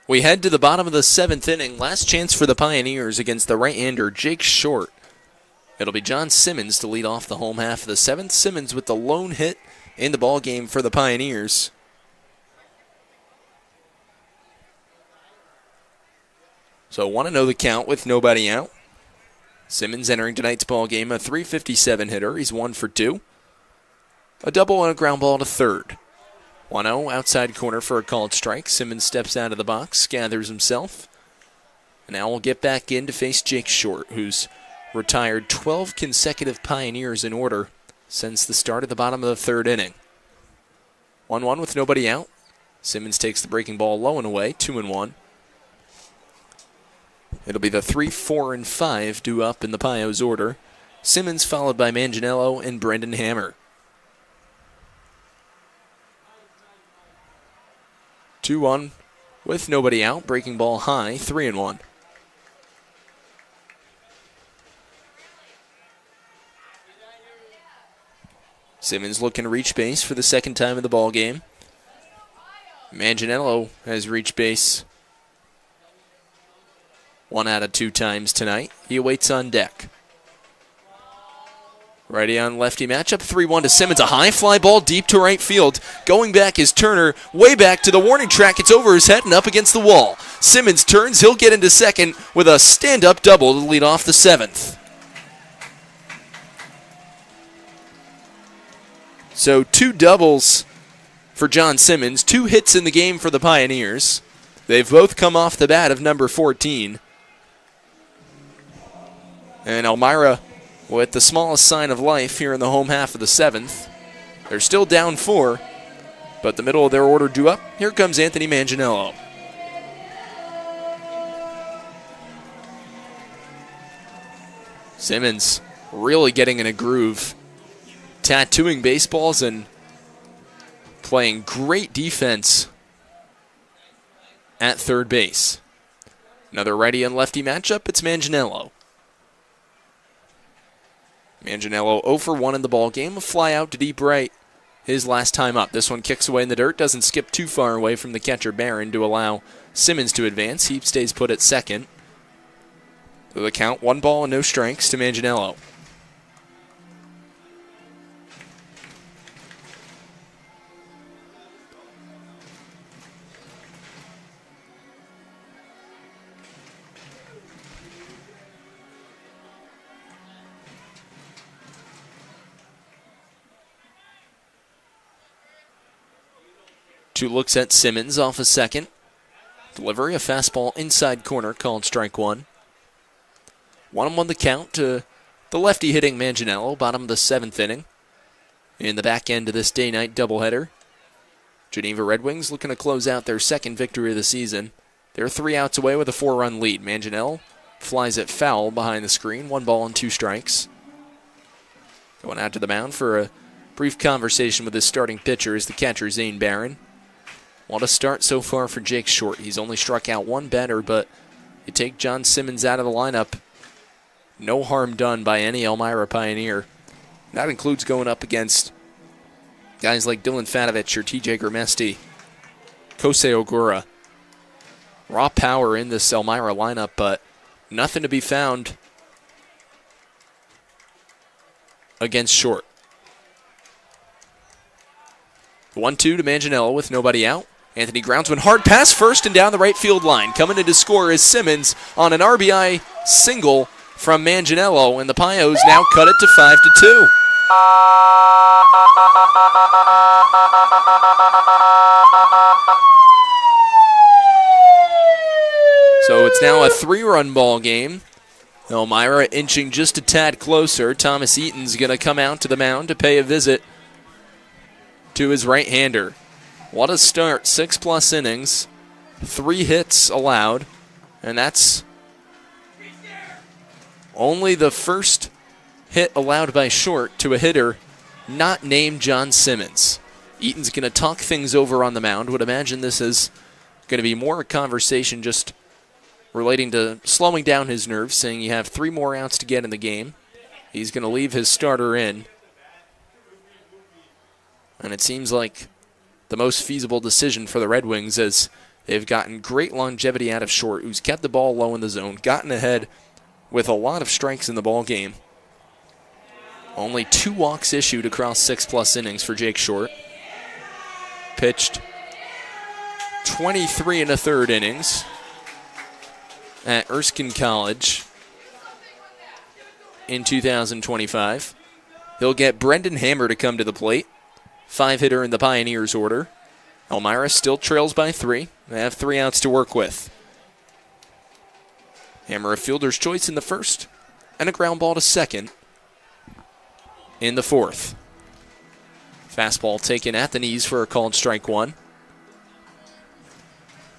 We head to the bottom of the 7th inning. Last chance for the Pioneers against the right-hander Jake Short. It'll be John Simmons to lead off the home half of the 7th. Simmons with the lone hit in the ball game for the Pioneers. So 1-0 the count with nobody out. Simmons entering tonight's ball game, a .357 hitter. He's 1 for 2. A double and a ground ball to third. 1-0 outside corner for a called strike. Simmons steps out of the box, gathers himself. And now we'll get back in to face Jake Short, who's retired 12 consecutive Pioneers in order since the start of the bottom of the third inning. 1-1 with nobody out. Simmons takes the breaking ball low and away, 2-1. It'll be the 3, 4, and 5 due up in the Pios order. Simmons followed by Manganiello and Brendan Hammer. 2-1 with nobody out. Breaking ball high, 3-1. Simmons looking to reach base for the second time in the ball game. Manganiello has reached base 1 out of 2 times tonight. He awaits on deck. Righty on lefty matchup, 3-1 to Simmons. A high fly ball deep to right field. Going back is Turner, way back to the warning track. It's over his head and up against the wall. Simmons turns, he'll get into second with a stand-up double to lead off the 7th. So 2 doubles for John Simmons, 2 hits in the game for the Pioneers. They've both come off the bat of number 14. And Elmira with the smallest sign of life here in the home half of the 7th. They're still down 4, but the middle of their order due up. Here comes Anthony Manganiello. Simmons really getting in a groove, tattooing baseballs and playing great defense at third base. Another righty and lefty matchup, it's Manganiello. Manganiello 0 for 1 in the ball game, a fly out to deep right his last time up. This one kicks away in the dirt, doesn't skip too far away from the catcher Barron to allow Simmons to advance. He stays put at second. So the count, 1 ball and no strikes to Manganiello. Two looks at Simmons off a second. Delivery, a fastball inside corner, called strike 1. 1-1 the count to the lefty hitting Manganiello, bottom of the 7th inning. In the back end of this day-night doubleheader, Geneva Red Wings looking to close out their second victory of the season. They're 3 outs away with a 4-run lead. Manganiello flies it foul behind the screen, 1 ball and 2 strikes. Going out to the mound for a brief conversation with his starting pitcher is the catcher Zane Barron. What a start so far for Jake Short. He's only struck out 1 batter, but you take John Simmons out of the lineup, no harm done by any Elmira Pioneer. That includes going up against guys like Dylan Fatovich or TJ Grimesti, Kosei Ogura. Raw power in this Elmira lineup, but nothing to be found against Short. 1-2 to Manganiello with nobody out. Anthony grounds one hard pass first and down the right field line. Coming in to score is Simmons on an RBI single from Manganiello, and the Pios now cut it to 5-2. So it's now a 3-run ball game. Elmira inching just a tad closer. Thomas Eaton's going to come out to the mound to pay a visit to his right-hander. What a start, 6+ innings, 3 hits allowed, and that's only the first hit allowed by Short to a hitter not named John Simmons. Eaton's going to talk things over on the mound. Would imagine this is going to be more a conversation just relating to slowing down his nerves, saying you have 3 more outs to get in the game. He's going to leave his starter in. And it seems like the most feasible decision for the Red Wings, as they've gotten great longevity out of Short, who's kept the ball low in the zone, gotten ahead with a lot of strikes in the ball game. Only 2 walks issued across 6+ innings for Jake Short. Pitched 23 1/3 innings. at Erskine College in 2025. He'll get Brendan Hammer to come to the plate, 5-hitter in the Pioneers order. Elmira still trails by 3. They have 3 outs to work with. Hammer a fielder's choice in the first, and a ground ball to second in the fourth. Fastball taken at the knees for a called strike 1.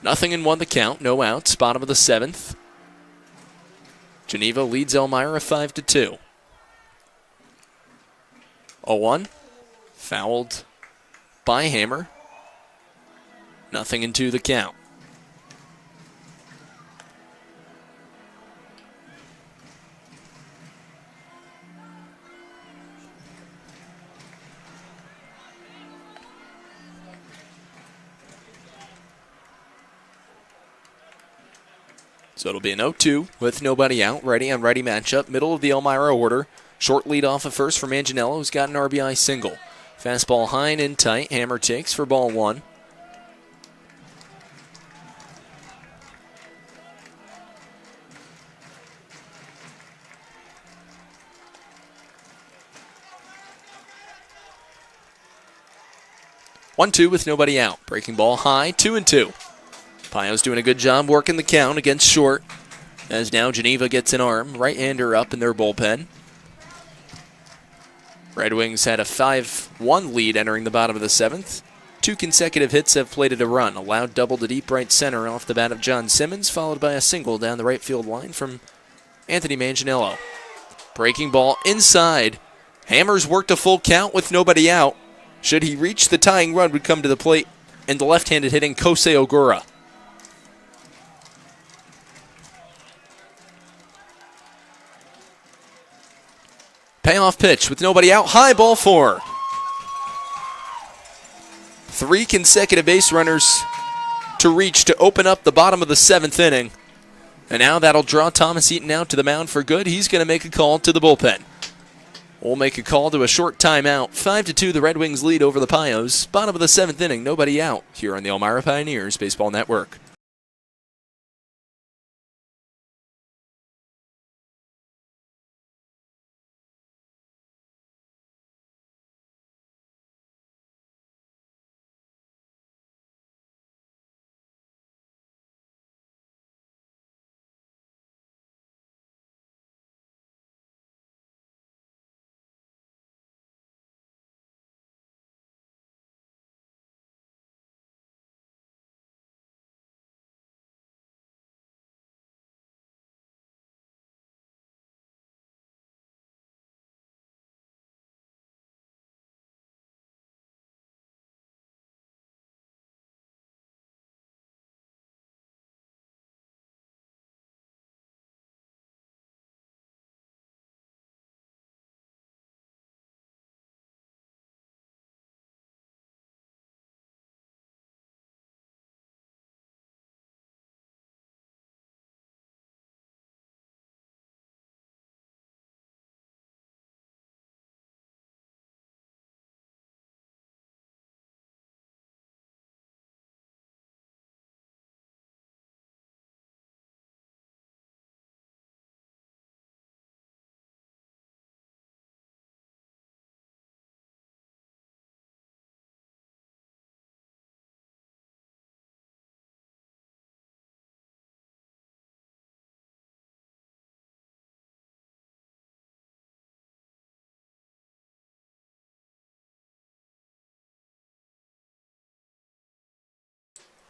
0-1 the count, no outs, bottom of the 7th. Geneva leads Elmira 5-2. 0-1, fouled by Hammer. 0-2 the count. So it'll be an 0-2 with nobody out. Ready on ready matchup. Middle of the Elmira order. Short lead off of first for Manganiello, who's got an RBI single. Fastball high and in tight. Hammer takes for ball 1. One-two with nobody out. Breaking ball high, 2-2. Pio's doing a good job working the count against short, as now Geneva gets an arm. Right-hander up in their bullpen. Red Wings had a 5-1 lead entering the bottom of the 7th. 2 consecutive hits have plated a run. A loud double to deep right center off the bat of John Simmons, followed by a single down the right field line from Anthony Manganiello. Breaking ball inside. Hammer's worked a full count with nobody out. Should he reach the tying run, would come to the plate, and the left-handed hitting Kosei Ogura. Payoff pitch with nobody out. High ball 4. 3 consecutive base runners to reach to open up the bottom of the 7th inning. And now that'll draw Thomas Eaton out to the mound for good. He's going to make a call to the bullpen. We'll make a call to a short timeout. 5-2 the Red Wings lead over the Pios. Bottom of the 7th inning, nobody out here on the Elmira Pioneers Baseball Network.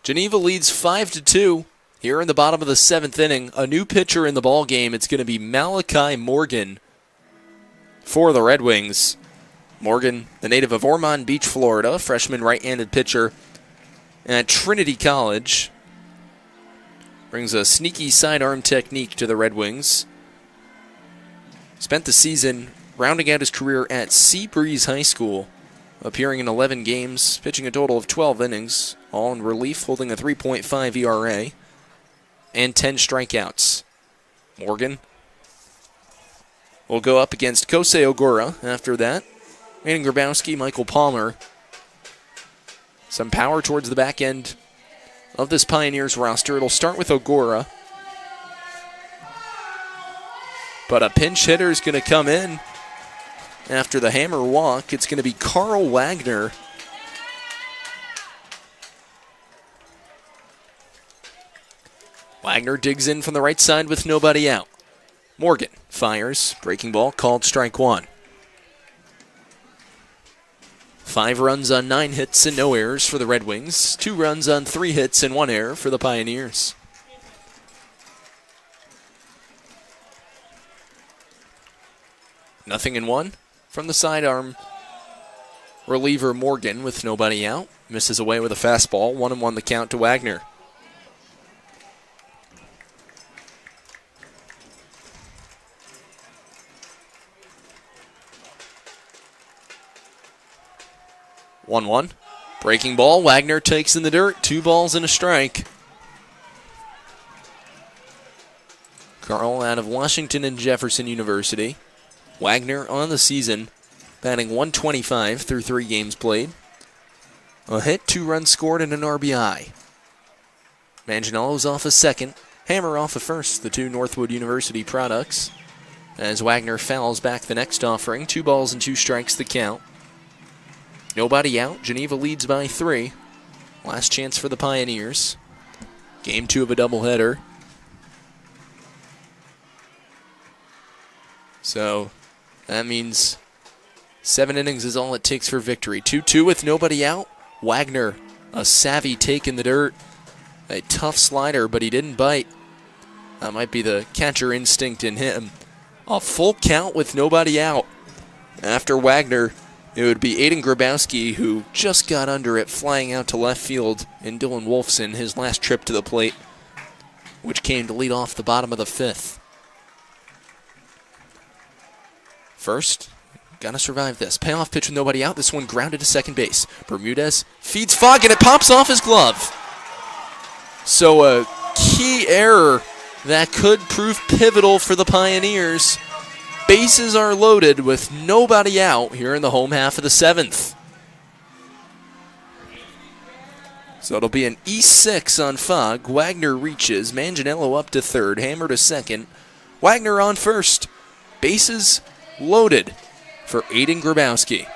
Geneva leads 5-2 here in the bottom of the 7th inning. A new pitcher in the ball game. It's going to be Malachi Morgan for the Red Wings. Morgan, the native of Ormond Beach, Florida, freshman right-handed pitcher at Trinity College. Brings a sneaky sidearm technique to the Red Wings. Spent the season rounding out his career at Seabreeze High School, appearing in 11 games, pitching a total of 12 innings, all in relief, holding a 3.5 ERA, and 10 strikeouts. Morgan will go up against Kosei Ogura after that. Manning Grabowski, Michael Palmer. Some power towards the back end of this Pioneers roster. It'll start with Ogura. But a pinch hitter is going to come in after the hammer walk. It's going to be Carl Wagner. Wagner digs in from the right side with nobody out. Morgan fires. Breaking ball called strike one. 5 runs on 9 hits and no errors for the Red Wings. 2 runs on 3 hits and 1 error for the Pioneers. Nothing in 1 from the sidearm reliever Morgan with nobody out. Misses away with a fastball. 1-1 the count to Wagner. One. Breaking ball. Wagner takes in the dirt. 2 balls and a strike. Carl out of Washington and Jefferson University. Wagner on the season, batting .125 through 3 games played. A hit, 2 runs scored, and an RBI. Manganiello's off a second. Hammer off a first, the 2 Northwood University products. As Wagner fouls back the next offering. 2 balls and 2 strikes the count. Nobody out. Geneva leads by 3. Last chance for the Pioneers. Game 2 of a doubleheader. So that means 7 innings is all it takes for victory. 2-2 with nobody out. Wagner, a savvy take in the dirt. A tough slider, but he didn't bite. That might be the catcher instinct in him. A full count with nobody out. After Wagner, it would be Aiden Grabowski, who just got under it, flying out to left field, and Dylan Wolfson, his last trip to the plate, which came to lead off the bottom of the 5th. First, gotta survive this. Payoff pitch with nobody out. This one grounded to second base. Bermudez feeds Fogg, and it pops off his glove. So a key error that could prove pivotal for the Pioneers. Bases are loaded with nobody out here in the home half of the 7th. So it'll be an E6 on Fogg. Wagner reaches. Manganiello up to third. Hammer to second. Wagner on first. Bases loaded for Aiden Grabowski.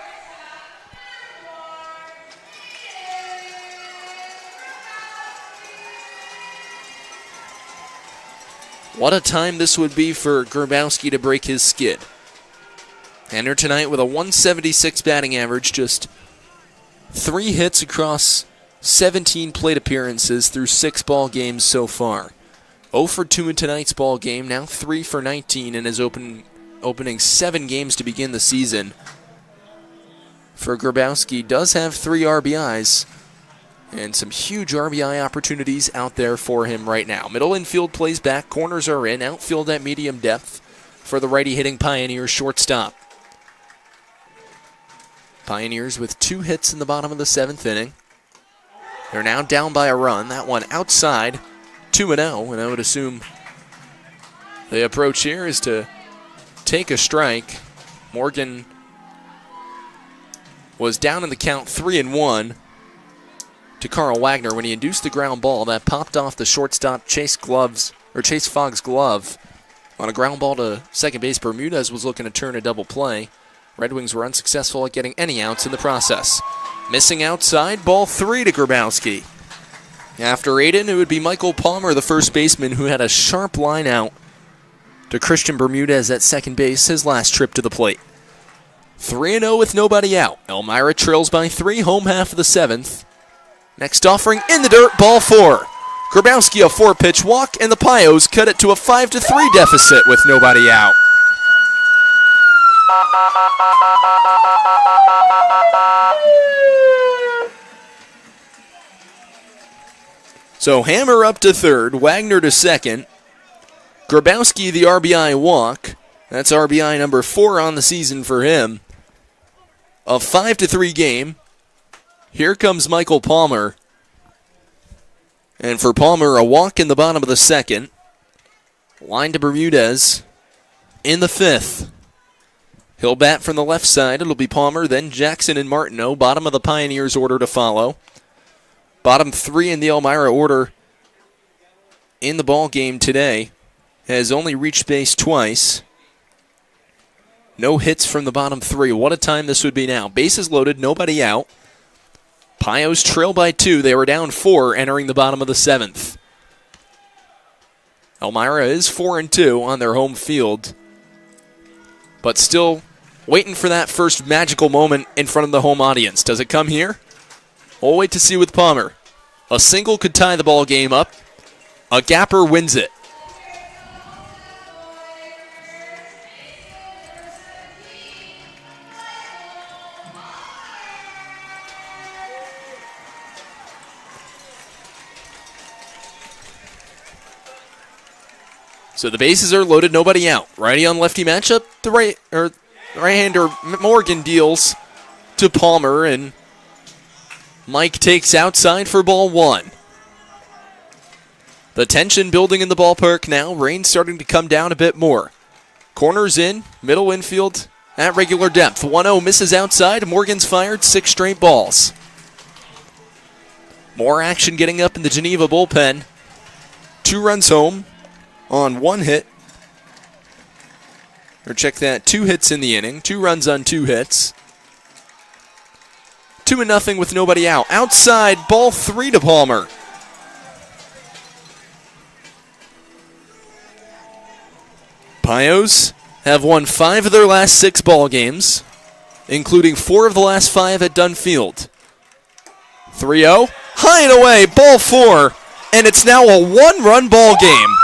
What a time this would be for Grabowski to break his skid. Enter tonight with a .176 batting average, just 3 hits across 17 plate appearances through 6 ball games so far. 0 for 2 in tonight's ball game, now 3 for 19 in his opening 7 games to begin the season. For Grabowski, does have 3 RBIs. And some huge RBI opportunities out there for him right now. Middle infield plays back. Corners are in. Outfield at medium depth for the righty-hitting Pioneers shortstop. Pioneers with 2 hits in the bottom of the 7th inning. They're now down by a run. That one outside, 2-0. And I would assume the approach here is to take a strike. Morgan was down in the count 3-1. To Carl Wagner when he induced the ground ball that popped off the shortstop Chase Fogg's glove. On a ground ball to second base, Bermudez was looking to turn a double play. Red Wings were unsuccessful at getting any outs in the process. Missing outside, ball 3 to Grabowski. After Aiden, it would be Michael Palmer, the first baseman, who had a sharp line out to Christian Bermudez at second base, his last trip to the plate. 3-0 with nobody out. Elmira trails by 3, home half of the 7th. Next offering in the dirt, ball 4. Grabowski a 4-pitch walk, and the Pios cut it to a 5-3 deficit with nobody out. So Hammer up to third, Wagner to second. Grabowski the RBI walk. That's RBI number 4 on the season for him. A 5-3 game. Here comes Michael Palmer. And for Palmer, a walk in the bottom of the 2nd. Line to Bermudez in the 5th. He'll bat from the left side. It'll be Palmer, then Jackson and Martineau. Bottom of the Pioneers order to follow. Bottom 3 in the Elmira order in the ball game today has only reached base twice. No hits from the bottom three. What a time this would be now. Bases loaded, nobody out. Pios trail by 2. They were down 4 entering the bottom of the 7th. Elmira is 4-2 on their home field, but still waiting for that first magical moment in front of the home audience. Does it come here? We'll wait to see with Palmer. A single could tie the ball game up. A gapper wins it. So the bases are loaded, nobody out. Righty on lefty matchup. The right-hander Morgan deals to Palmer, and Mike takes outside for ball 1. The tension building in the ballpark now. Rain starting to come down a bit more. Corners in, middle infield at regular depth. 1-0 misses outside. Morgan's fired 6 straight balls. More action getting up in the Geneva bullpen. 2 runs home on 1 hit. Or check that, 2 hits in the inning. 2 runs on 2 hits. 2-0 with nobody out. Outside, ball 3 to Palmer. Pios have won 5 of their last 6 ball games, including 4 of the last 5 at Dunn Field. 3-0, high and away, ball 4, and it's now a 1-run ball game.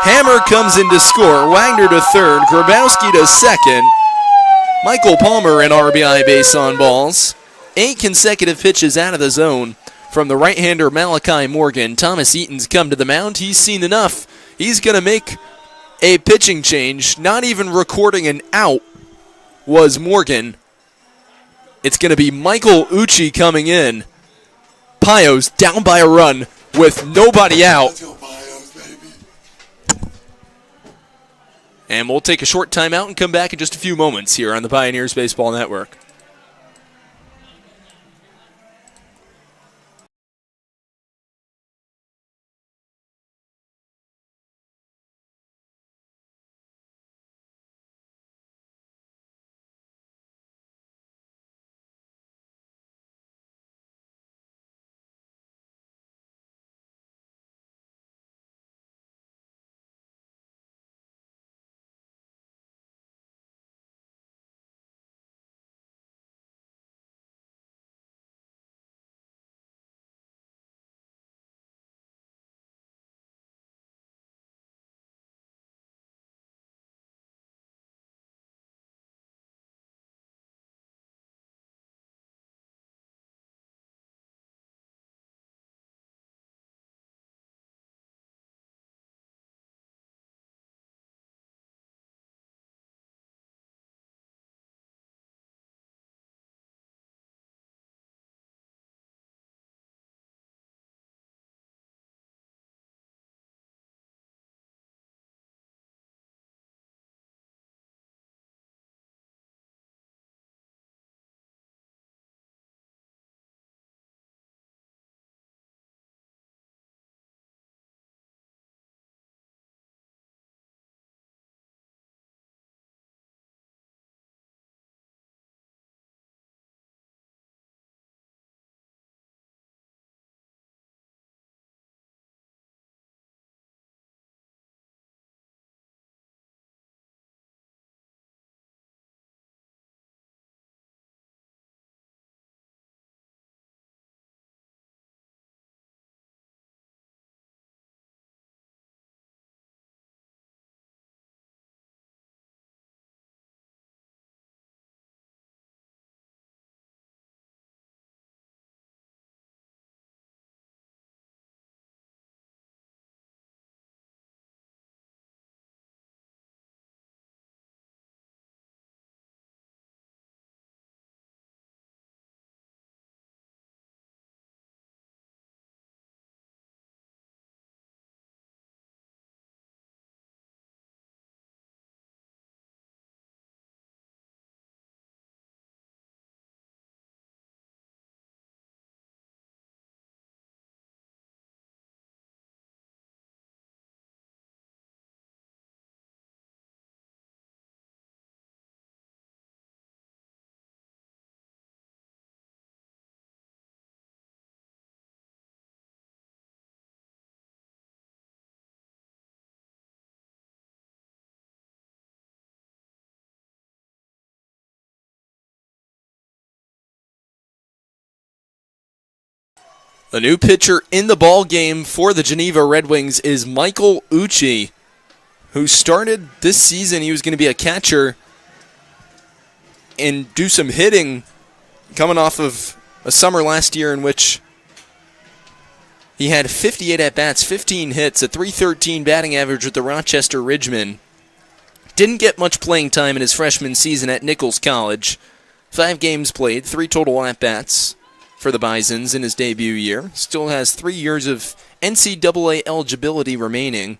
Hammer comes in to score. Wagner to third. Grabowski to second. Michael Palmer an RBI base on balls. 8 consecutive pitches out of the zone from the right-hander Malachi Morgan. Thomas Eaton's come to the mound. He's seen enough. He's going to make a pitching change. Not even recording an out was Morgan. It's going to be Michael Ucci coming in. Pios down by a run with nobody out. And we'll take a short timeout and come back in just a few moments here on the Pioneers Baseball Network. The new pitcher in the ball game for the Geneva Red Wings is Michael Uchi, who started this season. He was going to be a catcher and do some hitting, coming off of a summer last year in which he had 58 at-bats, 15 hits, a .313 batting average with the Rochester Ridgemen. Didn't get much playing time in his freshman season at Nichols College. 5 games played, 3 total at-bats for the Bisons in his debut year. Still has 3 years of NCAA eligibility remaining.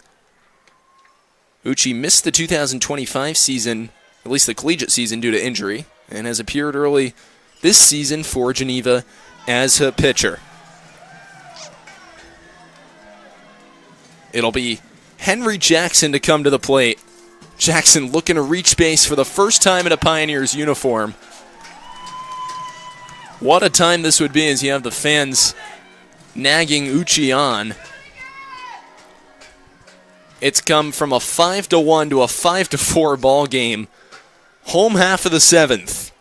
Uchi missed the 2025 season, at least the collegiate season, due to injury, and has appeared early this season for Geneva as a pitcher. It'll be Henry Jackson to come to the plate. Jackson looking to reach base for the first time in a Pioneers uniform. What a time this would be as you have the fans nagging Uchi on. It's come from a 5-1 to a 5-4 ball game. Home half of the 7th.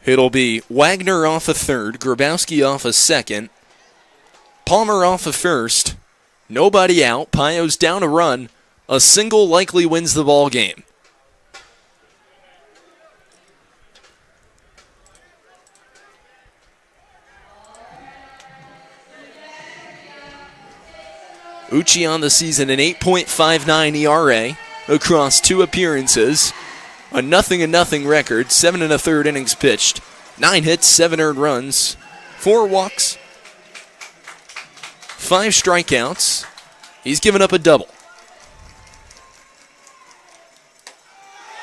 It'll be Wagner off a third, Grabowski off a second, Palmer off a first, nobody out, Pio's down a run, a single likely wins the ball game. Uchi on the season an 8.59 ERA across 2 appearances, a 0-0 record, 7 1/3 innings pitched, 9 hits, 7 earned runs, 4 walks, 5 strikeouts. He's given up a double.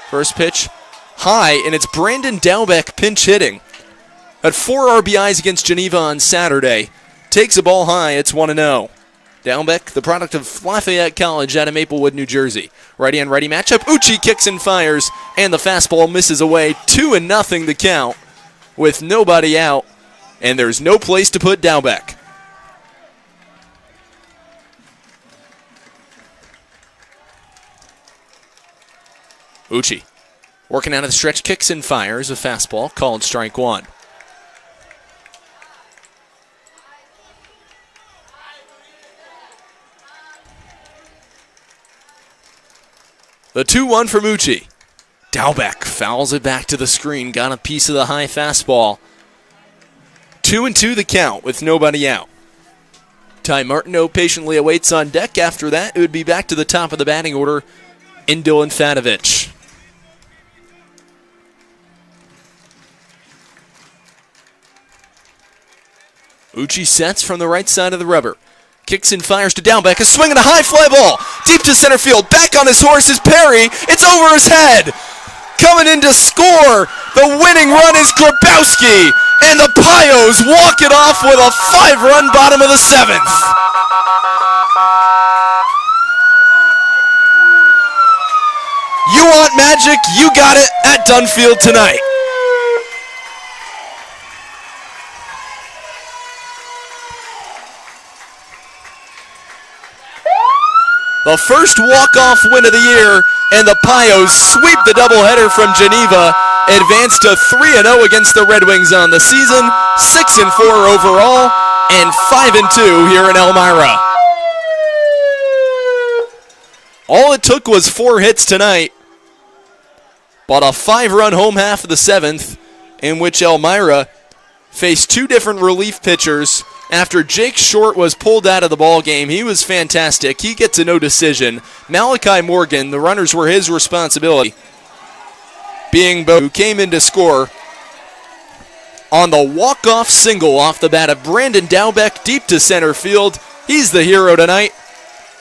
First pitch, high, and it's Brandon Dowbeck pinch hitting. Had 4 RBIs against Geneva on Saturday. Takes a ball high, it's 1-0. Dowbeck, the product of Lafayette College out of Maplewood, New Jersey. Righty-on-righty matchup. Uchi kicks and fires, and the fastball misses away. 2-0 the count with nobody out, and there's no place to put Dowbeck. Uchi working out of the stretch, kicks and fires. A fastball called strike 1. The 2-1 from Uchi. Dowbeck fouls it back to the screen. Got a piece of the high fastball. 2-2 the count with nobody out. Ty Martineau patiently awaits on deck. After that, it would be back to the top of the batting order in Dylan Fatovich. Uchi sets from the right side of the rubber. Kicks and fires to Dowbeck. A swing and a high fly ball. Deep to center field. Back on his horse is Perry. It's over his head. Coming in to score. The winning run is Grabowski. And the Pios walk it off with a 5-run bottom of the 7th. You want magic? You got it at Dunn Field tonight. The first walk-off win of the year, and the Pios sweep the doubleheader from Geneva, advance to 3-0 against the Red Wings on the season, 6-4 overall, and 5-2 here in Elmira. All it took was 4 hits tonight, but a 5-run home half of the 7th, in which Elmira faced 2 different relief pitchers. After Jake Short was pulled out of the ball game, he was fantastic. He gets a no decision. Malachi Morgan, the runners were his responsibility. Being Bo, who came in to score on the walk-off single off the bat of Brandon Dowbeck deep to center field. He's the hero tonight.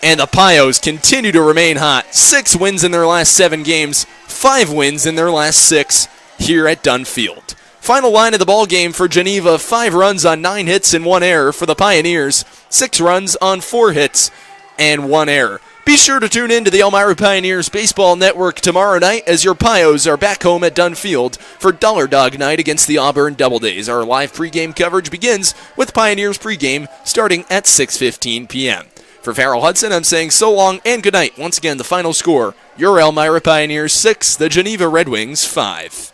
And the Pios continue to remain hot. 6 wins in their last 7 games, 5 wins in their last 6 here at Dunn Field. Final line of the ball game for Geneva, 5 runs on 9 hits and 1 error. For the Pioneers, 6 runs on 4 hits and 1 error. Be sure to tune in to the Elmira Pioneers Baseball Network tomorrow night as your Pios are back home at Dunn Field for Dollar Dog Night against the Auburn Double Days. Our live pregame coverage begins with Pioneers pregame starting at 6:15 p.m. For Farrell Hudson, I'm saying so long and good night. Once again, the final score, your Elmira Pioneers 6, the Geneva Red Wings 5.